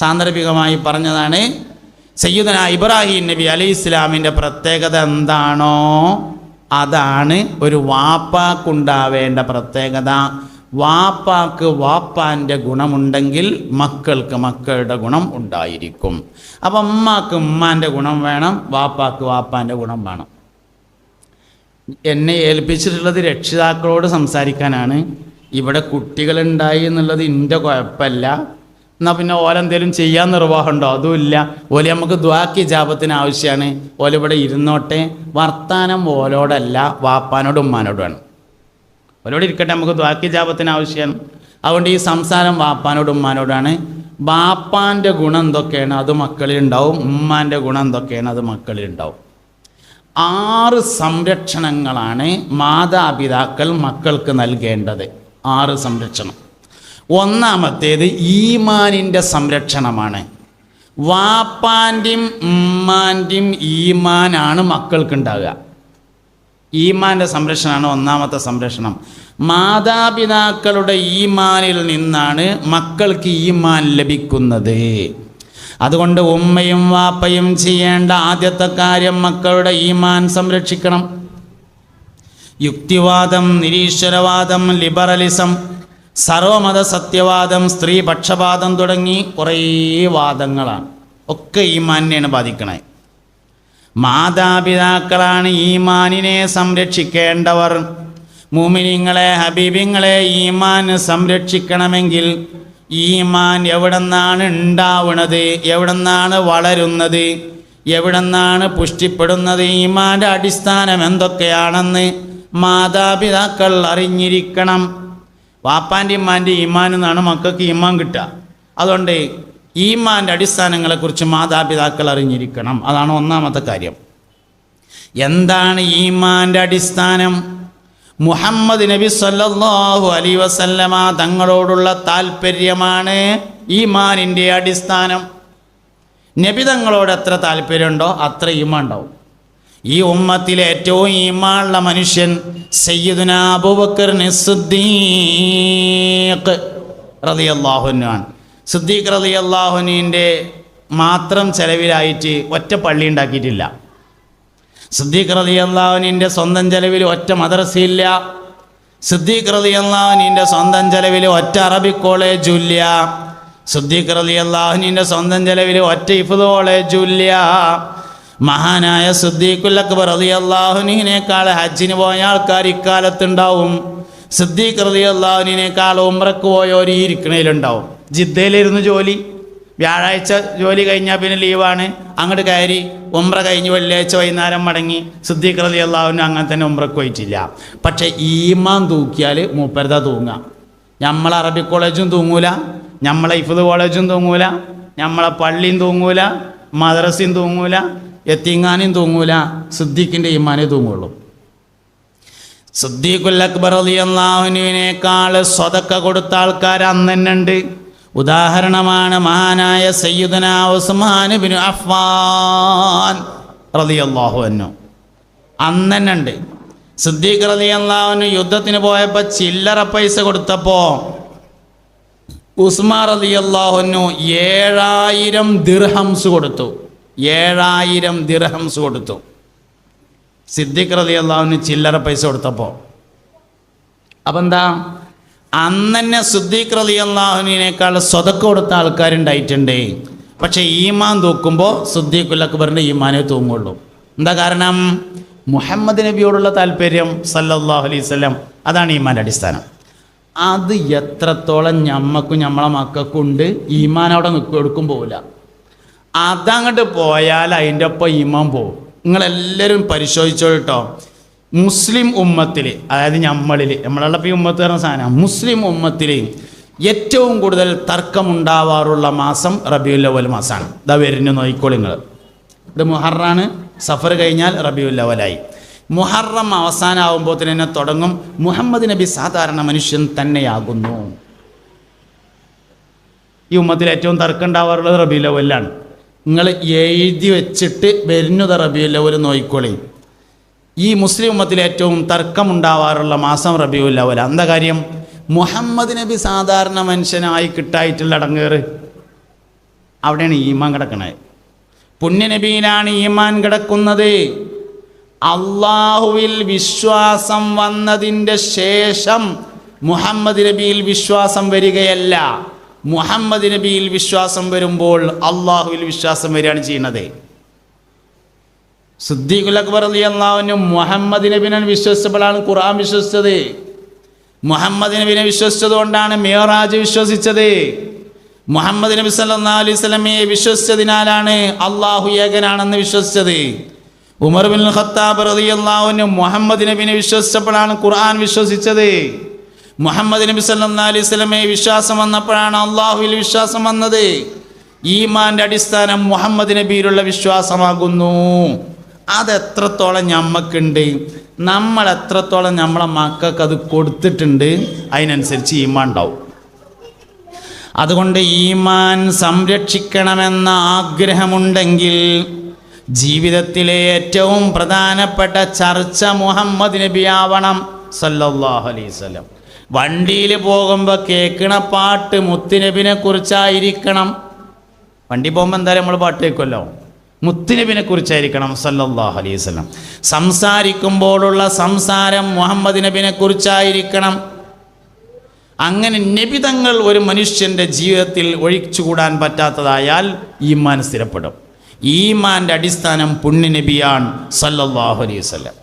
സാന്ദർഭികമായി പറഞ്ഞതാണ്. സയ്യിദുന ഇബ്രാഹിം നബി അലൈഹി ഇസ്ലാമിൻ്റെ പ്രത്യേകത എന്താണോ അതാണ് ഒരു വാപ്പാക്കുണ്ടാവേണ്ട പ്രത്യേകത. വാപ്പാക്ക് വാപ്പാൻ്റെ ഗുണമുണ്ടെങ്കിൽ മക്കൾക്ക് മക്കളുടെ ഗുണം ഉണ്ടായിരിക്കും. അപ്പം ഉമ്മാക്ക് ഉമ്മാൻ്റെ ഗുണം വേണം, വാപ്പാക്ക് വാപ്പാൻ്റെ ഗുണം വേണം. എന്നെ ഏൽപ്പിച്ചിട്ടുള്ളത് രക്ഷിതാക്കളോട് സംസാരിക്കാനാണ്. ഇവിടെ കുട്ടികളുണ്ടായി എന്നുള്ളത് എൻ്റെ കുഴപ്പമല്ല. എന്നാൽ പിന്നെ ഓലെന്തേലും ചെയ്യാൻ നിർവാഹമുണ്ടോ? അതുമില്ല. ഓല് നമുക്ക് ദ്വാക്കി ജാപത്തിന് ആവശ്യമാണ്. ഓലിവിടെ ഇരുന്നോട്ടെ. വർത്താനം ഓലോടല്ല, വാപ്പാനോടും ഉമ്മാനോടുമാണ്. ഓലോട് ഇരിക്കട്ടെ, നമുക്ക് ദ്വാക്കി ജാപത്തിന് ആവശ്യമാണ്. അതുകൊണ്ട് ഈ സംസാരം വാപ്പാനോടും ഉമ്മാനോടാണ്. ബാപ്പാൻ്റെ ഗുണം എന്തൊക്കെയാണ് അത് മക്കളിലുണ്ടാവും, ഉമ്മാൻ്റെ ഗുണം എന്തൊക്കെയാണ് അത് മക്കളിലുണ്ടാവും. 6 സംരക്ഷണങ്ങളാണ് മാതാപിതാക്കൾ മക്കൾക്ക് നൽകേണ്ടത്. 6 സംരക്ഷണം. ഒന്നാമത്തേത് ഈമാനിൻ്റെ സംരക്ഷണമാണ്. വാപ്പാൻ്റെയും ഉമ്മാൻ്റെയും ഈമാനാണ് മക്കൾക്കുണ്ടാകുക. ഈമാൻ്റെ സംരക്ഷണമാണ് ഒന്നാമത്തെ സംരക്ഷണം. മാതാപിതാക്കളുടെ ഈമാനിൽ നിന്നാണ് മക്കൾക്ക് ഈമാൻ ലഭിക്കുന്നത്. അതുകൊണ്ട് ഉമ്മയും വാപ്പയും ചെയ്യേണ്ട ആദ്യത്തെ കാര്യം മക്കളുടെ ഈമാൻ സംരക്ഷിക്കണം. യുക്തിവാദം, നിരീശ്വരവാദം, ലിബറലിസം, സർവമത സത്യവാദം, സ്ത്രീ പക്ഷപാതം തുടങ്ങി കുറേ വാദങ്ങളാണ്. ഒക്കെ ഈമാനിനെയാണ് ബാധിക്കണേ. മാതാപിതാക്കളാണ് ഈമാനിനെ സംരക്ഷിക്കേണ്ടവർ. മുഅ്മിനീങ്ങളെ, ഹബീബിങ്ങളെ, ഈമാൻ സംരക്ഷിക്കണമെങ്കിൽ ഈമാൻ എവിടെന്നാണ് ഉണ്ടാവുന്നത്, എവിടെന്നാണ് വളരുന്നത്, എവിടെന്നാണ് പുഷ്ടിപ്പെടുന്നത്, ഈമാൻ്റെ അടിസ്ഥാനം എന്തൊക്കെയാണെന്ന് മാതാപിതാക്കൾ അറിഞ്ഞിരിക്കണം. വാപ്പാൻ്റെ ഇമ്മാൻ്റെ ഈമാൻ എന്നാണ് മക്കൾക്ക് ഈമാൻ കിട്ടുക. അതുകൊണ്ട് ഈമാൻ്റെ അടിസ്ഥാനങ്ങളെക്കുറിച്ച് മാതാപിതാക്കൾ അറിഞ്ഞിരിക്കണം. അതാണ് ഒന്നാമത്തെ കാര്യം. എന്താണ് ഈമാൻ്റെ അടിസ്ഥാനം? മുഹമ്മദ് നബി സല്ലല്ലാഹു അലൈഹി വസല്ലമ തങ്ങളോടുള്ള താല്പര്യമാണ് ഈമാനിൻ്റെ അടിസ്ഥാനം. നബി തങ്ങളോട് എത്ര താല്പര്യമുണ്ടോ അത്ര ഈമാൻ ഉണ്ടാവും. ഈ ഉമ്മത്തിലെ ഏറ്റവും ഈമാനുള്ള മനുഷ്യൻ സയ്യിദുനാ അബൂബക്കർ സിദ്ദീഖ് റളിയല്ലാഹു അൻഹു ആണ്. സിദ്ദീഖ് റളിയല്ലാഹു അൻഹുവിൻ്റെ മാത്രം ചെലവിലായിട്ട് ഒറ്റ പള്ളി ഉണ്ടാക്കിയിട്ടില്ല. സിദ്ദീഖ് റളിയല്ലാഹു അൻഹുവിൻ്റെ സ്വന്തം ചെലവിൽ ഒറ്റ മദ്രസയില്ല. സിദ്ദീഖ് റളിയല്ലാഹു അൻഹുവിൻ്റെ സ്വന്തം ചെലവിൽ ഒറ്റ അറബിക് കോളേജുമില്ല. സിദ്ദീഖ് റളിയല്ലാഹു അൻഹുവിൻ്റെ സ്വന്തം ചെലവിൽ ഒറ്റ ഹിഫ്ദ് കോളേജുമില്ല. മഹാനായ സിദ്ദീഖുൽ അക്ബർ റളിയല്ലാഹു അൻഹുവിനേക്കാൾ ഹജ്ജിന് പോയ ആൾക്കാർ ഇക്കാലത്തുണ്ടാവും. സിദ്ദീഖ് റളിയല്ലാഹു അൻഹുവിനേക്കാൾ ഉംറക്ക് പോയവർ ഈ ഇരിക്കണയിലുണ്ടാവും. ജിദ്ദയിലിരുന്ന് ജോലി, വ്യാഴാഴ്ച ജോലി കഴിഞ്ഞാൽ പിന്നെ ലീവാണ്, അങ്ങോട്ട് കയറി ഉംറ കഴിഞ്ഞ് വെള്ളിയാഴ്ച വൈകുന്നേരം മടങ്ങി. സിദ്ദീഖ് റളിയല്ലാഹു അൻഹു അങ്ങനെ തന്നെ ഉംറക്ക് പോയിട്ടില്ല. പക്ഷേ ഈമാൻ തൂക്കിയാൽ മൂപ്പരതാ തൂങ്ങാം. നമ്മളെ അറബി കോളേജും തൂങ്ങൂല, നമ്മളെ ഹിഫ്ദ് കോളേജും തൂങ്ങൂല, നമ്മളെ പള്ളിയും തൂങ്ങൂല, മദ്രസയും തൂങ്ങൂല, യത്തീങ്ങാനും തൂങ്ങൂല. സിദ്ദീഖിൻ്റെ ഈമാനേ തൂങ്ങുള്ളൂ. സിദ്ദീഖുൽ അക്ബർ റളിയല്ലാഹു അൻഹുവിനേക്കാൾ സ്വതക്ക കൊടുത്ത ആൾക്കാർ അന്ന് തന്നെ ഉണ്ട്. ഉദാഹരണമാണ് മഹാനായ സയ്യിദുനാ ഉസ്മാൻ ഇബ്നു അഫ്ഫാൻ റളിയല്ലാഹു അൻഹു. അന്ന് തന്നെ ഉണ്ട്. സിദ്ദീഖ് റളിയല്ലാഹു അൻഹു യുദ്ധത്തിന് പോയപ്പോൾ ചില്ലറ പൈസ കൊടുത്തപ്പോൾ ഉസ്മാൻ റളിയല്ലാഹു അൻഹു 7000 ദിർഹംസ് കൊടുത്തു. 7000 ദിർഹംസ് കൊടുത്തു സിദ്ദീഖ് റളിയല്ലാഹു അൻഹു ചില്ലറ പൈസ കൊടുത്തപ്പോൾ. അപ്പം എന്താ, അന്ന് തന്നെ സിദ്ദീഖ് റളിയല്ലാഹു അൻഹുവിനേക്കാൾ സ്വതക്ക കൊടുത്ത ആൾക്കാരുണ്ടായിട്ടുണ്ട്. പക്ഷേ ഈമാൻ തൂക്കുമ്പോൾ സിദ്ദീഖുൽ അക്ബറിൻ്റെ ഈമാനേ തൂങ്ങുള്ളൂ. എന്താ കാരണം? മുഹമ്മദ് നബിയോടുള്ള താല്പര്യം സല്ലല്ലാഹു അലൈഹി വസല്ലം. അതാണ് ഈമാൻ്റെ അടിസ്ഥാനം. അത് എത്രത്തോളം ഞമ്മക്കും നമ്മളെ മക്കൾക്കുണ്ട്, ഈമാൻ അവിടെ എടുക്കും പോവില്ല. അതങ്ങോട്ട് പോയാൽ അതിൻ്റെ ഒപ്പം ഈമാൻ പോകും. നിങ്ങളെല്ലാവരും പരിശോധിച്ചോ കേട്ടോ. മുസ്ലിം ഉമ്മത്തിൽ, അതായത് നമ്മളുള്ള ഈ ഉമ്മത്ത് പറഞ്ഞ സാധനം, മുസ്ലിം ഉമ്മത്തിൽ ഏറ്റവും കൂടുതൽ തർക്കമുണ്ടാവാറുള്ള മാസം റബീഉൽ അവ്വൽ മാസമാണ്. ഇതാ വരുന്നു നോക്കിക്കോളി നിങ്ങൾ. ഇത് മുഹറാണ്, സഫർ കഴിഞ്ഞാൽ റബീഉൽ അവ്വലായി. മുഹറം അവസാനമാകുമ്പോൾ തന്നെ തുടങ്ങും മുഹമ്മദ് നബി സാധാരണ മനുഷ്യൻ തന്നെയാകുന്നു. ഈ ഉമ്മത്തിൽ ഏറ്റവും തർക്കം ഉണ്ടാവാറുള്ളത് റബീഉൽ അവ്വലാണ്. നിങ്ങൾ എഴുതി വെച്ചിട്ട് വരുന്നത് റബീഉൽ അവ്വൽ നോക്കിക്കോളി. ഈ മുസ്ലിം ഉമ്മത്തിൽ ഏറ്റവും തർക്കമുണ്ടാവാറുള്ള മാസം റബീഉൽ അവ്വൽ. എന്താ കാര്യം? മുഹമ്മദ് നബി സാധാരണ മനുഷ്യനായി കിട്ടായിട്ടുള്ള അടങ്ങേറ് അവിടെയാണ് ഈമാൻ കിടക്കുന്നത്. പുണ്യനബിയിലാണ് ഈമാൻ കിടക്കുന്നത്. അള്ളാഹുവിൽ വിശ്വാസം വന്നതിൻ്റെ ശേഷം മുഹമ്മദ് നബിയിൽ വിശ്വാസം വരികയല്ല. മുഹമ്മദ് നബിയിൽ വിശ്വാസം വരുമ്പോൾ അള്ളാഹുവിൽ വിശ്വാസം വരികയാണ് ചെയ്യുന്നത്. സിദ്ദീഖുൽ അക്ബർ റളിയല്ലാഹു അൻഹു മുഹമ്മദ് നബിനെ വിശ്വസിച്ചപ്പോഴാണ് ഖുർആൻ വിശ്വസിച്ചത്. മുഹമ്മദ് നബിനെ വിശ്വസിച്ചതുകൊണ്ടാണ് മിഅ്റാജ് വിശ്വസിച്ചത്. മുഹമ്മദ് നബി സല്ലല്ലാഹു അലൈഹി വസല്ലമയെ വിശ്വസിച്ചതിനാലാണ് അള്ളാഹു ഏകനാണെന്ന് വിശ്വസിച്ചത്. ഉമർ ബിൻ ഖത്താബ് റളിയല്ലാഹു അൻഹു മുഹമ്മദ് നബിനെ വിശ്വസിച്ചപ്പോഴാണ് ഖുർആൻ വിശ്വസിച്ചത്. മുഹമ്മദ് നബി സല്ലല്ലാഹു അലൈഹി വസല്ലമയെ വിശ്വാസം വന്നപ്പോഴാണ് അള്ളാഹുവിൽ വിശ്വാസം വന്നത്. ഈമാൻ്റെ അടിസ്ഥാനം മുഹമ്മദ് നബിയിലുള്ള വിശ്വാസമാകുന്നു. അതെത്രത്തോളം ഞമ്മക്കുണ്ട്, നമ്മൾ എത്രത്തോളം നമ്മളെ മക്കൾക്ക് അത് കൊടുത്തിട്ടുണ്ട്, അതിനനുസരിച്ച് ഈമാൻ ഉണ്ടാവും. അതുകൊണ്ട് ഈമാൻ സംരക്ഷിക്കണമെന്ന ആഗ്രഹമുണ്ടെങ്കിൽ ജീവിതത്തിലെ ഏറ്റവും പ്രധാനപ്പെട്ട ചർച്ച മുഹമ്മദ് നബി ആവണം സല്ലല്ലാഹു അലൈഹി വസല്ലം. വണ്ടിയിൽ പോകുമ്പോൾ കേൾക്കണ പാട്ട് മുത്തുനബിനെ കുറിച്ചായിരിക്കണം. വണ്ടി പോകുമ്പോൾ എന്തായാലും നമ്മൾ പാട്ട് കേൾക്കുമല്ലോ, മുത്തുനബിനെ കുറിച്ചായിരിക്കണം സല്ലല്ലാഹു അലൈഹി വസല്ലം. സംസാരിക്കുമ്പോഴുള്ള സംസാരം മുഹമ്മദ് നബിനെ കുറിച്ചായിരിക്കണം. അങ്ങനെ നബിതങ്ങൾ ഒരു മനുഷ്യൻ്റെ ജീവിതത്തിൽ ഒഴിച്ചുകൂടാൻ പറ്റാത്തതായാൽ ഈമാൻ സ്ഥിരപ്പെടും. ഈമാൻ്റെ അടിസ്ഥാനം പുണ്യനബിയാണ് സല്ലല്ലാഹു അലൈഹി വസല്ലം.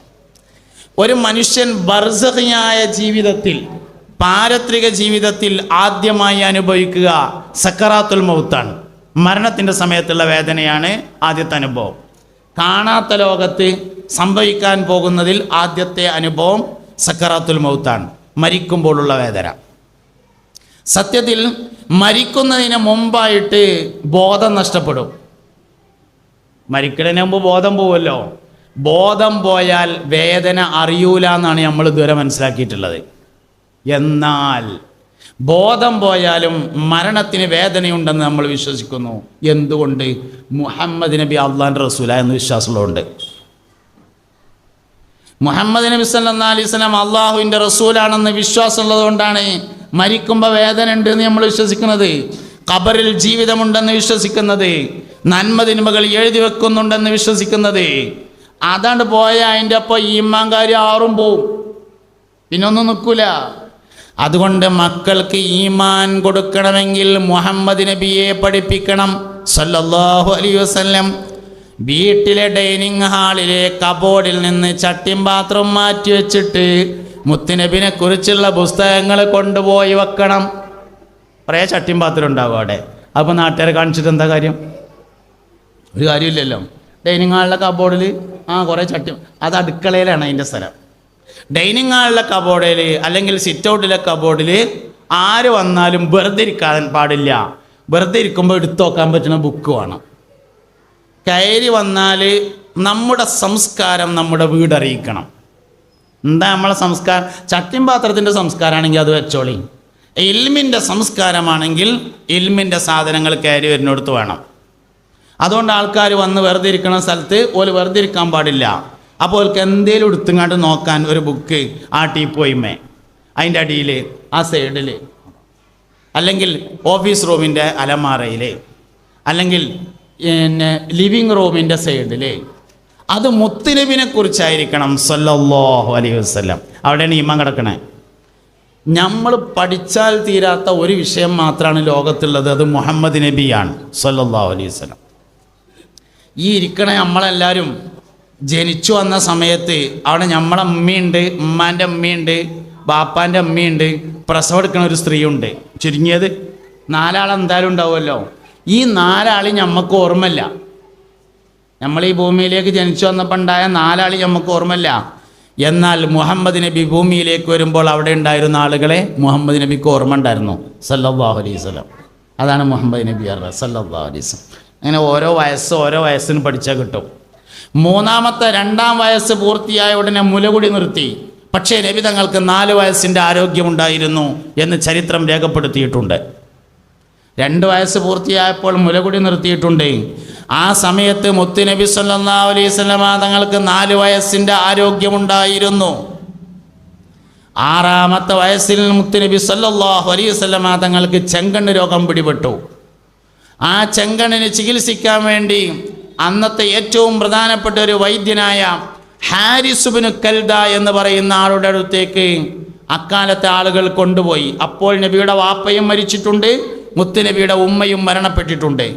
ഒരു മനുഷ്യൻ ബർസഖിയായ ജീവിതത്തിൽ, പാരത്രിക ജീവിതത്തിൽ ആദ്യമായി അനുഭവിക്കുക സക്കറാത്തുൽ മൗത്താണ്. മരണത്തിൻ്റെ സമയത്തുള്ള വേദനയാണ് ആദ്യത്തെ അനുഭവം. കാണാത്ത ലോകത്ത് സംഭവിക്കാൻ പോകുന്നതിൽ ആദ്യത്തെ അനുഭവം സക്കറാത്തുൽ മൗത്താണ്, മരിക്കുമ്പോഴുള്ള വേദന. സത്യത്തിൽ മരിക്കുന്നതിന് മുമ്പായിട്ട് ബോധം നഷ്ടപ്പെടും. മരിക്കുന്നതിന് മുമ്പ് ബോധം പോവുമല്ലോ. ബോധം പോയാൽ വേദന അറിയൂല എന്നാണ് നമ്മൾ ഇതുവരെ മനസ്സിലാക്കിയിട്ടുള്ളത്. എന്നാൽ ബോധം പോയാലും മരണത്തിന് വേദനയുണ്ടെന്ന് നമ്മൾ വിശ്വസിക്കുന്നു. എന്തുകൊണ്ട്? മുഹമ്മദ് നബി അള്ളാഹിൻ്റെ റസൂല എന്ന് വിശ്വാസമുള്ളതുകൊണ്ട്. മുഹമ്മദ് നബി സല്ലല്ലാഹു അലൈഹി വസല്ലം അള്ളാഹുവിൻ്റെ റസൂലാണെന്ന് വിശ്വാസമുള്ളതുകൊണ്ടാണ് മരിക്കുമ്പോൾ വേദന ഉണ്ട് എന്ന് നമ്മൾ വിശ്വസിക്കുന്നത്. ഖബറിൽ ജീവിതമുണ്ടെന്ന് വിശ്വസിക്കുന്നത്, നന്മ തിന്മകൾ എഴുതി വെക്കുന്നുണ്ടെന്ന് വിശ്വസിക്കുന്നത്. അതാണ്ട് പോയ അതിൻ്റെ ഒപ്പം ഈമാൻ കാര്യം ആറും പോവും, പിന്നൊന്നും നിൽക്കൂല. അതുകൊണ്ട് മക്കൾക്ക് ഈമാൻ കൊടുക്കണമെങ്കിൽ മുഹമ്മദ് നബിയെ പഠിപ്പിക്കണം സല്ലല്ലാഹു അലൈഹി വസല്ലം. വീട്ടിലെ ഡൈനിങ് ഹാളിലെ കബോർഡിൽ നിന്ന് ചട്ടിയും പാത്രം മാറ്റി വെച്ചിട്ട് മുത്തുനബിനെ കുറിച്ചുള്ള പുസ്തകങ്ങൾ കൊണ്ടുപോയി വെക്കണം. കുറേ ചട്ടിയും പാത്രം ഉണ്ടാവും അവിടെ. അപ്പോൾ നാട്ടുകാരെ കാണിച്ചിട്ട് എന്താ കാര്യം? ഒരു കാര്യമില്ലല്ലോ. ഡൈനിങ് ഹാളിലെ കബോർഡിൽ കുറേ ചട്ടി, അത് അടുക്കളയിലാണ് അതിൻ്റെ സ്ഥലം. ഡൈനിങ് ഹാളിലെ കബോർഡിൽ അല്ലെങ്കിൽ സിറ്റ് ഔട്ടിലെ കബോർഡിൽ ആര് വന്നാലും വെറുതെ ഇരിക്കാൻ പാടില്ല. വെറുതെ ഇരിക്കുമ്പോൾ എടുത്തു നോക്കാൻ പറ്റുന്ന ബുക്ക് വേണം. കയറി വന്നാൽ നമ്മുടെ സംസ്കാരം നമ്മുടെ വീടറിയിക്കണം. എന്താ നമ്മളെ സംസ്കാരം? ചട്ടിയും പാത്രത്തിൻ്റെ സംസ്കാരമാണെങ്കിൽ അത് വെച്ചോളി. ഇൽമിൻ്റെ സംസ്കാരമാണെങ്കിൽ ഇൽമിൻ്റെ സാധനങ്ങൾ കയറി വരുന്നിടത്ത് വേണം. അതുകൊണ്ട് ആൾക്കാർ വന്ന് വെറുതെ ഇരിക്കുന്ന സ്ഥലത്ത് ഓല് വെറുതെ ഇരിക്കാൻ പാടില്ല. അപ്പോൾ ഓൽക്ക് എന്തേലും എടുത്തുങ്ങാണ്ട് നോക്കാൻ ഒരു ബുക്ക് ആ ടീപ്പോയിമേ, അതിൻ്റെ അടിയിൽ, ആ സൈഡിൽ, അല്ലെങ്കിൽ ഓഫീസ് റൂമിൻ്റെ അലമാറയിൽ, അല്ലെങ്കിൽ പിന്നെ ലിവിങ് റൂമിൻ്റെ സൈഡിൽ, അത് മുത്തുനബിനെ കുറിച്ചായിരിക്കണം സല്ലല്ലാഹു അലൈഹി വസല്ലം. അവിടെയാണ് ഈമാൻ കിടക്കണേ. നമ്മൾ പഠിച്ചാൽ തീരാത്ത ഒരു വിഷയം മാത്രമാണ് ലോകത്തുള്ളത്, അത് മുഹമ്മദ് നബിയാണ് സല്ലല്ലാഹു അലൈഹി വസല്ലം. ഈ ഇരിക്കണ നമ്മളെല്ലാവരും ജനിച്ചു വന്ന സമയത്ത് അവിടെ നമ്മളെ അമ്മയുണ്ട്, ഉമ്മാൻ്റെ അമ്മയുണ്ട്, ബാപ്പാൻ്റെ അമ്മയുണ്ട്, പ്രസവം എടുക്കുന്ന ഒരു സ്ത്രീയുണ്ട്. ചുരുങ്ങിയത് 4 എന്തായാലും ഉണ്ടാവുമല്ലോ. ഈ 4 നമുക്ക് ഓർമ്മയില്ല. നമ്മൾ ഈ ഭൂമിയിലേക്ക് ജനിച്ചു വന്നപ്പോൾ ഉണ്ടായ 4 നമുക്ക് ഓർമ്മയില്ല. എന്നാൽ മുഹമ്മദ് നബി ഭൂമിയിലേക്ക് വരുമ്പോൾ അവിടെ ഉണ്ടായിരുന്ന ആളുകളെ മുഹമ്മദ് നബിക്ക് ഓർമ്മ ഉണ്ടായിരുന്നു സല്ലല്ലാഹു അലൈഹി വസല്ലം. അതാണ് മുഹമ്മദ് നബി സല്ലല്ലാഹു അലൈഹി വസല്ലം. അങ്ങനെ ഓരോ വയസ്സിന് പഠിച്ചാൽ കിട്ടും. 2ാം വയസ്സ് പൂർത്തിയായ ഉടനെ മുലകുടി നിർത്തി. പക്ഷേ നബി തങ്ങൾക്ക് 4 വയസ്സിൻ്റെ ആരോഗ്യമുണ്ടായിരുന്നു എന്ന് ചരിത്രം രേഖപ്പെടുത്തിയിട്ടുണ്ട്. 2 വയസ്സ് പൂർത്തിയായപ്പോൾ മുലകുടി നിർത്തിയിട്ടുണ്ട്. ആ സമയത്ത് മുത്തുനബി സല്ലല്ലാഹു അലൈഹി വസല്ലം തങ്ങൾക്ക് 4 വയസ്സിൻ്റെ ആരോഗ്യമുണ്ടായിരുന്നു. 6ാമത്തെ വയസ്സിൽ മുത്തുനബി സല്ലല്ലാഹു അലൈഹി വസല്ലം തങ്ങൾക്ക് ചെങ്കണ്ണ് രോഗം പിടിപെട്ടു. ആ ചെങ്കണ്ണിന് ചികിത്സിക്കാൻ വേണ്ടി അന്നത്തെ ഏറ്റവും പ്രധാനപ്പെട്ട ഒരു വൈദ്യനായ ഹാരിസ് ഇബ്നു കൽദ എന്ന് പറയുന്ന ആളുടെ അടുത്തേക്ക് അക്കാലത്തെ ആളുകൾ കൊണ്ടുപോയി. അപ്പോൾ നബിയുടെ വാപ്പയും മരിച്ചിട്ടുണ്ട്, മുത്തുനബിയുടെ ഉമ്മയും മരണപ്പെട്ടിട്ടുണ്ട്.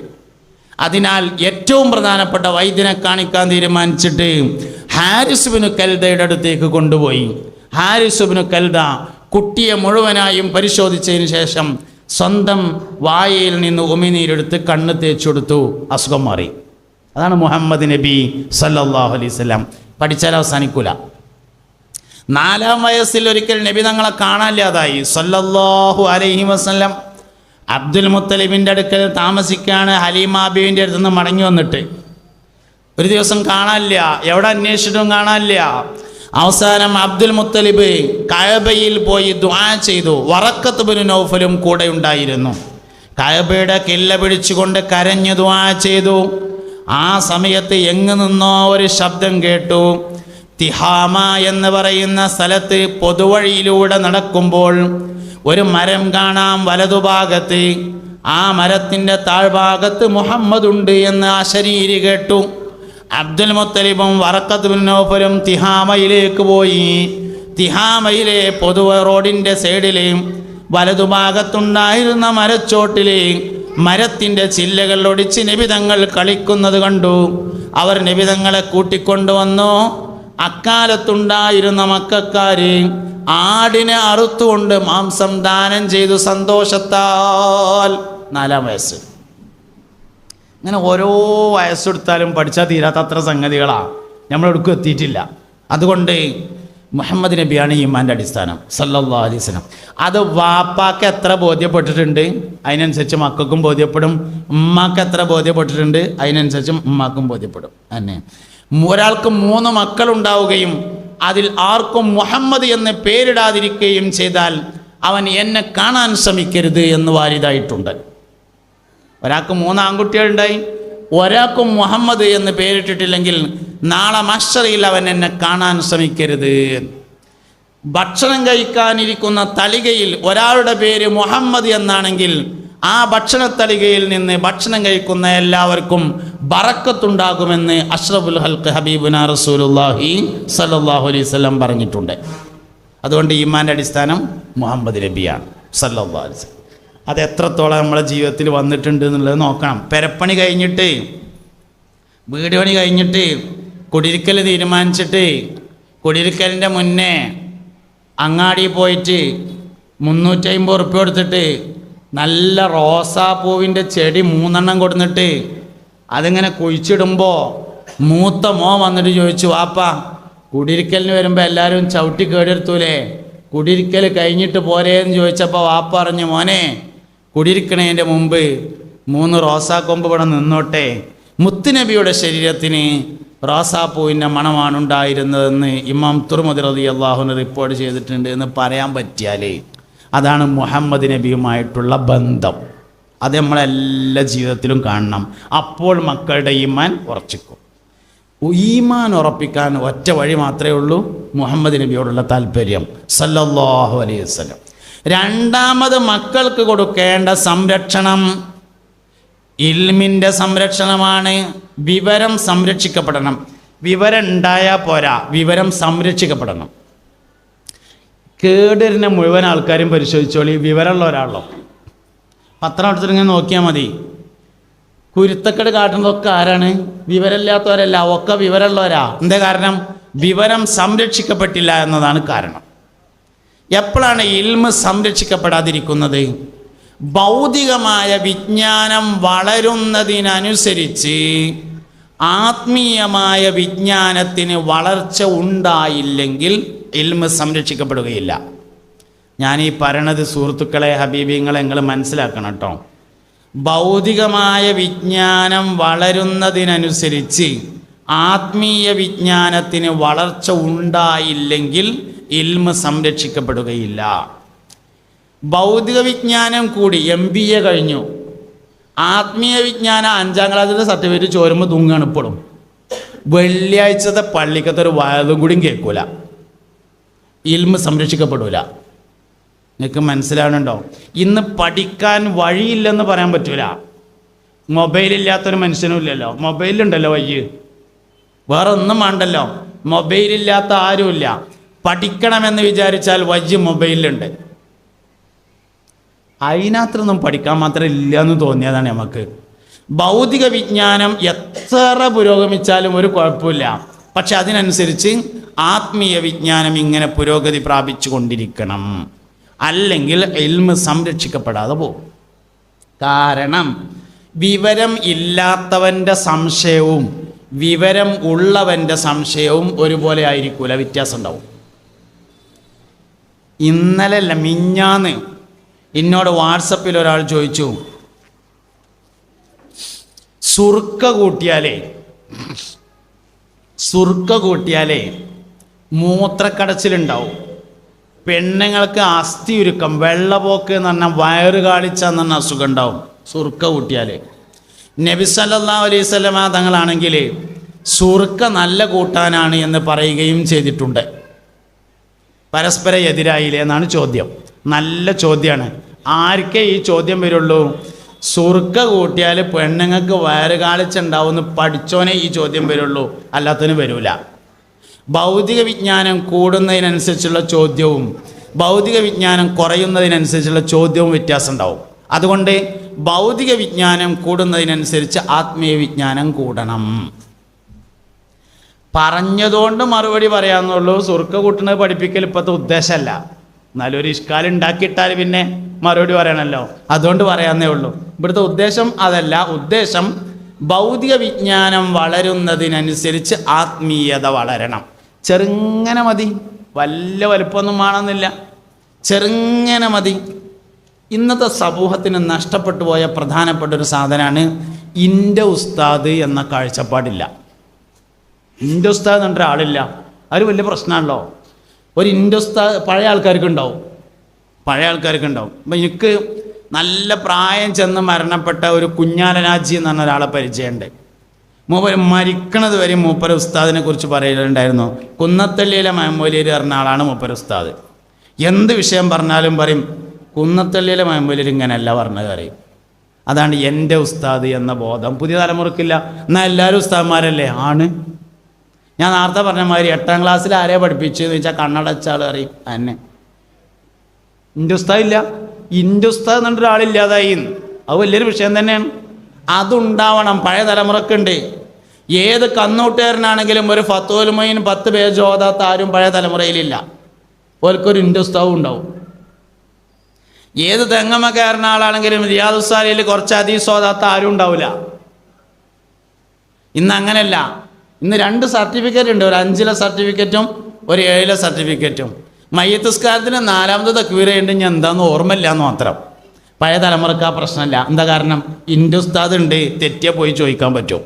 അതിനാൽ ഏറ്റവും പ്രധാനപ്പെട്ട വൈദ്യനെ കാണിക്കാൻ തീരുമാനിച്ചിട്ട് ഹാരിസ് ഇബ്നു കൽദയുടെ അടുത്തേക്ക് കൊണ്ടുപോയി. ഹാരിസ് ഇബ്നു കൽദ കുട്ടിയെ മുഴുവനായും പരിശോധിച്ചതിന് ശേഷം സ്വന്തം വായയിൽ നിന്ന് ഉമിനീരെടുത്ത് കണ്ണ് തേച്ചെടുത്തു. അസുഖം മാറി. അതാണ് മുഹമ്മദ് നബി സല്ലല്ലാഹു അലൈഹി വസല്ലം. പഠിച്ചാൽ അവസാനിക്കൂല. 4ാം വയസ്സിൽ ഒരിക്കൽ നബി തങ്ങളെ കാണാനില്ലാതായി സല്ലല്ലാഹു അലൈഹി വസല്ലം. അബ്ദുൽ മുത്തലിബിൻ്റെ അടുക്കൽ താമസിക്കാണ്. ഹലീമ ബീവിൻ്റെ അടുത്ത് നിന്ന് മടങ്ങി വന്നിട്ട് ഒരു ദിവസം കാണാനില്ല. എവിടെ അന്വേഷിച്ചിട്ടും കാണാനില്ല. അവസാനം അബ്ദുൽ മുത്തലിബ് കഅബയിൽ പോയി ദുആ ചെയ്തു. വറഖത്ത് ഇബ്നു നൗഫലും കൂടെ ഉണ്ടായിരുന്നു. കഅബയുടെ കില്ല പിടിച്ചുകൊണ്ട് കരഞ്ഞു ദുആ ചെയ്തു. ആ സമയത്ത് എങ്ങു നിന്നോ ഒരു ശബ്ദം കേട്ടു. തിഹാമ എന്ന് പറയുന്ന സ്ഥലത്ത് പൊതുവഴിയിലൂടെ നടക്കുമ്പോൾ ഒരു മരം കാണാം വലതുഭാഗത്ത്. ആ മരത്തിൻ്റെ താഴ്ഭാഗത്ത് മുഹമ്മദുണ്ട് എന്ന് ആ ശരീരി കേട്ടു. അബ്ദുൽ മുത്തലിബും വറഖത്ത് ഇബ്നു നൗഫലും തിഹാമയിലേക്ക് പോയി. തിഹാമയിലെ പൊതു റോഡിൻ്റെ സൈഡിലെ വലതുഭാഗത്തുണ്ടായിരുന്ന മരച്ചോട്ടിലെ മരത്തിൻ്റെ ചില്ലകൾ ഒടിച്ച് നബിതങ്ങൾ കളിക്കുന്നത് കണ്ടു. അവർ നബിതങ്ങളെ കൂട്ടിക്കൊണ്ടുവന്നു. അക്കാലത്തുണ്ടായിരുന്ന മക്കക്കാര് ആടിനെ അറുത്തുകൊണ്ട് മാംസം ദാനം ചെയ്തു സന്തോഷത്താൽ. 4ാം വയസ്സ്. ഇങ്ങനെ ഓരോ വയസ്സെടുത്താലും പഠിച്ചാൽ തീരാത്തത്ര സംഗതികളാണ്. നമ്മളെടുക്കും എത്തിയിട്ടില്ല. അതുകൊണ്ട് മുഹമ്മദ് നബിയാണ് ഈമാൻ്റെ അടിസ്ഥാനം സല്ലല്ലാഹു അലൈഹി വസല്ലം. അത് വാപ്പാക്ക് എത്ര ബോധ്യപ്പെട്ടിട്ടുണ്ട് അതിനനുസരിച്ച് മക്കൾക്കും ബോധ്യപ്പെടും. ഉമ്മാക്ക് എത്ര ബോധ്യപ്പെട്ടിട്ടുണ്ട് അതിനനുസരിച്ച് ഉമ്മാക്കും ബോധ്യപ്പെടും. തന്നെ ഒരാൾക്ക് 3 മക്കളുണ്ടാവുകയും അതിൽ ആർക്കും മുഹമ്മദ് എന്ന് പേരിടാതിരിക്കുകയും ചെയ്താൽ അവൻ എന്നെ കാണാൻ ശ്രമിക്കരുത് എന്ന് വാരിതായിട്ടുണ്ട്. ഒരാൾക്ക് 3 ആൺകുട്ടികളുണ്ടായി, ഒരാൾക്കും മുഹമ്മദ് എന്ന് പേരിട്ടിട്ടില്ലെങ്കിൽ നാളെ മഹ്ശറിൽ അവൻ എന്നെ കാണാൻ ശ്രമിക്കരുത്. ഭക്ഷണം കഴിക്കാനിരിക്കുന്ന തളികയിൽ ഒരാളുടെ പേര് മുഹമ്മദ് എന്നാണെങ്കിൽ ആ ഭക്ഷണത്തളികയിൽ നിന്ന് ഭക്ഷണം കഴിക്കുന്ന എല്ലാവർക്കും ബറക്കത്തുണ്ടാകുമെന്ന് അഷ്റഫുൽ ഹൽഖ് ഹബീബുനാ റസൂലുള്ളാഹി സല്ലല്ലാഹു അലൈഹി വസല്ലം പറഞ്ഞിട്ടുണ്ട്. അതുകൊണ്ട് ഈമാൻ്റെ അടിസ്ഥാനം മുഹമ്മദ് നബിയാണ് സല്ലല്ലാഹു അലൈഹി വസല്ലം. അത് എത്രത്തോളം നമ്മളെ ജീവിതത്തിൽ വന്നിട്ടുണ്ട് എന്നുള്ളത് നോക്കണം. പെരപ്പണി കഴിഞ്ഞിട്ട്, വീട് പണി കഴിഞ്ഞിട്ട്, കുടിയിരിക്കൽ തീരുമാനിച്ചിട്ട്, കുടിയിരിക്കലിൻ്റെ മുന്നേ അങ്ങാടി പോയിട്ട് 350 ഉറുപ്പ്യ കൊടുത്തിട്ട് നല്ല റോസാപ്പൂവിൻ്റെ ചെടി 3 കൊടുന്നിട്ട് അതിങ്ങനെ കുഴിച്ചിടുമ്പോൾ മൂത്ത മോൻ വന്നിട്ട് ചോദിച്ചു, വാപ്പാ കുടിയിരിക്കലിന് വരുമ്പോൾ എല്ലാവരും ചവിട്ടി കേടെടുത്തൂലേ, കുടിയിരിക്കൽ കഴിഞ്ഞിട്ട് പോരേന്ന് ചോദിച്ചപ്പോൾ വാപ്പ പറഞ്ഞു, മോനെ കുടിയിരിക്കണതിൻ്റെ മുമ്പ് 3 റോസാക്കൊമ്പ് ഇവിടെ നിന്നോട്ടെ. മുത്തുനബിയുടെ ശരീരത്തിന് റോസാപ്പൂവിൻ്റെ മണമാണ് ഉണ്ടായിരുന്നതെന്ന് ഇമാം തുർമുദി റളിയല്ലാഹു അൻഹു റിപ്പോർട്ട് ചെയ്തിട്ടുണ്ട് എന്ന് പറയാൻ പറ്റിയാലേ അതാണ് മുഹമ്മദ് നബിയുമായിട്ടുള്ള ബന്ധം. അത് നമ്മളെല്ലാ ജീവിതത്തിലും കാണണം. അപ്പോൾ മക്കളുടെ ഈമാൻ ഉറച്ചിക്കും. ഈമാൻ ഉറപ്പിക്കാൻ ഒറ്റ വഴി മാത്രമേ ഉള്ളൂ, മുഹമ്മദ് നബിയോടുള്ള താല്പര്യം സല്ലല്ലാഹു അലൈഹി വസല്ലം. രണ്ടാമത് മക്കൾക്ക് കൊടുക്കേണ്ട സംരക്ഷണം ഇൽമിൻ്റെ സംരക്ഷണമാണ്. വിവരം സംരക്ഷിക്കപ്പെടണം. വിവരം ഉണ്ടായാൽ പോരാ, വിവരം സംരക്ഷിക്കപ്പെടണം. കേടരിനെ മുഴുവൻ ആൾക്കാരും പരിശോധിച്ചോളി, വിവരമുള്ള ഒരാളോ പത്രം എടുത്തിങ്ങനെ നോക്കിയാൽ മതി. കുരുത്തക്കേട് കാട്ടുന്നതൊക്കെ ആരാണ്? വിവരമില്ലാത്തവരല്ല, ഒക്കെ വിവരമുള്ളവരാ. എന്താ കാരണം? വിവരം സംരക്ഷിക്കപ്പെട്ടില്ല എന്നതാണ് കാരണം. എപ്പോഴാണ് ഇൽമ് സംരക്ഷിക്കപ്പെടാതിരിക്കുന്നത്? ഭൗതികമായ വിജ്ഞാനം വളരുന്നതിനനുസരിച്ച് ആത്മീയമായ വിജ്ഞാനത്തിന് വളർച്ച ഉണ്ടായില്ലെങ്കിൽ ഇൽമ് സംരക്ഷിക്കപ്പെടുകയില്ല. ഞാനീ പറയണത് സുഹൃത്തുക്കളെ, ഹബീബിങ്ങളെ നിങ്ങൾ മനസ്സിലാക്കണം കേട്ടോ. ഭൗതികമായ വിജ്ഞാനം വളരുന്നതിനനുസരിച്ച് ആത്മീയ വിജ്ഞാനത്തിന് വളർച്ച ഉണ്ടായില്ലെങ്കിൽ ഇൽമ് സംരക്ഷിക്കപ്പെടുകയില്ല. ഭൗതിക വിജ്ഞാനം കൂടി MBA കഴിഞ്ഞു, ആത്മീയ വിജ്ഞാനം 5ാം ക്ലാസ്സിലെ സർട്ടിഫിക്കറ്റ് ചോരുമ്പോൾ തൂങ്ങാണ് ഇപ്പോഴും. വെള്ളിയാഴ്ചത്തെ പള്ളിക്കത്തെ ഒരു വായതും കൂടിയും കേൾക്കൂല, ഇൽമ് സംരക്ഷിക്കപ്പെടൂല. നിങ്ങൾക്ക് മനസ്സിലാവുന്നുണ്ടോ? ഇന്ന് പഠിക്കാൻ വഴിയില്ലെന്ന് പറയാൻ പറ്റൂല. മൊബൈലില്ലാത്തൊരു മനുഷ്യനും ഇല്ലല്ലോ. മൊബൈലുണ്ടല്ലോ വയ്യ്, വേറെ ഒന്നും വേണ്ടല്ലോ. മൊബൈലില്ലാത്ത ആരുമില്ല. പഠിക്കണമെന്ന് വിചാരിച്ചാൽ വയ്യ് മൊബൈലിലുണ്ട്. അതിനകത്തൊന്നും പഠിക്കാൻ മാത്രം ഇല്ല എന്ന് തോന്നിയതാണ് നമുക്ക്. ഭൗതിക വിജ്ഞാനം എത്ര പുരോഗമിച്ചാലും ഒരു കുഴപ്പമില്ല. പക്ഷെ അതിനനുസരിച്ച് ആത്മീയ വിജ്ഞാനം ഇങ്ങനെ പുരോഗതി പ്രാപിച്ചു കൊണ്ടിരിക്കണം, അല്ലെങ്കിൽ ഇൽമ് സംരക്ഷിക്കപ്പെടാതെ പോകും. കാരണം വിവരം ഇല്ലാത്തവൻ്റെ സംശയവും വിവരം ഉള്ളവൻ്റെ സംശയവും ഒരുപോലെ ആയിരിക്കൂല, വ്യത്യാസം ഉണ്ടാവും. ഇന്നലെ മിഞ്ഞാന്ന് എന്നോട് വാട്സപ്പിൽ ഒരാൾ ചോദിച്ചു, സുർക്ക കൂട്ടിയാലേ മൂത്രക്കടച്ചിലുണ്ടാവും, പെണ്ണുങ്ങൾക്ക് അസ്ഥിയുരുക്കം, വെള്ളപോക്ക് എന്ന് പറഞ്ഞാൽ വയറ് കാളിച്ച എന്ന് പറഞ്ഞ അസുഖം ഉണ്ടാവും സുർക്ക കൂട്ടിയാൽ. നബി സല്ലല്ലാഹു അലൈഹി വസല്ലമ തങ്ങളാണെങ്കിൽ സുർക്ക നല്ല കൂട്ടാനാണ് എന്ന് പറയുകയും ചെയ്തിട്ടുണ്ട്. പരസ്പര എതിരായില്ലേ എന്നാണ് ചോദ്യം. നല്ല ചോദ്യമാണ്. ആർക്കേ ഈ ചോദ്യം വരുള്ളൂ? സുർക്ക കൂട്ടിയാൽ പെണ്ണുങ്ങൾക്ക് വയറ് കാളിച്ചുണ്ടാവുമെന്ന് പഠിച്ചോനെ ഈ ചോദ്യം വരുള്ളൂ, അല്ലാത്തതിന് വരൂല. ഭൗതിക വിജ്ഞാനം കൂടുന്നതിനനുസരിച്ചുള്ള ചോദ്യവും ഭൗതിക വിജ്ഞാനം കുറയുന്നതിനനുസരിച്ചുള്ള ചോദ്യവും വ്യത്യാസം ഉണ്ടാവും. അതുകൊണ്ട് ഭൗതിക വിജ്ഞാനം കൂടുന്നതിനനുസരിച്ച് ആത്മീയ വിജ്ഞാനം കൂടണം. പറഞ്ഞതുകൊണ്ട് മറുപടി പറയാമെന്നുള്ളൂ. സുർക്ക കൂട്ടുന്നത് പഠിപ്പിക്കൽ ഇപ്പോഴത്തെ ഉദ്ദേശമല്ല. എന്നാലും ഒരു ഇഷ്കാൽ ഉണ്ടാക്കിയിട്ടാൽ പിന്നെ മറുപടി പറയണമല്ലോ, അതുകൊണ്ട് പറയാമെന്നേ ഉള്ളൂ. ഇവിടുത്തെ ഉദ്ദേശം അതല്ല. ഉദ്ദേശം ഭൗതിക വിജ്ഞാനം വളരുന്നതിനനുസരിച്ച് ആത്മീയത വളരണം. ചെറുങ്ങനെ മതി, വലിയ വലുപ്പമൊന്നും വേണമെന്നില്ല, ചെറുങ്ങനെ മതി. ഇന്നത്തെ സമൂഹത്തിന് നഷ്ടപ്പെട്ടു പോയ പ്രധാനപ്പെട്ട ഒരു സാധനമാണ് ഇൻ്റെ ഉസ്താദ് എന്ന കാഴ്ചപ്പാടില്ല. ഇൻ്റെ ഉസ്താദ് എன்ற ആളില്ല, അത് വലിയ പ്രശ്നമാണല്ലോ. ഒരു ഇൻ്റെ ഉസ്താദ് പഴയ ആൾക്കാർക്ക് ഉണ്ടാവും. അപ്പം എനിക്ക് നല്ല പ്രായം ചെന്ന് മരണപ്പെട്ട ഒരു കുഞ്ഞാലനാജി എന്ന് പറഞ്ഞ ഒരാളെ പരിചയമുണ്ട്. മൂപ്പര് മരിക്കണത് വരെ മൂപ്പര ഉസ്താദിനെ കുറിച്ച് പറയുന്നുണ്ടായിരുന്നു. കുന്നത്തള്ളിയിലെ മഹമൂലിയർ പറഞ്ഞ ആളാണ് മൂപ്പര ഉസ്താദ്. എന്ത് വിഷയം പറഞ്ഞാലും പറയും കുന്നത്തള്ളിയിലെ മഹമൂലിയർ ഇങ്ങനെയല്ല പറഞ്ഞത് പറയും. അതാണ് എൻ്റെ ഉസ്താദ് എന്ന ബോധം പുതിയ തലമുറക്കില്ല. എന്നാൽ എല്ലാവരും ഉസ്താദന്മാരല്ലേ? ആണ്. ഞാൻ നേരത്തെ പറഞ്ഞ മാതിരി 8ാം ക്ലാസ്സിൽ ആരെയെ പഠിപ്പിച്ചെന്ന് ചോദിച്ചാൽ കണ്ണടച്ച ആൾ അറിയും എന്നെ. എൻ്റെ ഉസ്താദ് ഇല്ല, എൻ്റെ ഉസ്താദ് എന്നൊരാളില്ലാതായി. അത് വലിയൊരു വിഷയം തന്നെയാണ്. അതുണ്ടാവണം. പഴയ തലമുറക്കുണ്ട്. ഏത് കന്നൂട്ടുകാരനാണെങ്കിലും ഒരു ഫത്വൽ മൊയ്ൻ 10 പേജ് ഓതാത്ത ആരും പഴയ തലമുറയിലില്ല. ഓൽക്കൊരു എൻ്റെ ഉസ്താദും ഉണ്ടാവും. ഏത് തെങ്ങമ്മ കയറുന്ന ആളാണെങ്കിലും റിയാദുസ്സാലിയിൽ കുറച്ച് ഹദീസ് ഓതാത്ത ആരും ഉണ്ടാവില്ല. ഇന്ന് അങ്ങനെയല്ല. ഇന്ന് 2 സർട്ടിഫിക്കറ്റ് ഉണ്ട്, ഒരു 5ലെ സർട്ടിഫിക്കറ്റും ഒരു 7ലെ സർട്ടിഫിക്കറ്റും. മയ്യത്തുസ്കാരത്തിന് 4ാമത്തെ തക്ബീർ ഉണ്ടെങ്കിൽ എന്താണെന്ന് ഓർമ്മയില്ല എന്ന് മാത്രം. പഴയ തലമുറക്ക് ആ പ്രശ്നമില്ല. എന്താ കാരണം? ഇൻ്റെ ഉസ്താദ് ഉണ്ട്, തെറ്റിയെ പോയി ചോദിക്കാൻ പറ്റും.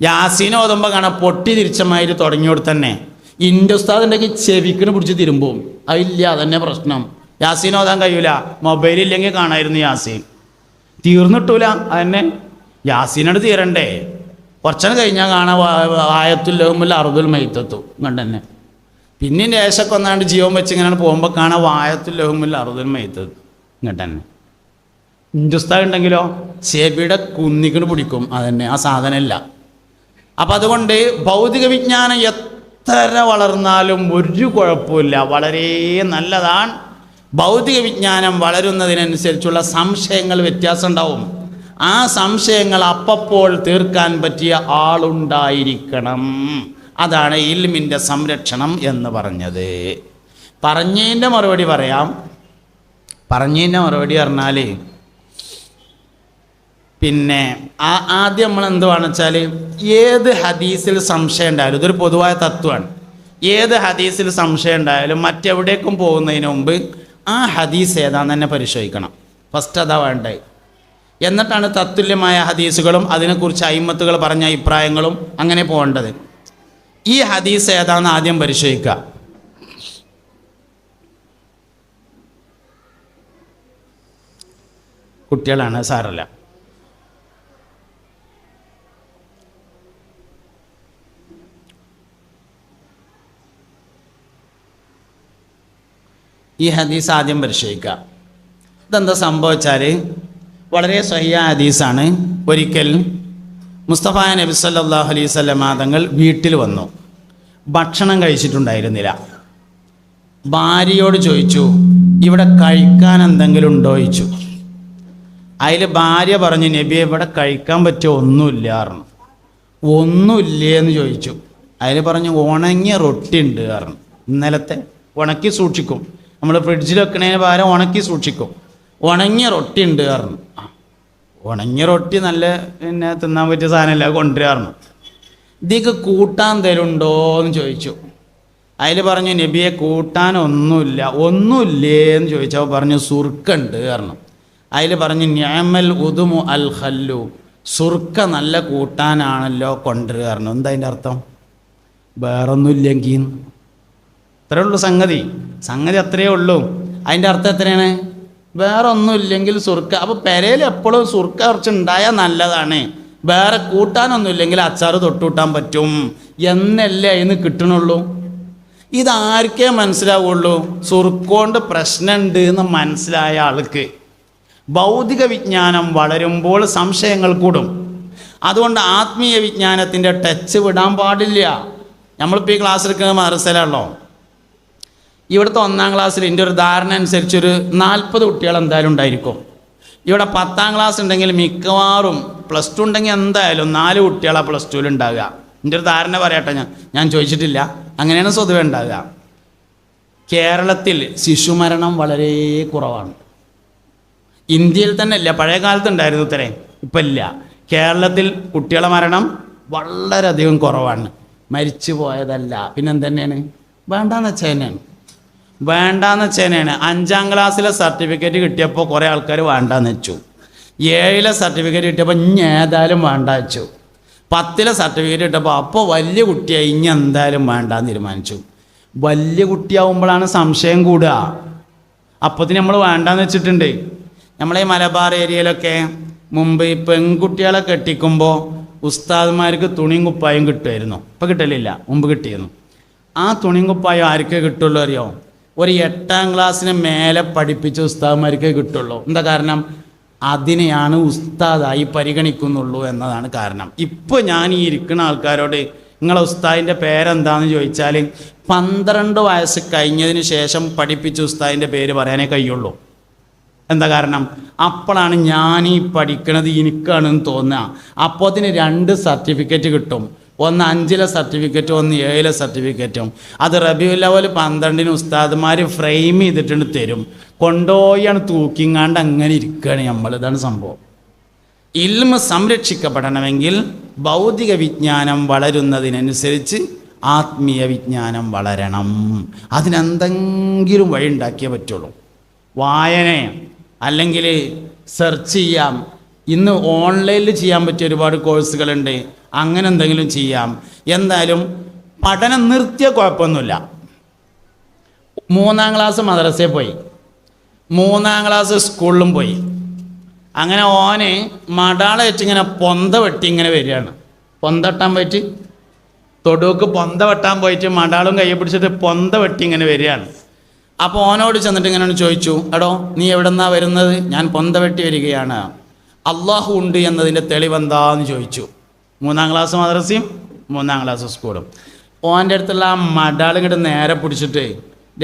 യാസീൻ ഓതുമ്പോൾ കാണാം പൊട്ടി തിരിച്ചമാതിരി തുടങ്ങിയോട് തന്നെ ഇൻ്റെ ഉസ്താദ് ഉണ്ടെങ്കിൽ ചെവിക്കിന് പിടിച്ച് തിരുമ്പും. അതില്ല, അതന്നെ പ്രശ്നം. യാസീൻ ഓതാൻ കഴിയൂല, മൊബൈലില്ലെങ്കിൽ കാണായിരുന്നു യാസീൻ. തീർന്നിട്ടൂല, അതന്നെ യാസീനോട് തീരണ്ടേ. കുറച്ചനെ കഴിഞ്ഞാൽ കാണാൻ വായത്തുല്ലഹുമുൽ അർദുൽ മൈത്തത്തു കണ്ടെന്നെ. പിന്നെ ദേശമൊക്കെ ഒന്നാണ്ട് ജീവൻ വെച്ച് ഇങ്ങനെ പോകുമ്പോൾ കാണാൻ വായത്തുല്ലഹുമുൽ അർദുൽ മൈത്തത്തു ഇങ്ങോട്ടന്നെ. ഹിന്ദുസ്ഥാൻ ഉണ്ടെങ്കിലോ ചെവിയുടെ കുന്നിക്കിന് പിടിക്കും, അതന്നെ ആ സാധനമില്ല. അപ്പം അതുകൊണ്ട് ഭൗതിക വിജ്ഞാനം എത്ര വളർന്നാലും ഒരു കുഴപ്പമില്ല, വളരെ നല്ലതാണ്. ഭൗതിക വിജ്ഞാനം വളരുന്നതിനനുസരിച്ചുള്ള സംശയങ്ങൾ വ്യത്യാസം ഉണ്ടാവും. ആ സംശയങ്ങൾ അപ്പോൾ തീർക്കാൻ പറ്റിയ ആളുണ്ടായിരിക്കണം. അതാണ് ഇൽമിൻ്റെ സംരക്ഷണം എന്ന് പറഞ്ഞത്. പറഞ്ഞതിൻ്റെ മറുപടി പറയാം. പറഞ്ഞതിൻ്റെ മറുപടി പറഞ്ഞാൽ പിന്നെ ആദ്യം നമ്മൾ എന്തുവാണെന്ന് വെച്ചാൽ ഏത് ഹദീസിൽ സംശയം ഉണ്ടായാലും, ഇതൊരു പൊതുവായ തത്വമാണ്, ഏത് ഹദീസിൽ സംശയം ഉണ്ടായാലും മറ്റെവിടേക്കും പോകുന്നതിന് മുമ്പ് ആ ഹദീസ് ഏതാണെന്ന് തന്നെ പരിശോധിക്കണം. ഫസ്റ്റ് അതാ വേണ്ടത്. എന്നിട്ടാണ് തത്തുല്യമായ ഹദീസുകളും അതിനെക്കുറിച്ച് അയിമ്മത്തുകൾ പറഞ്ഞ അഭിപ്രായങ്ങളും അങ്ങനെ പോകേണ്ടത്. ഈ ഹദീസ് ഏതാണെന്ന് ആദ്യം പരിശോധിക്കുക. കുട്ടികളാണ്, സാരല്ല. ഈ ഹദീസ് ആദ്യം പരിശോധിക്കുക. ഇതെന്താ സംഭവിച്ചാൽ വളരെ സ്വഹീഹായ ഹദീസാണ്. ഒരിക്കൽ മുസ്തഫ നബി സല്ലല്ലാഹു അലൈഹി വസല്ലം തങ്ങൾ വീട്ടിൽ വന്നു. ഭക്ഷണം കഴിച്ചിട്ടുണ്ടായിരുന്നില്ല. ഭാര്യയോട് ചോദിച്ചു, ഇവിടെ കഴിക്കാൻ എന്തെങ്കിലും ഉണ്ടോ ചോദിച്ചു. അതിൽ ഭാര്യ പറഞ്ഞു, നബിയെ ഇവിടെ കഴിക്കാൻ പറ്റിയ ഒന്നുമില്ല പറഞ്ഞു. ഒന്നുമില്ലേന്ന് ചോദിച്ചു. അതിൽ പറഞ്ഞു, ഉണങ്ങിയ റൊട്ടി ഉണ്ട് പറഞ്ഞു. ഇന്നലത്തെ ഉണക്കി സൂക്ഷിക്കും, നമ്മൾ ഫ്രിഡ്ജിൽ വെക്കണതിന് പകരം ഉണക്കി സൂക്ഷിക്കും. ഉണങ്ങിയ റൊട്ടി ഉണ്ട് പറഞ്ഞു. ഉണങ്ങിയ റൊട്ടി നല്ല പിന്നെ തിന്നാൻ പറ്റിയ സാധനമല്ല, കൊണ്ടുവരാറുണ്ട്. ഇതിക്ക് കൂട്ടാൻ തരുണ്ടോ എന്ന് ചോദിച്ചു. അതിൽ പറഞ്ഞു, നബിയെ കൂട്ടാൻ ഒന്നുമില്ല. ഒന്നുമില്ലേന്ന് ചോദിച്ചപ്പോൾ പറഞ്ഞു, സുർക്കുണ്ട് പറഞ്ഞു. അതിൽ പറഞ്ഞു, നിഅമൽ ഉദുമു അൽ ഖല്ലു, സുർക്ക നല്ല കൂട്ടാനാണല്ലോ കൊണ്ടുവരിക പറഞ്ഞു. എന്താ അതിൻ്റെ അർത്ഥം? വേറൊന്നുമില്ലെങ്കിൽ അത്രയേ ഉള്ളൂ സംഗതി അത്രയേ ഉള്ളൂ. അതിൻ്റെ അർത്ഥം എത്രയാണ്? വേറെ ഒന്നുമില്ലെങ്കിൽ സുർക്ക. അപ്പോൾ പെരയിൽ എപ്പോഴും സുർക്ക കുറച്ചുണ്ടായാൽ നല്ലതാണ്. വേറെ കൂട്ടാനൊന്നുമില്ലെങ്കിൽ അച്ചാറ് തൊട്ടുകൂട്ടാൻ പറ്റും എന്നല്ലേ അതിന് കിട്ടണുള്ളൂ. ഇതാർക്കേ മനസ്സിലാവുള്ളൂ? സുർക്കൊണ്ട് പ്രശ്നമുണ്ട് എന്ന് മനസ്സിലായ ആൾക്ക്. ഭൗതിക വിജ്ഞാനം വളരുമ്പോൾ സംശയങ്ങൾ കൂടും. അതുകൊണ്ട് ആത്മീയ വിജ്ഞാനത്തിൻ്റെ ടച്ച് വിടാൻ പാടില്ല. നമ്മളിപ്പോൾ ഈ ക്ലാസ് എടുക്കുന്ന മദ്രസയിലാണല്ലോ. ഇവിടുത്തെ 1ാം ക്ലാസ്സിൽ എൻ്റെ ഒരു ധാരണ അനുസരിച്ചൊരു 40 കുട്ടികൾ എന്തായാലും ഉണ്ടായിരിക്കും. ഇവിടെ 10ാം ക്ലാസ് ഉണ്ടെങ്കിൽ മിക്കവാറും +2 ഉണ്ടെങ്കിൽ എന്തായാലും 4 കുട്ടികളാണ് +2 ഉണ്ടാകുക. എൻ്റെ ഒരു ധാരണ പറയട്ടെ, ഞാൻ ചോദിച്ചിട്ടില്ല, അങ്ങനെയാണ് സ്വതവേ ഉണ്ടാകുക. കേരളത്തിൽ ശിശുമരണം വളരെ കുറവാണ്. ഇന്ത്യയിൽ തന്നെ ഇല്ല, പഴയ കാലത്ത് ഉണ്ടായിരുന്നു ഇത്രയും, ഇപ്പം ഇല്ല. കേരളത്തിൽ കുട്ടികളെ മരണം വളരെയധികം കുറവാണ്. മരിച്ചു പോയതല്ല, പിന്നെന്തെന്നെയാണ്? വേണ്ടാന്ന് വെച്ചാൽ തന്നെയാണ്. 5ാം ക്ലാസ്സിലെ സർട്ടിഫിക്കറ്റ് കിട്ടിയപ്പോൾ കുറേ ആൾക്കാർ വേണ്ടാന്ന് വെച്ചു. 7ലെ സർട്ടിഫിക്കറ്റ് കിട്ടിയപ്പോൾ ഇനി ഏതായാലും വേണ്ട വെച്ചു. 10ലെ സർട്ടിഫിക്കറ്റ് കിട്ടിയപ്പോൾ അപ്പോൾ വലിയ കുട്ടിയായി, ഇനി എന്തായാലും വേണ്ടാന്ന് തീരുമാനിച്ചു. വലിയ കുട്ടിയാവുമ്പോഴാണ് സംശയം കൂടുക. അപ്പോഴത്തിന് നമ്മൾ വേണ്ടാന്ന് വെച്ചിട്ടുണ്ട്. നമ്മളെ മലബാർ ഏരിയയിലൊക്കെ മുമ്പ് ഈ പെൺകുട്ടികളെ കെട്ടിക്കുമ്പോൾ ഉസ്താദ്മാർക്ക് തുണിയും കുപ്പായും കിട്ടുമായിരുന്നു. ഇപ്പം കിട്ടലില്ല, മുമ്പ് കിട്ടിയിരുന്നു. ആ തുണിയും കുപ്പായം ആർക്കേ കിട്ടുള്ളൂ അറിയോ? ഒരു 8ാം ക്ലാസ്സിന് മേലെ പഠിപ്പിച്ച ഉസ്താദ്മാർക്കേ കിട്ടുള്ളൂ. എന്താ കാരണം? അതിനെയാണ് ഉസ്താദായി പരിഗണിക്കുന്നുള്ളൂ എന്നതാണ് കാരണം. ഇപ്പോൾ ഞാൻ ഈ ഇരിക്കുന്ന ആൾക്കാരോട് നിങ്ങളെ ഉസ്താദിൻ്റെ പേരെന്താണെന്ന് ചോദിച്ചാൽ 12 വയസ്സ് കഴിഞ്ഞതിന് ശേഷം പഠിപ്പിച്ച ഉസ്താദിൻ്റെ പേര് പറയാനേ കഴിയുള്ളൂ. എന്താ കാരണം? അപ്പോഴാണ് ഞാൻ ഈ പഠിക്കണത് എനിക്കാണെന്ന് തോന്നുക. അപ്പോൾ അതിന് 2 സർട്ടിഫിക്കറ്റ് കിട്ടും. ഒന്ന് 5ലെ സർട്ടിഫിക്കറ്റും ഒന്ന് 7ലെ സർട്ടിഫിക്കറ്റും. അത് റബീഉൽ അവ്വൽ 12-ന് ഉസ്താദുമാർ ഫ്രെയിം ചെയ്തിട്ടുണ്ട് തരും. കൊണ്ടുപോയാണ് തൂക്കിങ്ങാണ്ട് അങ്ങനെ ഇരിക്കുകയാണ് നമ്മൾ. ഇതാണ് സംഭവം. ഇൽമ് സംരക്ഷിക്കപ്പെടണമെങ്കിൽ ഭൗതിക വിജ്ഞാനം വളരുന്നതിനനുസരിച്ച് ആത്മീയ വിജ്ഞാനം വളരണം. അതിനെന്തെങ്കിലും വഴി ഉണ്ടാക്കിയേ പറ്റുള്ളൂ. വായന അല്ലെങ്കിൽ സെർച്ച് ചെയ്യാം. ഇന്ന് ഓൺലൈനിൽ ചെയ്യാൻ പറ്റിയ ഒരുപാട് കോഴ്സുകളുണ്ട്. അങ്ങനെ എന്തെങ്കിലും ചെയ്യാം. എന്തായാലും പഠനം നിർത്തിയ കുഴപ്പമൊന്നുമില്ല. 3-ാം ക്ലാസ് മദ്രസയിൽ പോയി, 3-ാം ക്ലാസ് സ്കൂളിലും പോയി. അങ്ങനെ ഓന് മടാളെ വെച്ചിങ്ങനെ പൊന്ത വെട്ടി ഇങ്ങനെ വരികയാണ്. പൊന്ത വെട്ടാൻ പോയിട്ട് തൊടുക്ക് പൊന്ത വെട്ടാൻ പോയിട്ട് മടാളും കയ്യെ പിടിച്ചിട്ട് പൊന്ത വെട്ടി ഇങ്ങനെ വരികയാണ്. അപ്പോൾ ഓനോട് ചെന്നിട്ട് ഇങ്ങനെ ചോദിച്ചു, എടോ നീ എവിടെ നിന്നാണ് വരുന്നത്? ഞാൻ പൊന്ത വെട്ടി വരികയാണ്. അള്ളാഹു ഉണ്ട് എന്നതിൻ്റെ തെളിവെന്താന്ന് ചോദിച്ചു. 3-ാം ക്ലാസ് മദ്രസയും 3-ാം ക്ലാസ് സ്കൂളും. ഓൻ്റെ അടുത്തുള്ള ആ മടാൾ ഇങ്ങോട്ട് നേരെ പിടിച്ചിട്ട്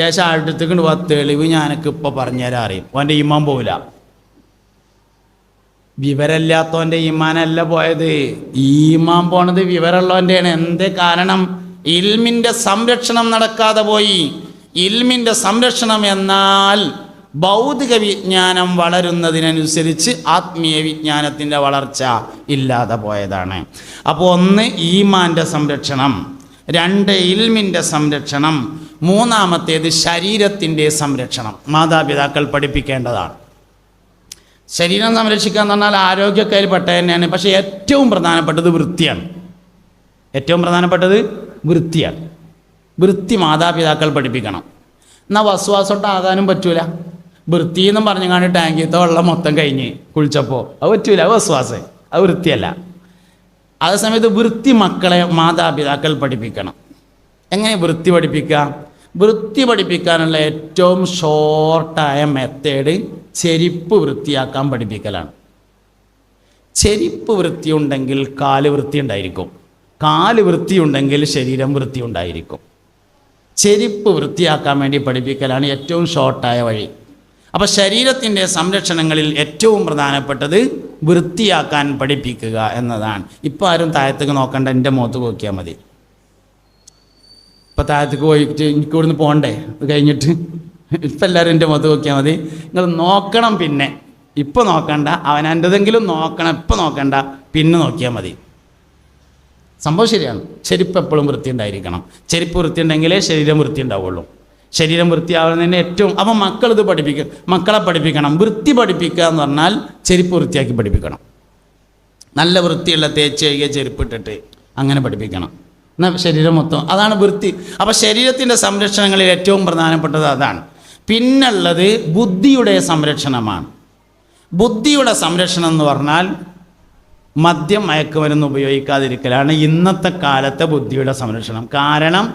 ദേശം അടുത്തേക്കൊണ്ട് പോവാ, തെളിവ് ഞാനൊക്കെ ഇപ്പോൾ പറഞ്ഞുതരാൻ അറിയും. ഓൻ്റെ ഈമാൻ പോവില്ല. വിവരമില്ലാത്തവൻ്റെ ഈമാനല്ല പോയത്, ഈമാൻ പോണത് വിവരമുള്ളവൻ്റെയാണ്. എന്തേ കാരണം? ഇൽമിൻ്റെ സംരക്ഷണം നടക്കാതെ പോയി. ഇൽമിൻ്റെ സംരക്ഷണം എന്നാൽ ഭൗതിക വിജ്ഞാനം വളരുന്നതിനനുസരിച്ച് ആത്മീയ വിജ്ഞാനത്തിൻ്റെ വളർച്ച ഇല്ലാതെ പോയതാണ്. അപ്പോൾ 1 ഈമാൻ്റെ സംരക്ഷണം, 2 ഇൽമിൻ്റെ സംരക്ഷണം, 3-ാമത്തേത് ശരീരത്തിൻ്റെ സംരക്ഷണം. മാതാപിതാക്കൾ പഠിപ്പിക്കേണ്ടതാണ്. ശരീരം സംരക്ഷിക്കുക എന്ന് പറഞ്ഞാൽ ആരോഗ്യക്കാരിൽ പെട്ട തന്നെയാണ്. പക്ഷേ ഏറ്റവും പ്രധാനപ്പെട്ടത് വൃത്തിയാണ്. ഏറ്റവും പ്രധാനപ്പെട്ടത് വൃത്തിയാണ്. വൃത്തി മാതാപിതാക്കൾ പഠിപ്പിക്കണം. എന്നാൽ വസ്വാസോട്ടാകാനും പറ്റൂല. വൃത്തി എന്നും പറഞ്ഞുകൊണ്ട് ടാങ്കിത്തെ വെള്ളം മൊത്തം കഴിഞ്ഞ് കുളിച്ചപ്പോൾ അത് പറ്റൂല. അത് വസ്വാസം, അത് വൃത്തിയല്ല. അതേസമയത്ത് വൃത്തി മക്കളെ മാതാപിതാക്കൾ പഠിപ്പിക്കണം. എങ്ങനെ വൃത്തി പഠിപ്പിക്കുക? വൃത്തി പഠിപ്പിക്കാനുള്ള ഏറ്റവും ഷോർട്ടായ മെത്തേഡ് ചെരിപ്പ് വൃത്തിയാക്കാൻ പഠിപ്പിക്കലാണ്. ചെരിപ്പ് വൃത്തിയുണ്ടെങ്കിൽ കാല് വൃത്തി ഉണ്ടായിരിക്കും, കാല് വൃത്തിയുണ്ടെങ്കിൽ ശരീരം വൃത്തി ഉണ്ടായിരിക്കും. ചെരിപ്പ് വൃത്തിയാക്കാൻ വേണ്ടി പഠിപ്പിക്കലാണ് ഏറ്റവും ഷോർട്ടായ വഴി. അപ്പോൾ ശരീരത്തിൻ്റെ സംരക്ഷണങ്ങളിൽ ഏറ്റവും പ്രധാനപ്പെട്ടത് വൃത്തിയാക്കാൻ പഠിപ്പിക്കുക എന്നതാണ്. ഇപ്പോൾ ആരും താഴത്തേക്ക് നോക്കണ്ട, എൻ്റെ മുഖത്ത് നോക്കിയാൽ മതി. ഇപ്പോൾ താഴത്തേക്ക് പോയിട്ട് എനിക്ക് ഇവിടുന്ന് പോകണ്ടേ? ഇത് കഴിഞ്ഞിട്ട് ഇപ്പം എല്ലാവരും എൻ്റെ മുഖത്ത് നോക്കിയാൽ മതി. നിങ്ങൾ നോക്കണം, പിന്നെ ഇപ്പോൾ നോക്കണ്ട, അവനെൻ്റെതെങ്കിലും നോക്കണം. ഇപ്പം നോക്കണ്ട, പിന്നെ നോക്കിയാൽ മതി. സംഭവം ശരിയാണ്. ചെരുപ്പ് എപ്പോഴും വൃത്തി ഉണ്ടായിരിക്കണം. ചെരുപ്പ് വൃത്തി ഉണ്ടെങ്കിലേ ശരീരം വൃത്തി ഉണ്ടാവുള്ളൂ. ശരീരം വൃത്തിയാവുന്നതിന് ഏറ്റവും അപ്പം മക്കളിത് പഠിപ്പിക്കുക, മക്കളെ പഠിപ്പിക്കണം. വൃത്തി പഠിപ്പിക്കുക എന്ന് പറഞ്ഞാൽ ചെരുപ്പ് വൃത്തിയാക്കി പഠിപ്പിക്കണം. നല്ല വൃത്തിയുള്ള തേച്ച് കഴുകിയ ചെരുപ്പ് ഇട്ടിട്ട് അങ്ങനെ പഠിപ്പിക്കണം. എന്നാൽ ശരീരം മൊത്തം അതാണ് വൃത്തി. അപ്പം ശരീരത്തിൻ്റെ സംരക്ഷണങ്ങളിൽ ഏറ്റവും പ്രധാനപ്പെട്ടത് അതാണ്. പിന്നുള്ളത് ബുദ്ധിയുടെ സംരക്ഷണമാണ്. ബുദ്ധിയുടെ സംരക്ഷണം എന്ന് പറഞ്ഞാൽ മദ്യം മയക്കുമരുന്ന് ഉപയോഗിക്കാതിരിക്കലാണ് ഇന്നത്തെ കാലത്തെ ബുദ്ധിയുടെ സംരക്ഷണം. കാരണം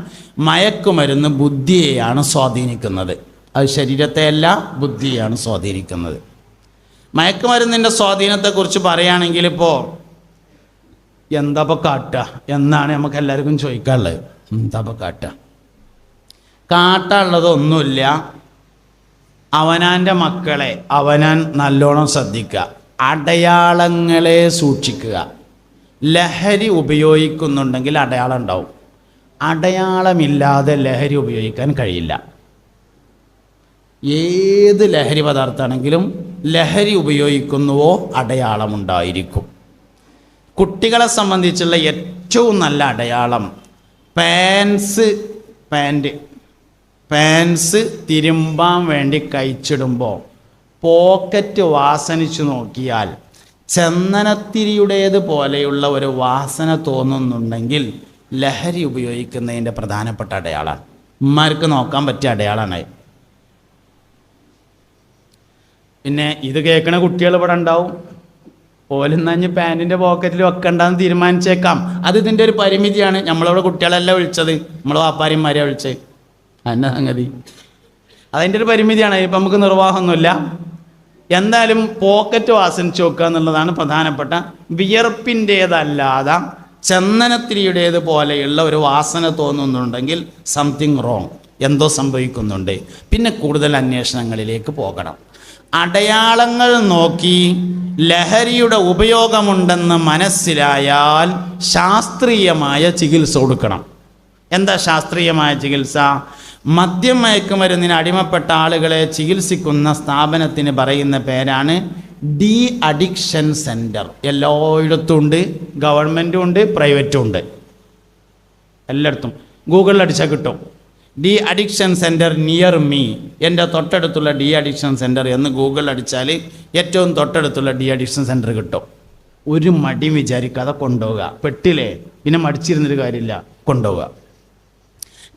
മയക്കുമരുന്ന് ബുദ്ധിയെയാണ് സ്വാധീനിക്കുന്നത്. അത് ശരീരത്തെയല്ല, ബുദ്ധിയെയാണ് സ്വാധീനിക്കുന്നത്. മയക്കുമരുന്നിൻ്റെ സ്വാധീനത്തെക്കുറിച്ച് പറയുകയാണെങ്കിൽ ഇപ്പോൾ എന്താപ്പോൾ കാട്ടുക എന്നാണ് നമുക്ക് എല്ലാവർക്കും ചോദിക്കാനുള്ളത്. എന്താപ്പോൾ കാട്ടുക? കാട്ടാനുള്ളതൊന്നുമില്ല. അവനാൻ്റെ മക്കളെ അവനാൻ നല്ലോണം ശ്രദ്ധിക്കുക, അടയാളങ്ങളെ സൂക്ഷിക്കുക. ലഹരി ഉപയോഗിക്കുന്നുണ്ടെങ്കിൽ അടയാളം ഉണ്ടാവും. അടയാളമില്ലാതെ ലഹരി ഉപയോഗിക്കാൻ കഴിയില്ല. ഏത് ലഹരി പദാർത്ഥമാണെങ്കിലും ലഹരി ഉപയോഗിക്കുന്നുവോ അടയാളമുണ്ടായിരിക്കും. കുട്ടികളെ സംബന്ധിച്ചുള്ള ഏറ്റവും നല്ല അടയാളം പാൻസ് തിരുമ്പാൻ വേണ്ടി കഴിച്ചിടുമ്പോൾ പോക്കറ്റ് വാസനിച്ചു നോക്കിയാൽ ചന്ദനത്തിരിയുടേത് പോലെയുള്ള ഒരു വാസന തോന്നുന്നുണ്ടെങ്കിൽ ലഹരി ഉപയോഗിക്കുന്നതിൻ്റെ പ്രധാനപ്പെട്ട അടയാളമാണ്. ഉമ്മാർക്ക് നോക്കാൻ പറ്റിയ അടയാളമാണ്. പിന്നെ ഇത് കേൾക്കണ കുട്ടികൾ ഇവിടെ ഉണ്ടാവും. ഓലെന്നഞ്ഞ് പാൻറ്റിൻ്റെ പോക്കറ്റിൽ വെക്കണ്ടെന്ന് തീരുമാനിച്ചേക്കാം. അത് ഇതിൻ്റെ ഒരു പരിമിതിയാണ്. നമ്മളിവിടെ കുട്ടികളല്ല വിളിച്ചത്, നമ്മൾ വാപ്പാരിമാരെയാണ് വിളിച്ചത്. അതിൻ്റെ സംഗതി അതിൻ്റെ ഒരു പരിമിതിയാണ്. ഇപ്പം നമുക്ക് നിർവാഹമൊന്നുമില്ല. എന്തായാലും പോക്കറ്റ് വാസനിച്ച് വെക്കുക എന്നുള്ളതാണ് പ്രധാനപ്പെട്ട. വിയർപ്പിൻ്റേതല്ലാതെ ചന്ദനത്തിരിയുടേത് പോലെയുള്ള ഒരു വാസന തോന്നുന്നുണ്ടെങ്കിൽ സംതിങ് റോങ്, എന്തോ സംഭവിക്കുന്നുണ്ട്. പിന്നെ കൂടുതൽ അന്വേഷണങ്ങളിലേക്ക് പോകണം. അടയാളങ്ങൾ നോക്കി ലഹരിയുടെ ഉപയോഗമുണ്ടെന്ന് മനസ്സിലായാൽ ശാസ്ത്രീയമായ ചികിത്സ കൊടുക്കണം. എന്താ ശാസ്ത്രീയമായ ചികിത്സ? മദ്യം മയക്കുമരുന്നിന് അടിമപ്പെട്ട ആളുകളെ ചികിത്സിക്കുന്ന സ്ഥാപനത്തിന് പറയുന്ന പേരാണ് ഡി അഡിക്ഷൻ സെൻറ്റർ. എല്ലായിടത്തും ഉണ്ട്, ഗവൺമെൻറ്റും ഉണ്ട്, പ്രൈവറ്റും ഉണ്ട്, എല്ലായിടത്തും. ഗൂഗിളിൽ അടിച്ചാൽ കിട്ടും. De addiction centre near me, എൻ്റെ തൊട്ടടുത്തുള്ള ഡി അഡിക്ഷൻ സെൻറ്റർ എന്ന് ഗൂഗിളിൽ അടിച്ചാൽ ഏറ്റവും തൊട്ടടുത്തുള്ള ഡി അഡിക്ഷൻ സെൻറ്റർ കിട്ടും. ഒരു മടിയും വിചാരിക്കാതെ കൊണ്ടുപോവുക. പെട്ടില്ലേ, പിന്നെ മടിച്ചിരുന്നൊരു കാര്യമില്ല, കൊണ്ടുപോവുക.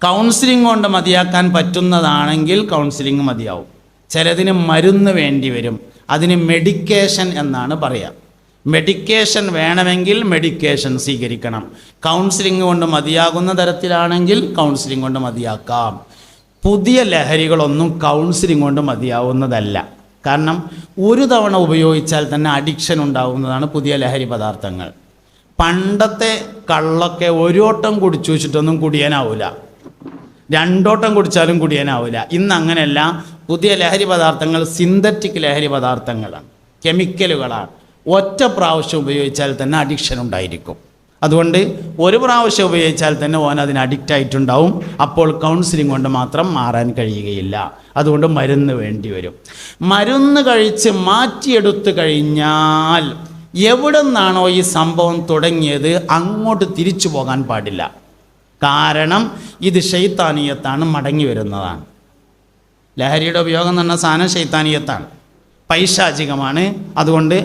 കൗൺസിലിംഗ് കൊണ്ട് മതിയാക്കാൻ പറ്റുന്നതാണെങ്കിൽ കൗൺസിലിംഗ് മതിയാവും. ചിലതിന് മരുന്ന് വേണ്ടി വരും, അതിന് മെഡിക്കേഷൻ എന്നാണ് പറയുക. മെഡിക്കേഷൻ വേണമെങ്കിൽ മെഡിക്കേഷൻ സ്വീകരിക്കണം. കൗൺസിലിംഗ് കൊണ്ട് മതിയാകുന്ന തരത്തിലാണെങ്കിൽ കൗൺസിലിംഗ് കൊണ്ട് മതിയാക്കാം. പുതിയ ലഹരികളൊന്നും കൗൺസിലിംഗ് കൊണ്ട് മതിയാവുന്നതല്ല. കാരണം ഒരു തവണ ഉപയോഗിച്ചാൽ തന്നെ അഡിക്ഷൻ ഉണ്ടാകുന്നതാണ് പുതിയ ലഹരി പദാർത്ഥങ്ങൾ. പണ്ടത്തെ കള്ളൊക്കെ ഒരു വട്ടം കുടിച്ചു വെച്ചിട്ടൊന്നും കുടിയാനാവില്ല, രണ്ടോട്ടം കുടിച്ചാലും കുടിയാനാവില്ല. ഇന്ന് അങ്ങനെയല്ല. പുതിയ ലഹരി പദാർത്ഥങ്ങൾ സിന്തറ്റിക് ലഹരി പദാർത്ഥങ്ങളാണ്, കെമിക്കലുകളാണ്. ഒറ്റ പ്രാവശ്യം ഉപയോഗിച്ചാൽ തന്നെ അഡിക്ഷൻ ഉണ്ടായിരിക്കും. അതുകൊണ്ട് ഒരു പ്രാവശ്യം ഉപയോഗിച്ചാൽ തന്നെ ഓൻ അതിന് അഡിക്റ്റ് ആയിട്ടുണ്ടാവും. അപ്പോൾ കൗൺസിലിംഗ് കൊണ്ട് മാത്രം മാറാൻ കഴിയുകയില്ല. അതുകൊണ്ട് മരുന്ന് വേണ്ടി വരും. മരുന്ന് കഴിച്ച് മാറ്റിയെടുത്തു കഴിഞ്ഞാൽ എവിടെ നിന്നാണോ ഈ സംഭവം തുടങ്ങിയത് അങ്ങോട്ട് തിരിച്ചു പോകാൻ പാടില്ല. കാരണം ഇത് ശൈത്താനീയത്താണ്, മടങ്ങി വരുന്നതാണ്. ലഹരിയുടെ ഉപയോഗം എന്ന് പറഞ്ഞ സാധനം ശൈത്താനീയത്താണ്, പൈശാചികമാണ്. അതുകൊണ്ട്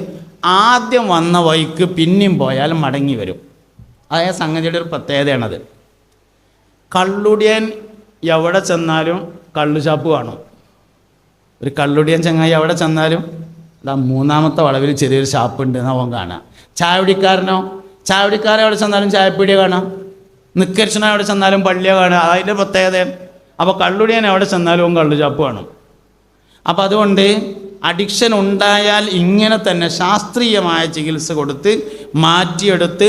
ആദ്യം വന്ന വഴിക്ക് പിന്നെയും പോയാൽ മടങ്ങി വരും. അതായത് സംഗതിയുടെ ഒരു പ്രത്യേകതയാണത്. കള്ളുടിയൻ എവിടെ ചെന്നാലും കള്ളുചാപ്പ് കാണും. ഒരു കള്ളുടിയൻ ചങ്ങായി എവിടെ ചെന്നാലും അതാ മൂന്നാമത്തെ വളവിൽ ചെറിയൊരു ഷാപ്പ് ഉണ്ട് എന്ന് അവൻ കാണാം. ചായപിടിക്കാരനോ, ചായപിടിക്കാരൻ എവിടെ ചെന്നാലും ചായപ്പീടിയ കാണാം. നിക്കരിച്ചനോ എവിടെ ചെന്നാലും പള്ളിയെ കാണുക. അതിൻ്റെ പ്രത്യേകത. അപ്പോൾ കള്ളുടിയൻ എവിടെ ചെന്നാലും കള്ളുചാപ്പ് കാണും. അപ്പം അതുകൊണ്ട് അഡിക്ഷൻ ഉണ്ടായാൽ ഇങ്ങനെ തന്നെ ശാസ്ത്രീയമായ ചികിത്സ കൊടുത്ത് മാറ്റിയെടുത്ത്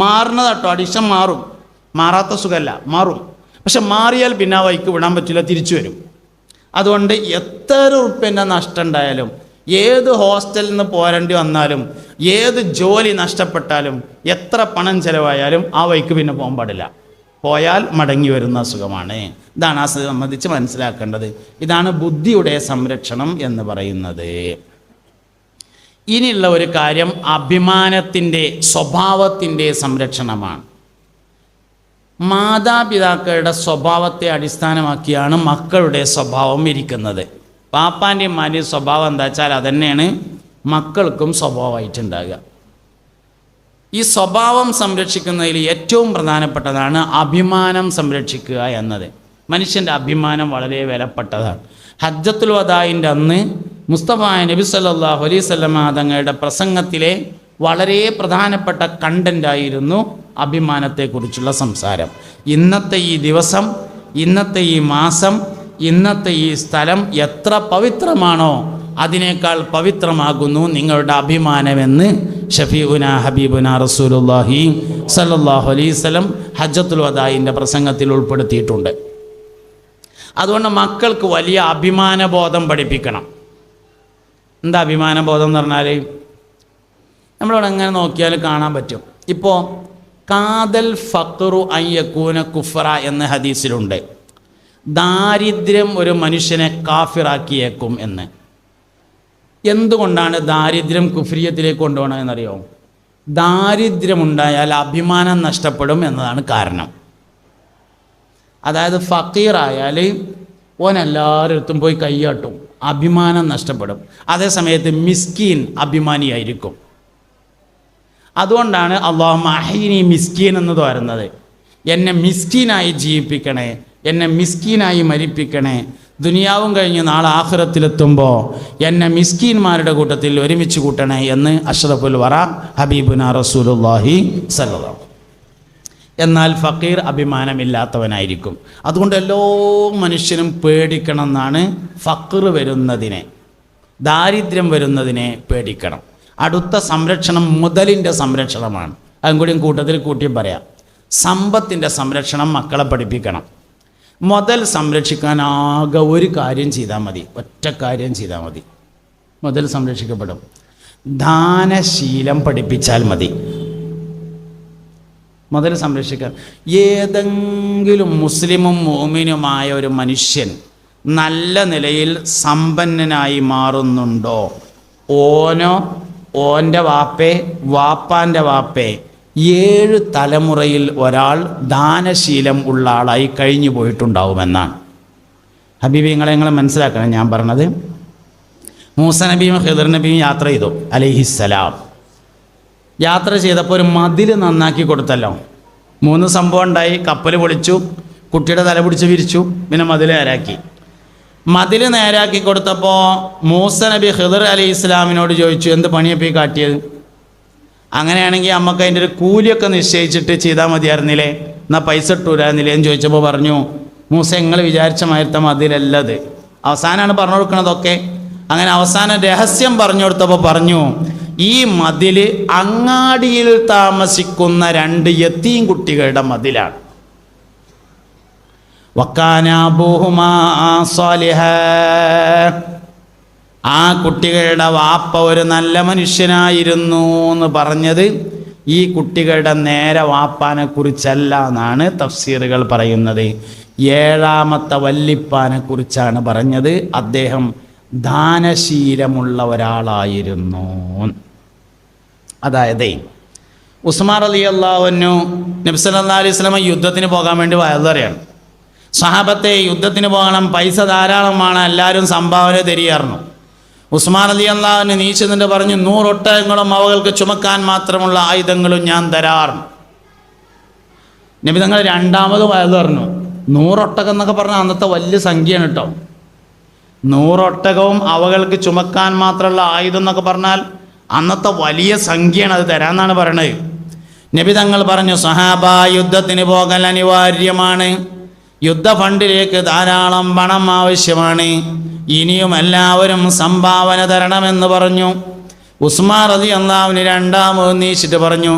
മാറുന്നതാട്ടോ. അഡിക്ഷൻ മാറും, മാറാത്ത സുഖമല്ല, മാറും. പക്ഷെ മാറിയാൽ പിന്നെ ആ വഴിക്ക് വിടാൻ പറ്റില്ല, തിരിച്ചു വരും. അതുകൊണ്ട് എത്ര ഉറുപ്പ്യൻ്റെ നഷ്ടം ഉണ്ടായാലും, ഏത് ഹോസ്റ്റലിൽ നിന്ന് പോരേണ്ടി വന്നാലും, ഏത് ജോലി നഷ്ടപ്പെട്ടാലും, എത്ര പണം ചിലവായാലും ആ വഴിക്ക് പിന്നെ പോകാൻ പാടില്ല. പോയാൽ മടങ്ങി വരുന്ന അസുഖമാണ്. ഇതാണ് ആ സംബന്ധിച്ച് മനസ്സിലാക്കേണ്ടത്. ഇതാണ് ബുദ്ധിയുടെ സംരക്ഷണം എന്ന് പറയുന്നത്. ഇനിയുള്ള ഒരു കാര്യം അഭിമാനത്തിൻ്റെ, സ്വഭാവത്തിൻ്റെ സംരക്ഷണമാണ്. മാതാപിതാക്കളുടെ സ്വഭാവത്തെ അടിസ്ഥാനമാക്കിയാണ് മക്കളുടെ സ്വഭാവം ഇരിക്കുന്നത്. പാപ്പാൻ്റെയും മാൻ്റെയും സ്വഭാവം എന്താ വെച്ചാൽ അതന്നെയാണ് മക്കൾക്കും സ്വഭാവമായിട്ടുണ്ടാകുക. ഈ സ്വഭാവം സംരക്ഷിക്കുന്നതിൽ ഏറ്റവും പ്രധാനപ്പെട്ടതാണ് അഭിമാനം സംരക്ഷിക്കുക എന്നത്. മനുഷ്യൻ്റെ അഭിമാനം വളരെ വിലപ്പെട്ടതാണ്. ഹജ്ജത്തുൽ വദാഇൻ്റെ അന്ന് മുസ്തഫ നബി സല്ലല്ലാഹു അലൈഹി വസല്ലമ തങ്ങളുടെ പ്രസംഗത്തിലെ വളരെ പ്രധാനപ്പെട്ട കണ്ടൻ്റായിരുന്നു അഭിമാനത്തെക്കുറിച്ചുള്ള സംസാരം. ഇന്നത്തെ ഈ ദിവസം, ഇന്നത്തെ ഈ മാസം, ഇന്നത്തെ ഈ സ്ഥലം എത്ര പവിത്രമാണോ അതിനേക്കാൾ പവിത്രമാകുന്നു നിങ്ങളുടെ അഭിമാനമെന്ന് ഷഫീഉന ഹബീബുന റസൂലുള്ളാഹി സല്ലല്ലാഹു അലൈഹി വസല്ലം ഹജ്ജത്തുൽ വദാഇൻ്റെ പ്രസംഗത്തിൽ ഉൾപ്പെടുത്തിയിട്ടുണ്ട്. അതുകൊണ്ട് മക്കൾക്ക് വലിയ അഭിമാനബോധം പഠിപ്പിക്കണം. എന്താ അഭിമാനബോധം എന്ന് പറഞ്ഞാൽ നമ്മളിവിടെ എങ്ങനെ നോക്കിയാൽ കാണാൻ പറ്റും. ഇപ്പോൾ കാദൽ ഫഖ്റു അൻ യകൂന കുഫ്റ എന്ന ഹദീസിലുണ്ട്. ദാരിദ്ര്യം ഒരു മനുഷ്യനെ കാഫിറാക്കിയേക്കും എന്ന്. എന്തുകൊണ്ടാണ് ദാരിദ്ര്യം കുഫ്രിയത്തിലേക്ക് കൊണ്ടുപോകണമെന്നറിയോ? ദാരിദ്ര്യമുണ്ടായാൽ അഭിമാനം നഷ്ടപ്പെടും എന്നതാണ് കാരണം. അതായത് ഫക്കീറായാൽ ഓൻ എല്ലാവരുടെ പോയി കൈയാട്ടും, അഭിമാനം നഷ്ടപ്പെടും. അതേസമയത്ത് മിസ്കീൻ അഭിമാനിയായിരിക്കും. അതുകൊണ്ടാണ് അല്ലാഹുമ്മ അഹ്യിനി മിസ്കീൻ എന്ന് പറയുന്നത്. എന്നെ മിസ്കീനായി ജീവിപ്പിക്കണേ, എന്നെ മിസ്കീനായി മരിപ്പിക്കണേ. ദുനിയാവും കഴിഞ്ഞ് നാളെ ആഖിറത്തിലെത്തുമ്പോൾ എന്നെ മിസ്കീന്മാരുടെ കൂട്ടത്തിൽ ഒരുമിച്ച് കൂട്ടണേ എന്ന് അഷ്റഫുൽ വറ ഹബീബുന റസൂലുള്ളാഹി സല്ലല്ലാഹു. എന്നാൽ ഫക്കീർ അഭിമാനമില്ലാത്തവനായിരിക്കും. അതുകൊണ്ട് എല്ലാ മനുഷ്യനും പേടിക്കണം എന്നാണ് ഫഖ്ർ വരുന്നതിനെ, ദാരിദ്ര്യം വരുന്നതിനെ പേടിക്കണം. അടുത്ത സംരക്ഷണം മുതലിൻ്റെ സംരക്ഷണമാണ്. അതും കൂടി കൂട്ടത്തിൽ കൂട്ടി പറയാം. സമ്പത്തിൻ്റെ സംരക്ഷണം മക്കളെ പഠിപ്പിക്കണം. മുതൽ സംരക്ഷിക്കാൻ ആകെ ഒരു കാര്യം ചെയ്താൽ മതി, ഒറ്റ കാര്യം ചെയ്താൽ മതി. മുതൽ സംരക്ഷിക്കപ്പെടും. ദാനശീലം പഠിപ്പിച്ചാൽ മതി മുതൽ സംരക്ഷിക്കാൻ. ഏതെങ്കിലും മുസ്ലിമും മോമിനുമായ ഒരു മനുഷ്യൻ നല്ല നിലയിൽ സമ്പന്നനായി മാറുന്നുണ്ടോ? ഓനോ ഓൻ്റെ വാപ്പാൻ്റെ വാപ്പേ 7 തലമുറയിൽ ഒരാൾ ദാനശീലം ഉള്ള ആളായി കഴിഞ്ഞു പോയിട്ടുണ്ടാവുമെന്നാണ്. ഹബീബിങ്ങളെ നിങ്ങൾ മനസ്സിലാക്കണം ഞാൻ പറഞ്ഞത്. മൂസ നബിയും ഖിദർ നബിയും യാത്ര ചെയ്തു അലൈഹിസ്സലാം. യാത്ര ചെയ്തപ്പോൾ ഒരു മതിൽ നന്നാക്കി കൊടുത്തല്ലോ. 3 സംഭവം ഉണ്ടായി. കപ്പൽ പൊളിച്ചു, കുട്ടിയുടെ തല പിടിച്ച് വിരിച്ചു, പിന്നെ മതിൽ നേരാക്കി. മതിൽ നേരാക്കി കൊടുത്തപ്പോൾ മൂസ നബി ഖിദർ അലൈഹി ഇസ്ലാമിനോട് ചോദിച്ചു, എന്ത് പണിയപ്പോൾ ഈ കാട്ടിയത്? അങ്ങനെയാണെങ്കിൽ നമുക്ക് അതിൻ്റെ ഒരു കൂലിയൊക്കെ നിശ്ചയിച്ചിട്ട് ചെയ്താൽ മതിയായിരുന്നില്ലേ, എന്നാൽ പൈസ ഇട്ടൂരായിരുന്നില്ലേ എന്ന് ചോദിച്ചപ്പോൾ പറഞ്ഞു, മൂസ നിങ്ങൾ വിചാരിച്ച മാതിരത്തെ മതിലല്ലത്. അവസാനമാണ് പറഞ്ഞു കൊടുക്കണതൊക്കെ. അങ്ങനെ അവസാനം രഹസ്യം പറഞ്ഞു കൊടുത്തപ്പോൾ പറഞ്ഞു, ഈ മതിൽ അങ്ങാടിയിൽ താമസിക്കുന്ന 2 യതീം കുട്ടികളുടെ മതിലാണ്. വക്കാന അബൂഹുമാ സാലിഹാ, ആ കുട്ടികളുടെ വാപ്പ ഒരു നല്ല മനുഷ്യനായിരുന്നു എന്ന് പറഞ്ഞത് ഈ കുട്ടികളുടെ നേരെ വാപ്പാനെ കുറിച്ചല്ല എന്നാണ് തഫ്സീറുകൾ പറയുന്നത്. 7ാമത്തെ വല്ലിപ്പാനെ കുറിച്ചാണ് പറഞ്ഞത്. അദ്ദേഹം ദാനശീലമുള്ള ഒരാളായിരുന്നു. അതായത് ഉസ്മാൻ റളിയല്ലാഹു അൻഹു നബി സല്ലല്ലാഹു അലൈഹി വസല്ലം യുദ്ധത്തിന് പോകാൻ വേണ്ടി വയലറിയാണ്. സ്വഹാബത്തെ യുദ്ധത്തിന് പോകണം, പൈസ ധാരാളമാണ്, എല്ലാവരും സംഭാവന തരികയായിരുന്നു. ഉസ്മാൻ റളിയല്ലാഹു അൻഹു നീച്ചെന്നിട്ട് പറഞ്ഞു, 100 ഒട്ടകങ്ങളും അവകൾക്ക് ചുമക്കാൻ മാത്രമുള്ള ആയുധങ്ങളും ഞാൻ തരാറ്. നബി തങ്ങൾ 2ാമത് വയലു പറഞ്ഞു. 100 ഒട്ടകം എന്നൊക്കെ പറഞ്ഞാൽ അന്നത്തെ വലിയ സംഖ്യയാണ് കേട്ടോ. 100 ഒട്ടകവും അവകൾക്ക് ചുമക്കാൻ മാത്രമുള്ള ആയുധം എന്നൊക്കെ പറഞ്ഞാൽ അന്നത്തെ വലിയ സംഖ്യയാണ്, അത് തരാമെന്നാണ് പറയണത്. നബി തങ്ങൾ പറഞ്ഞു, സഹാബ യുദ്ധത്തിന് പോകൽ അനിവാര്യമാണ്, യുദ്ധ ഫണ്ടിലേക്ക് ധാരാളം പണം ആവശ്യമാണ്, ഇനിയും എല്ലാവരും സംഭാവന തരണമെന്ന് പറഞ്ഞു. ഉസ്മാൻ റളിയല്ലാഹു അൻഹു 2ാമത് നീച്ചിട്ട് പറഞ്ഞു,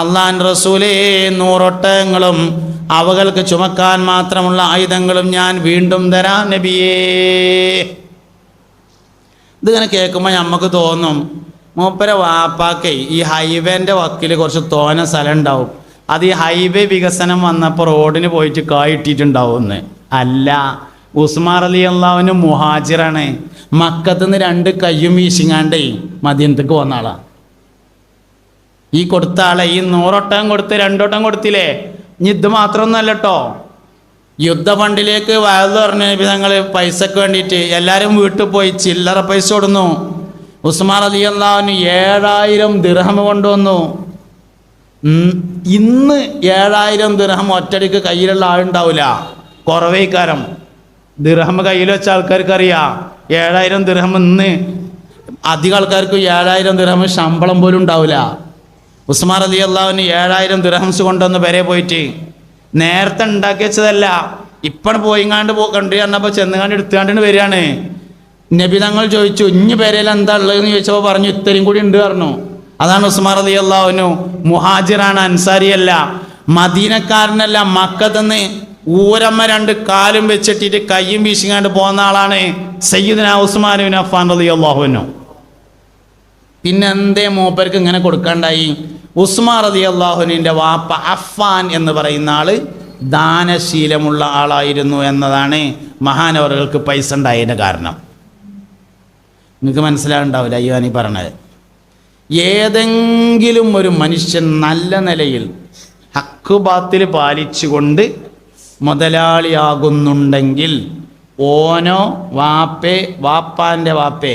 അല്ലാഹുവിൻ്റെ റസൂലേ, 100 ഒട്ടകങ്ങളും അവകൾക്ക് ചുമക്കാൻ മാത്രമുള്ള ആയുധങ്ങളും ഞാൻ വീണ്ടും തരാം നബിയേ. ഇതിങ്ങനെ കേൾക്കുമ്പോൾ നമുക്ക് തോന്നും, മൂപ്പര വാപ്പാക്കേ ഈ ഹൈവേൻ്റെ വക്കിൽ കുറച്ച് തോന സ്ഥലം ഉണ്ടാവും, അത് ഈ ഹൈവേ വികസനം വന്നപ്പോൾ റോഡിന് പോയിട്ട് കായിട്ടിട്ടുണ്ടാവുമെന്ന്. അല്ല, ഉസ്മാൻ റളിയല്ലാഹു അൻഹു മുഹാജിറാണ്. മക്കത്തുനിന്ന് 2 കയ്യും വീശിങ്ങാണ്ടേ മദീനത്തേക്ക് വന്ന ആളാണ്. ഈ കൊടുത്ത ആളെ ഈ 100 ഒട്ടകം കൊടുത്ത് 2 ഒട്ടകം കൊടുത്തില്ലേ, ഇനി ഇത് മാത്രമൊന്നുമല്ല കേട്ടോ, യുദ്ധ ഫണ്ടിലേക്ക് വയലു പറഞ്ഞ ഞങ്ങൾ പൈസക്ക് വേണ്ടിയിട്ട് എല്ലാവരും വീട്ടിൽ പോയി ചില്ലറ പൈസ കൊടുന്നു. ഉസ്മാൻ റളിയല്ലാഹു അൻഹു 7000 ദിർഹം കൊണ്ടുവന്നു. ഇന്ന് 7000 ദിർഹം ഒറ്റടിക്ക് കയ്യിലുള്ള ആളുണ്ടാവില്ല, കുറവേക്കാരം. ദിർഹം കയ്യിൽ വെച്ച ആൾക്കാർക്ക് അറിയാം 7000 ദിർഹം ഇന്ന് അധികം ആൾക്കാർക്ക് 7000 ദിർഹം ശമ്പളം പോലും ഉണ്ടാവില്ല. ഉസ്മാൻ റളിയല്ലാഹു അൻഹു 7000 ദിർഹംസ് കൊണ്ടുവന്ന് വരെ പോയിട്ട് നേരത്തെ ഉണ്ടാക്കി വെച്ചതല്ല, ഇപ്പം പോയിങ്ങാണ്ട് കണ്ടു പറഞ്ഞപ്പോൾ ചെന്നുകാണ്ട് എടുത്തുകാണ്ടിന് വരികയാണ്. നബി തങ്ങൾ ചോദിച്ചു, ഇഞ്ഞ് പേരയിൽ എന്താ ഉള്ളതെന്ന് ചോദിച്ചപ്പോൾ പറഞ്ഞു, ഇത്രയും കൂടി ഉണ്ട് പറഞ്ഞു. അതാണ് ഉസ്മാൻ റളിയല്ലാഹു അൻഹു മുഹാജിറാണ്, അൻസാരിയല്ല, മദീനക്കാരനല്ല. മക്കത്തുനിന്ന് ഊരമ്മ 2 കാലും വെച്ചിട്ടിട്ട് കയ്യും വീശിങ്ങാണ്ട് പോകുന്ന ആളാണ് സയ്യിദുനാ ഉസ്മാൻ ഇബ്നു അഫ്ഫാൻ റളിയല്ലാഹു അൻഹു. പിന്നെ എന്തേ മൂപ്പർക്ക് ഇങ്ങനെ കൊടുക്കാണ്ടായി? ഉസ്മാൻ റളിയല്ലാഹു അൻഹുവിൻ്റെ വാപ്പ അഫ്ഫാൻ എന്ന് പറയുന്ന ആള് ദാനശീലമുള്ള ആളായിരുന്നു എന്നതാണ് മഹാനവറുകൾക്ക് പൈസ ഉണ്ടായതിൻ്റെ കാരണം. നിങ്ങൾക്ക് മനസ്സിലാവുണ്ടാവില്ല അയ്യോ നീ പറഞ്ഞത്. ഏതെങ്കിലും ഒരു മനുഷ്യൻ നല്ല നിലയിൽ ഹക്ക് ബാത്തിൽ പാലിച്ചുകൊണ്ട് മുതലാളിയാകുന്നുണ്ടെങ്കിൽ ഓനോ വാപ്പാൻ്റെ വാപ്പേ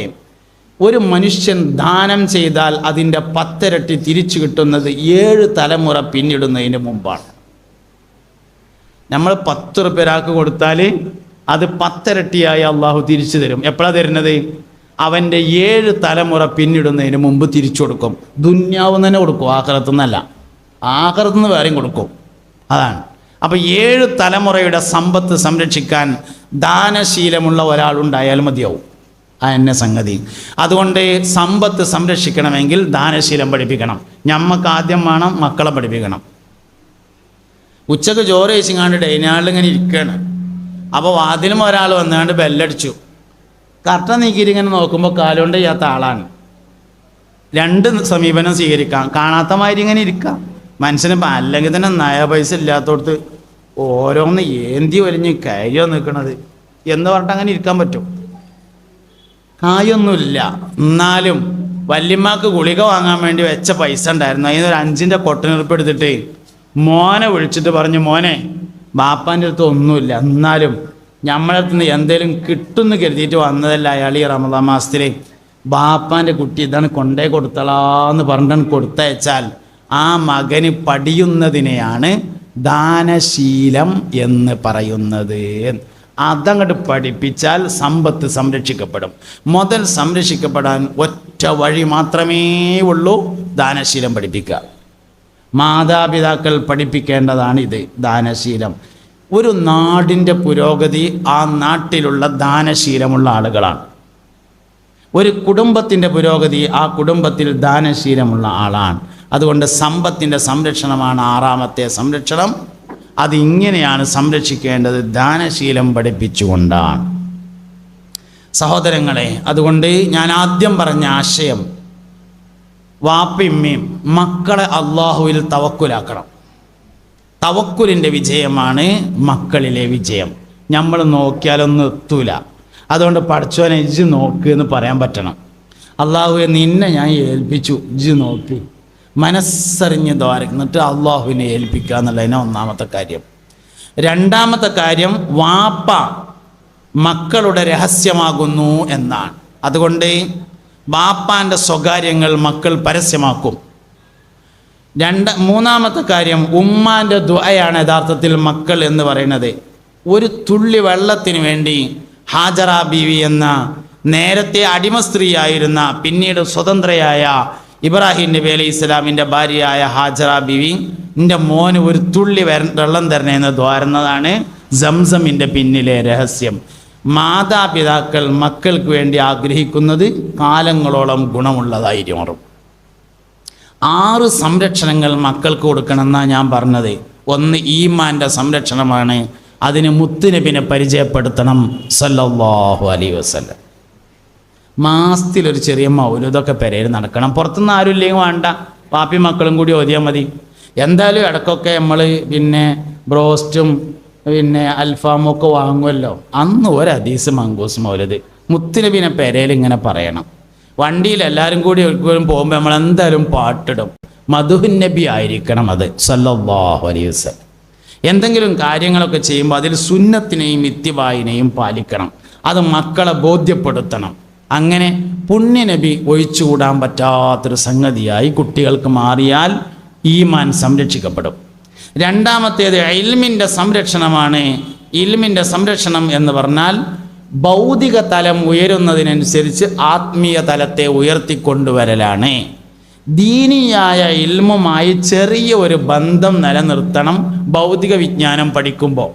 ഒരു മനുഷ്യൻ ദാനം ചെയ്താൽ അതിൻ്റെ 10 ഇരട്ടി തിരിച്ചു കിട്ടുന്നത് 7 തലമുറ പിന്നിടുന്നതിന് മുമ്പാണ്. നമ്മൾ 10 റുപ്യ ഒരാൾക്ക് കൊടുത്താൽ അത് 10 ഇരട്ടിയായി അള്ളാഹു തിരിച്ചു തരും. എപ്പോഴാണ് തരുന്നത്? അവൻ്റെ 7 തലമുറ പിന്നിടുന്നതിന് മുമ്പ് തിരിച്ചു കൊടുക്കും. ദുന്യാവ് തന്നെ കൊടുക്കും, ആഖിറത്തു നിന്നല്ല, ആഖിറത്തു നിന്ന് വേറെയും കൊടുക്കും. അതാണ്. അപ്പോൾ 7 തലമുറയുടെ സമ്പത്ത് സംരക്ഷിക്കാൻ ദാനശീലമുള്ള ഒരാളുണ്ടായാൽ മതിയാവും. എന്നെ സംഗതി. അതുകൊണ്ട് സമ്പത്ത് സംരക്ഷിക്കണമെങ്കിൽ ദാനശീലം പഠിപ്പിക്കണം. ഞമ്മക്ക് ആദ്യം വേണം മക്കളെ പഠിപ്പിക്കണം. ഉച്ചക്ക് ചോറ് കഴിച്ചിങ്ങാണ്ട് ഡൈനാളിൽ ഇങ്ങനെ ഇരിക്കുകയാണ്. അപ്പോൾ വാതിലും ഒരാൾ വന്നാണ്ട് ബെല്ലടിച്ചു. കർട്ട നീക്കിയിട്ട് ഇങ്ങനെ നോക്കുമ്പോൾ കാലുകൊണ്ട് ചെയ്യാത്ത ആളാണ്. രണ്ട് സമീപനം സ്വീകരിക്കാം. കാണാത്ത മാതിരി ഇങ്ങനെ ഇരിക്കാം. മനുഷ്യന് അല്ലെങ്കിൽ തന്നെ നയ പൈസ ഇല്ലാത്തടത്ത് ഓരോന്ന് ഏന്തി വലിഞ്ഞ് കയറിയോ നിൽക്കണത് എന്ന് പറഞ്ഞിട്ട് അങ്ങനെ ഇരിക്കാൻ പറ്റും? കായൊന്നുമില്ല. എന്നാലും വല്യമ്മക്ക് ഗുളിക വാങ്ങാൻ വേണ്ടി വെച്ച പൈസ ഉണ്ടായിരുന്നു. അതിനൊരു 5 കൊട്ടനുറുപ്പ് എടുത്തിട്ട് മോനെ വിളിച്ചിട്ട് പറഞ്ഞു, മോനെ ബാപ്പാൻ്റെ അടുത്ത് ഒന്നുമില്ല, എന്നാലും നമ്മളെ അടുത്ത് നിന്ന് എന്തേലും കിട്ടുമെന്ന് കരുതിയിട്ട് വന്നതല്ല അയാൾ ഈ റമദാൻ മാസത്തിൽ. ബാപ്പാൻ്റെ കുട്ടി ഇതാണ് കൊണ്ടേ കൊടുത്തളാന്ന് പറഞ്ഞിട്ടാണ് കൊടുത്തയച്ചാൽ ആ മകന് പഠിയുന്നതിനെയാണ് ദാനശീലം എന്ന് പറയുന്നത്. അതങ്ങോട്ട് പഠിപ്പിച്ചാൽ സമ്പത്ത് സംരക്ഷിക്കപ്പെടും. മുതൽ സംരക്ഷിക്കപ്പെടാൻ ഒറ്റ വഴി മാത്രമേ ഉള്ളൂ, ദാനശീലം പഠിപ്പിക്കുക. മാതാപിതാക്കൾ പഠിപ്പിക്കേണ്ടതാണ് ഇത്, ദാനശീലം. ഒരു നാടിൻ്റെ പുരോഗതി ആ നാട്ടിലുള്ള ദാനശീലമുള്ള ആളുകളാണ്. ഒരു കുടുംബത്തിൻ്റെ പുരോഗതി ആ കുടുംബത്തിൽ ദാനശീലമുള്ള ആളാണ്. അതുകൊണ്ട് സമ്പത്തിൻ്റെ സംരക്ഷണമാണ് 6ാമത്തെ സംരക്ഷണം. അതിങ്ങനെയാണ് സംരക്ഷിക്കേണ്ടത്, ദാനശീലം പഠിപ്പിച്ചുകൊണ്ടാണ്. സഹോദരങ്ങളെ, അതുകൊണ്ട് ഞാൻ ആദ്യം പറഞ്ഞ ആശയം, വാപ്പിമ്മയും മക്കളെ അള്ളാഹുവിൽ തവക്കുലാക്കണം. തവക്കുലിൻ്റെ വിജയമാണ് മക്കളിലെ വിജയം. നമ്മൾ നോക്കിയാലൊന്നും എത്തൂല. അതുകൊണ്ട് പഠിച്ചവനെ ഇജ്ജ് നോക്ക് എന്ന് പറയാൻ പറ്റണം. അള്ളാഹുവെ നിന്നെ ഞാൻ ഏൽപ്പിച്ചു, ഇജ്ജ് നോക്കി മനസ്സറിഞ്ഞ് ദ്വാരന്നിട്ട് അള്ളാഹുവിനെ ഏൽപ്പിക്കുക എന്നുള്ളതിന് 1ാമത്തെ കാര്യം. 2ാമത്തെ കാര്യം, വാപ്പ മക്കളുടെ രഹസ്യമാകുന്നു എന്നാണ്. അതുകൊണ്ട് വാപ്പാൻ്റെ സ്വകാര്യങ്ങൾ മക്കൾ പരസ്യമാക്കും. 3ാമത്തെ കാര്യം, ഉമ്മാൻ്റെ ദുആയാണ് യഥാർത്ഥത്തിൽ മക്കൾ എന്ന് പറയുന്നത്. ഒരു തുള്ളി വെള്ളത്തിന് വേണ്ടി ഹാജറ ബീവി എന്ന നേരത്തെ അടിമ സ്ത്രീയായിരുന്ന പിന്നീട് സ്വതന്ത്രയായ ഇബ്രാഹിം നബി അലൈഹി ഇസ്ലാമിൻ്റെ ഭാര്യയായ ഹാജറ ബീവി, എൻ്റെ മോന് ഒരു തുള്ളി വെള്ളം തരണേന്ന് ദ്വാരുന്നതാണ് സംസമിൻ്റെ പിന്നിലെ രഹസ്യം. മാതാപിതാക്കൾ മക്കൾക്ക് വേണ്ടി ആഗ്രഹിക്കുന്നത് കാലങ്ങളോളം ഗുണമുള്ളതായി മാറും. 6 സംരക്ഷണങ്ങൾ മക്കൾക്ക് കൊടുക്കണമെന്നാണ് ഞാൻ പറഞ്ഞത്. 1 ഈമാൻ്റെ സംരക്ഷണമാണ്. അതിന് മുത്തുനബിനെ പരിചയപ്പെടുത്തണം സല്ലല്ലാഹു അലൈഹി വസല്ലം. മാസത്തിലൊരു ചെറിയ മൗലൂദൊക്കെ പെരയിൽ നടക്കണം. പുറത്തുനിന്ന് ആരും ഇല്ലെങ്കിൽ വേണ്ട, പാപ്പി മക്കളും കൂടി ഓതിയാൽ മതി. എന്തായാലും ഇടയ്ക്കൊക്കെ നമ്മൾ പിന്നെ ബ്രോസ്റ്റും പിന്നെ അൽഫാമും ഒക്കെ വാങ്ങുമല്ലോ. അന്ന് ഒരു ഹദീസ് മങ്കൂസ് മൗലൂദ് മുത്തുനബിനെ പെരയിൽ ഇങ്ങനെ പറയണം. വണ്ടിയിൽ എല്ലാവരും കൂടി ഒരിക്കലും പോകുമ്പോൾ നമ്മൾ എന്തായാലും പാട്ടിടും. മധുഹുൻ നബി ആയിരിക്കണം അത് സല്ലല്ലാഹു അലൈഹി വസല്ലം. എന്തെങ്കിലും കാര്യങ്ങളൊക്കെ ചെയ്യുമ്പോൾ അതിൽ സുന്നത്തിനെയും ഇത്തിബായിനെയും പാലിക്കണം. അത് മക്കളെ ബോധ്യപ്പെടുത്തണം. അങ്ങനെ പുണ്യനബി ഒഴിച്ചുകൂടാൻ പറ്റാത്തൊരു സംഗതിയായി കുട്ടികൾക്ക് മാറിയാൽ ഈമാൻ സംരക്ഷിക്കപ്പെടും. 2ാമത്തേത് ഇൽമിൻ്റെ സംരക്ഷണമാണ്. ഇൽമിൻ്റെ സംരക്ഷണം എന്ന് പറഞ്ഞാൽ ഭൗതിക തലം ഉയരുന്നതിനനുസരിച്ച് ആത്മീയ തലത്തെ ഉയർത്തിക്കൊണ്ടുവരലാണ്. ദീനിയായ ഇൽമുമായി ചെറിയ ഒരു ബന്ധം നിലനിർത്തണം. ഭൗതിക വിജ്ഞാനം പഠിക്കുമ്പോൾ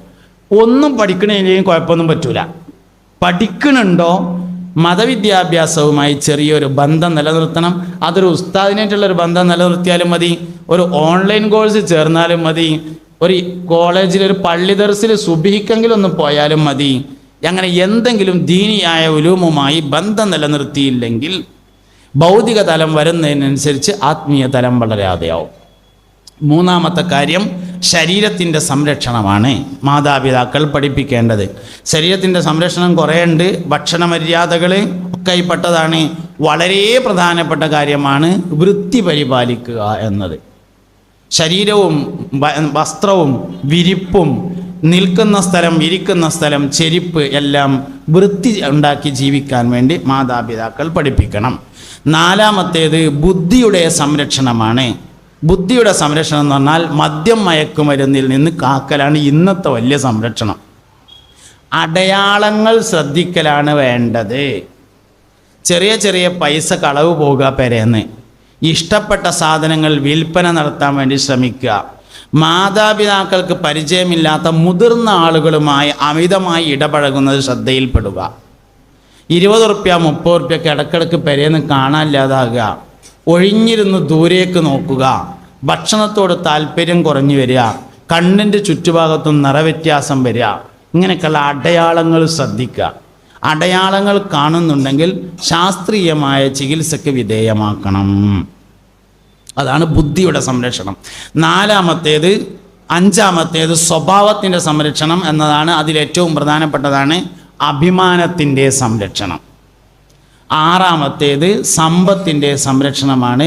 ഒന്നും പഠിക്കണമെങ്കിലും കുഴപ്പമൊന്നും പറ്റൂല. പഠിക്കണുണ്ടോ മതവിദ്യാഭ്യാസവുമായി ചെറിയൊരു ബന്ധം നിലനിർത്തണം. അതൊരു ഉസ്താദിനായിട്ടുള്ളൊരു ബന്ധം നിലനിർത്തിയാലും മതി, ഒരു ഓൺലൈൻ കോഴ്സ് ചേർന്നാലും മതി, ഒരു കോളേജിൽ ഒരു പള്ളി ദർസിൽ സുബഹിക്കെങ്കിലും ഒന്ന് പോയാലും മതി. അങ്ങനെ എന്തെങ്കിലും ദീനിയായ ഉലൂമുമായി ബന്ധം നിലനിർത്തിയില്ലെങ്കിൽ ഭൗതിക തലം വരുന്നതിനനുസരിച്ച് ആത്മീയ തലം വളരാതെയാവും. 3ാമത്തെ കാര്യം, ശരീരത്തിൻ്റെ സംരക്ഷണമാണ് മാതാപിതാക്കൾ പഠിപ്പിക്കേണ്ടത്. ശരീരത്തിൻ്റെ സംരക്ഷണം കുറേ ഉണ്ട്. ഭക്ഷണ മര്യാദകൾ ഒക്കെ പെട്ടതാണ്. വളരെ പ്രധാനപ്പെട്ട കാര്യമാണ് വൃത്തി പരിപാലിക്കുക എന്നത്. ശരീരവും വസ്ത്രവും വിരിപ്പും നിൽക്കുന്ന സ്ഥലം ഇരിക്കുന്ന സ്ഥലം ചെരിപ്പ് എല്ലാം വൃത്തി ഉണ്ടാക്കി ജീവിക്കാൻ വേണ്ടി മാതാപിതാക്കൾ പഠിപ്പിക്കണം. 4ാമത്തേത് ബുദ്ധിയുടെ സംരക്ഷണമാണ്. ബുദ്ധിയുടെ സംരക്ഷണം എന്ന് പറഞ്ഞാൽ മദ്യം മയക്കുമരുന്നിൽ നിന്ന് കാക്കലാണ് ഇന്നത്തെ വലിയ സംരക്ഷണം. അടയാളങ്ങൾ ശ്രദ്ധിക്കലാണ് വേണ്ടത്. ചെറിയ ചെറിയ പൈസ കളവ് പോകുക പെരേന്ന്. ഇഷ്ടപ്പെട്ട സാധനങ്ങൾ വിൽപ്പന നടത്താൻ വേണ്ടി ശ്രമിക്കുക. മാതാപിതാക്കൾക്ക് പരിചയമില്ലാത്ത മുതിർന്ന ആളുകളുമായി അമിതമായി ഇടപഴകുന്നത് ശ്രദ്ധയിൽപ്പെടുക. 20 റുപ്യ 30 റുപ്യക്ക് ഇടക്കിടക്ക് പെരേന്ന് കാണാനില്ലാതാകുക. ഒഴിഞ്ഞിരുന്ന് ദൂരേക്ക് നോക്കുക. ഭക്ഷണത്തോട് താല്പര്യം കുറഞ്ഞു വരിക. കണ്ണിൻ്റെ ചുറ്റുഭാഗത്തും നിറവ്യത്യാസം വരിക. ഇങ്ങനെയൊക്കെയുള്ള അടയാളങ്ങൾ ശ്രദ്ധിക്കുക. അടയാളങ്ങൾ കാണുന്നുണ്ടെങ്കിൽ ശാസ്ത്രീയമായ ചികിത്സയ്ക്ക് വിധേയമാക്കണം. അതാണ് ബുദ്ധിയുടെ സംരക്ഷണം. അഞ്ചാമത്തേത് സ്വഭാവത്തിൻ്റെ സംരക്ഷണം എന്നതാണ്. അതിലേറ്റവും പ്രധാനപ്പെട്ടതാണ് അഭിമാനത്തിൻ്റെ സംരക്ഷണം. ആറാമത്തേത് സമ്പത്തിൻ്റെ സംരക്ഷണമാണ്.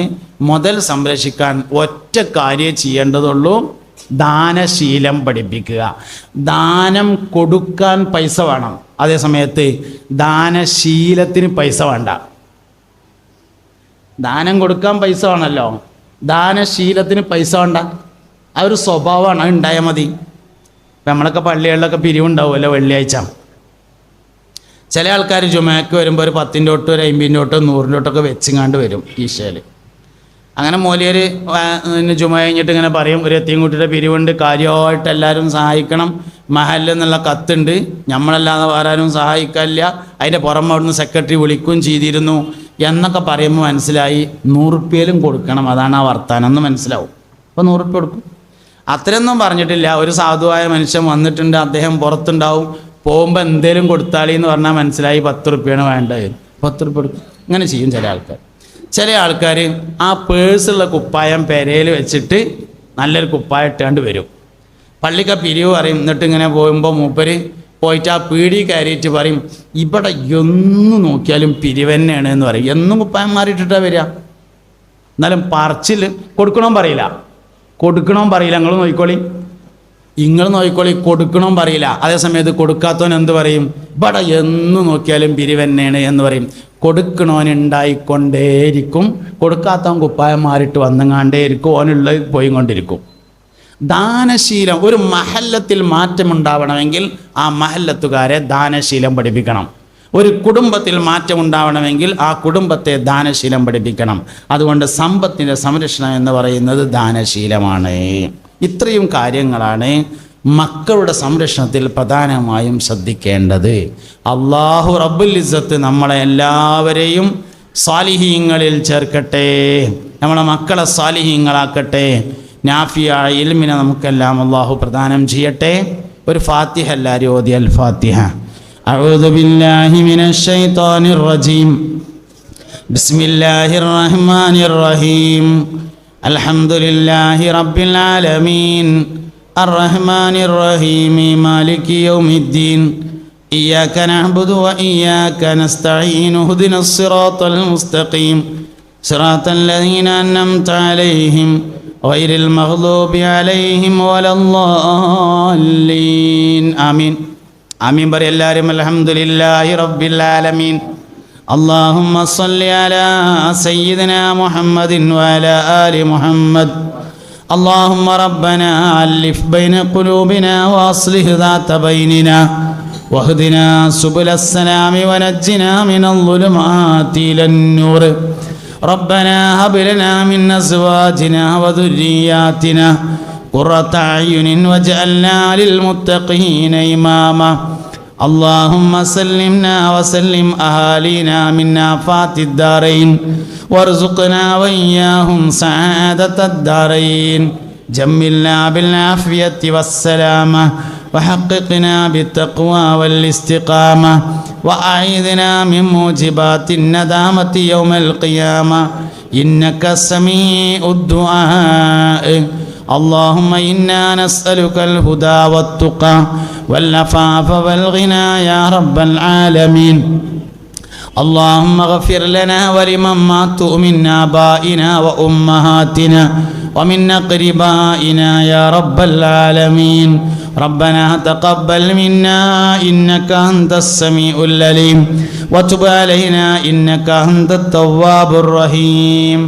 മുതൽ സംരക്ഷിക്കാൻ ഒറ്റ കാര്യം ചെയ്യേണ്ടതുള്ളൂ, ദാനശീലം പഠിപ്പിക്കുക. ദാനം കൊടുക്കാൻ പൈസ വേണം, അതേ സമയത്ത് ദാനശീലത്തിന് പൈസ വേണ്ട. ദാനം കൊടുക്കാൻ പൈസ വേണമല്ലോ, ദാനശീലത്തിന് പൈസ വേണ്ട. ആ ഒരു സ്വഭാവമാണ്, അത് ഉണ്ടായാൽ മതി. ഇപ്പം നമ്മളൊക്കെ പള്ളികളിലൊക്കെ പിരിവുണ്ടാവുമല്ലോ വെള്ളിയാഴ്ച. ചില ആൾക്കാർ ജുമയ്ക്ക് വരുമ്പോൾ ഒരു 10-ൻ്റെ തൊട്ട് ഒരു 50-ൻ്റെ തൊട്ട് 100-ൻ്റെ തൊട്ടൊക്കെ വെച്ചിങ്ങാണ്ട് വരും ഈശയിൽ. അങ്ങനെ മൂലിയർ ജുമ കഴിഞ്ഞിട്ട് ഇങ്ങനെ പറയും, ഒരു എത്തിയൻകുട്ടിയുടെ പിരിവുണ്ട്, കാര്യമായിട്ട് എല്ലാവരും സഹായിക്കണം, മഹല്ല് എന്നുള്ള കത്തുണ്ട്, നമ്മളല്ലാതെ വേറെ ആരും സഹായിക്കാനില്ല, അതിൻ്റെ പുറമെ അവിടുന്ന് സെക്രട്ടറി വിളിക്കുകയും ചെയ്തിരുന്നു എന്നൊക്കെ പറയുമ്പോൾ മനസ്സിലായി 100 റുപ്യയിലും കൊടുക്കണം, അതാണ് ആ വർത്താനം എന്ന് മനസ്സിലാവും. അപ്പോൾ 100 റുപ്യ കൊടുക്കും. അത്രയൊന്നും പറഞ്ഞിട്ടില്ല. ഒരു സാധുവായ മനുഷ്യൻ വന്നിട്ടുണ്ട്, അദ്ദേഹം പുറത്തുണ്ടാവും, പോകുമ്പോൾ എന്തേലും കൊടുത്താളി എന്ന് പറഞ്ഞാൽ മനസ്സിലായി 10 റുപ്യാണ് വേണ്ടത്, 10 റുപ്യ കൊടുക്കും. ഇങ്ങനെ ചെയ്യും ചില ആൾക്കാർ. ചില ആൾക്കാർ ആ പേഴ്സുള്ള കുപ്പായം പെരയിൽ വെച്ചിട്ട് നല്ലൊരു കുപ്പായം ഇട്ടാണ്ട് വരും. പള്ളിക്ക പിരിവ് പറയും. എന്നിട്ട് ഇങ്ങനെ പോകുമ്പോൾ മൂപ്പര് പോയിട്ട് ആ പീടി കയറിയിട്ട് പറയും, ഇവിടെ എന്നും നോക്കിയാലും പിരിവന്നെയാണ് എന്ന് പറയും. എന്നും കുപ്പായം മാറിയിട്ടിട്ടാണ് വരിക. എന്നാലും പറച്ചിൽ കൊടുക്കണമെന്ന് പറയില്ല. നിങ്ങൾ നോക്കിക്കോളി, കൊടുക്കണം പറയില്ല. അതേസമയത്ത് കൊടുക്കാത്തവൻ എന്ത് പറയും? ഇവിടെ എന്ന് നോക്കിയാലും പിരിവന്നെയാണ് എന്ന് പറയും. കൊടുക്കണവനുണ്ടായിക്കൊണ്ടേയിരിക്കും, കൊടുക്കാത്തവൻ കുപ്പായം മാറിയിട്ട് വന്നുകൊണ്ടേയിരിക്കും, ഓനുള്ളത് പോയി കൊണ്ടിരിക്കും. ദാനശീലം, ഒരു മഹല്ലത്തിൽ മാറ്റമുണ്ടാവണമെങ്കിൽ ആ മഹല്ലത്തുകാരെ ദാനശീലം പഠിപ്പിക്കണം. ഒരു കുടുംബത്തിൽ മാറ്റമുണ്ടാവണമെങ്കിൽ ആ കുടുംബത്തെ ദാനശീലം പഠിപ്പിക്കണം. അതുകൊണ്ട് സമ്പത്തിൻ്റെ സംരക്ഷണം എന്ന് പറയുന്നത് ദാനശീലമാണ്. ഇത്രയും കാര്യങ്ങളാണ് മക്കളുടെ സംരക്ഷണത്തിൽ പ്രധാനമായും ശ്രദ്ധിക്കേണ്ടത്. അല്ലാഹു റബ്ബുൽ ഇസ്സത്ത് നമ്മളെ എല്ലാവരെയും സാലിഹീങ്ങളിൽ ചേർക്കട്ടെ, നമ്മളെ മക്കളെ സാലിഹീങ്ങളാക്കട്ടെ. നാഫിയായ ഇൽമിനെ നമുക്കെല്ലാം അല്ലാഹു പ്രദാനം ചെയ്യട്ടെ. ഒരു ഫാത്തിഹ എല്ലാവരും ഓതി. അൽ ഫാത്തിഹ. അഊദു ബില്ലാഹി മിനശ് ശൈത്വാനിർ റജീം. ബിസ്മില്ലാഹിർ റഹ്മാനിർ റഹീം. അൽഹംദുലില്ലാഹി റബ്ബിൽ ആലമീൻ അർറഹ്മാനിർ റഹീം മാലികി യൗമിദ്ദീൻ ഇയ്യാക നഅ്ബുദു വ ഇയ്യാക നസ്തഈൻ ഇഹ്ദിനസ് സിറാത്തൽ മുസ്തഖീം സിറാത്തൽ ലദീന അൻഅംത അലൈഹിം ഗൈറിൽ മഗ്ദൂബി അലൈഹിം വലദ്ദാല്ലീൻ. ആമീൻ. ആമീൻ പറ എല്ലാവരും. അൽഹംദുലില്ലാഹി റബ്ബിൽ ആലമീൻ. اللهم صل على سيدنا محمد وعلى آل محمد. اللهم ربنا ألف بين قلوبنا وأصلح ذات بيننا واهدنا سبل السلام ونجنا من الظلمات إلى النور. ربنا هب لنا من أزواجنا وذرياتنا قرة أعين واجعلنا للمتقين إماما. اللهم سلمنا وسلم أهالينا من آفات الدارين وارزقنا وإياهم سعادة الدارين. جملنا بالعافية والسلامة وحققنا بالتقوى والاستقامة وأعيذنا من موجبات الندامة يوم القيامة إنك سميع الدعاء. اللهم إنا نسألك الهدى والتقى والعفاف والغنى يا رب العالمين. اللهم اغفر لنا ولمن ماتوا من آبائنا وأمهاتنا ومن أقربائنا يا رب العالمين. ربنا تقبل منا إنك أنت السميع العليم وتب علينا إنك أنت التواب الرحيم.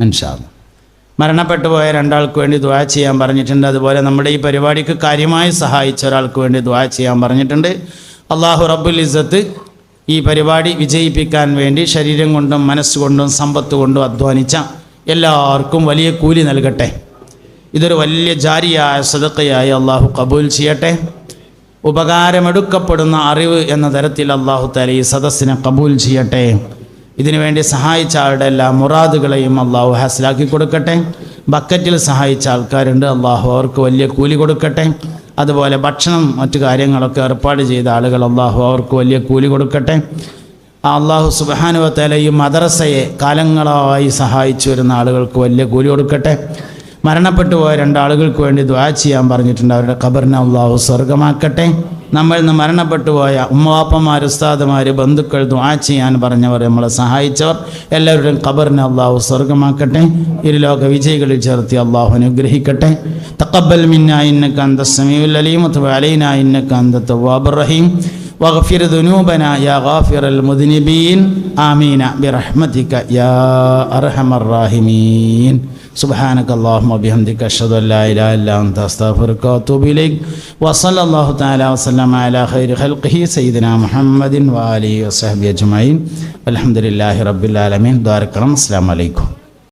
ഇൻഷാ അല്ലാഹ്. മരണപ്പെട്ടു പോയ 2 ആൾക്ക് വേണ്ടി ദുആ ചെയ്യാൻ പറഞ്ഞിട്ടുണ്ട്. അതുപോലെ നമ്മുടെ ഈ പരിപാടിക്ക് കാര്യമായി സഹായിച്ച ഒരാൾക്ക് വേണ്ടി ദുആ ചെയ്യാൻ പറഞ്ഞിട്ടുണ്ട്. അല്ലാഹു റബ്ബുൽ ഇസ്സത്ത് ഈ പരിപാടി വിജയിപ്പിക്കാൻ വേണ്ടി ശരീരം കൊണ്ടും മനസ്സുകൊണ്ടും സമ്പത്ത് കൊണ്ടും അധ്വാനിച്ച എല്ലാവർക്കും വലിയ കൂലി നൽകട്ടെ. ഇതൊരു വലിയ ജാരിയായ സദഖയായി അല്ലാഹു കബൂൽ ചെയ്യട്ടെ. ഉപകാരമെടുക്കപ്പെടുന്ന അറിവ് എന്ന തരത്തിൽ അല്ലാഹു തആല ഈ സദസ്സിനെ കബൂൽ ചെയ്യട്ടെ. ഇതിനുവേണ്ടി സഹായിച്ച ആളുടെ എല്ലാ മുറാദുകളെയും അള്ളാഹു ഹാസിലാക്കി കൊടുക്കട്ടെ. ബക്കറ്റിൽ സഹായിച്ച ആൾക്കാരുണ്ട്, അള്ളാഹു അവർക്ക് വലിയ കൂലി കൊടുക്കട്ടെ. അതുപോലെ ഭക്ഷണം മറ്റു കാര്യങ്ങളൊക്കെ ഏർപ്പാട് ചെയ്ത ആളുകൾ അള്ളാഹു അവർക്ക് വലിയ കൂലി കൊടുക്കട്ടെ. അള്ളാഹു സുബ്ഹാനഹു വ തആല ഈ മദ്രസയെ കാലങ്ങളായി സഹായിച്ചു വരുന്ന ആളുകൾക്ക് വലിയ കൂലി കൊടുക്കട്ടെ. മരണപ്പെട്ടു പോയ രണ്ടാളുകൾക്ക് വേണ്ടി ദുആ ചെയ്യാൻ പറഞ്ഞിട്ടുണ്ട്. അവരുടെ ഖബറിനെ അള്ളാഹു സ്വർഗമാക്കട്ടെ. നമ്മളിൽ നിന്ന് മരണപ്പെട്ടു പോയ ഉമ്മവാപ്പമാർ, ഉസ്താദുമാർ, ബന്ധുക്കൾ, ദുആ ചെയ്യാൻ പറഞ്ഞവർ, നമ്മളെ സഹായിച്ചവർ എല്ലാവരുടെയും ഖബറിനെ അള്ളാഹു സ്വർഗമാക്കട്ടെ. ഇരുലോക വിജയികളിൽ ചേർത്തി അള്ളാഹു അനുഗ്രഹിക്കട്ടെ. തഖബ്ബൽ മിന്നാ ഇന്നക അൻതസ് സമീഉൽ അലീം വതുബ് അലൈനാ ഇന്നക അൻതത് തവ്വാബുർ റഹീം വഗ്ഫിർ ദുനൂബനാ യാ ഗാഫിറൽ മുദ്നിബീൻ ആമീൻ ബിറഹ്മതിക യാ അർഹമർ റഹീമീൻ. സുബ്ഹാനക അല്ലാഹുമ്മ വബിഹംദിക അഷ്ഹദു അൻ ലാ ഇലാഹ ഇല്ലാ അൻത അസ്തഗ്ഫിറുക വഅതൂബു ഇലൈക്. വസല്ലല്ലാഹു തആല വസല്ലമ അലാ ഖൈരി ഖൽഖിഹി സയ്യിദിനാ മുഹമ്മദിൻ വആലിഹി വസഹ്ബിഹി അജ്മഈൻ. അൽഹംദുലില്ലാഹി റബ്ബിൽ ആലമീൻ. ദുആ അസ്സലാമു അലൈക്കും.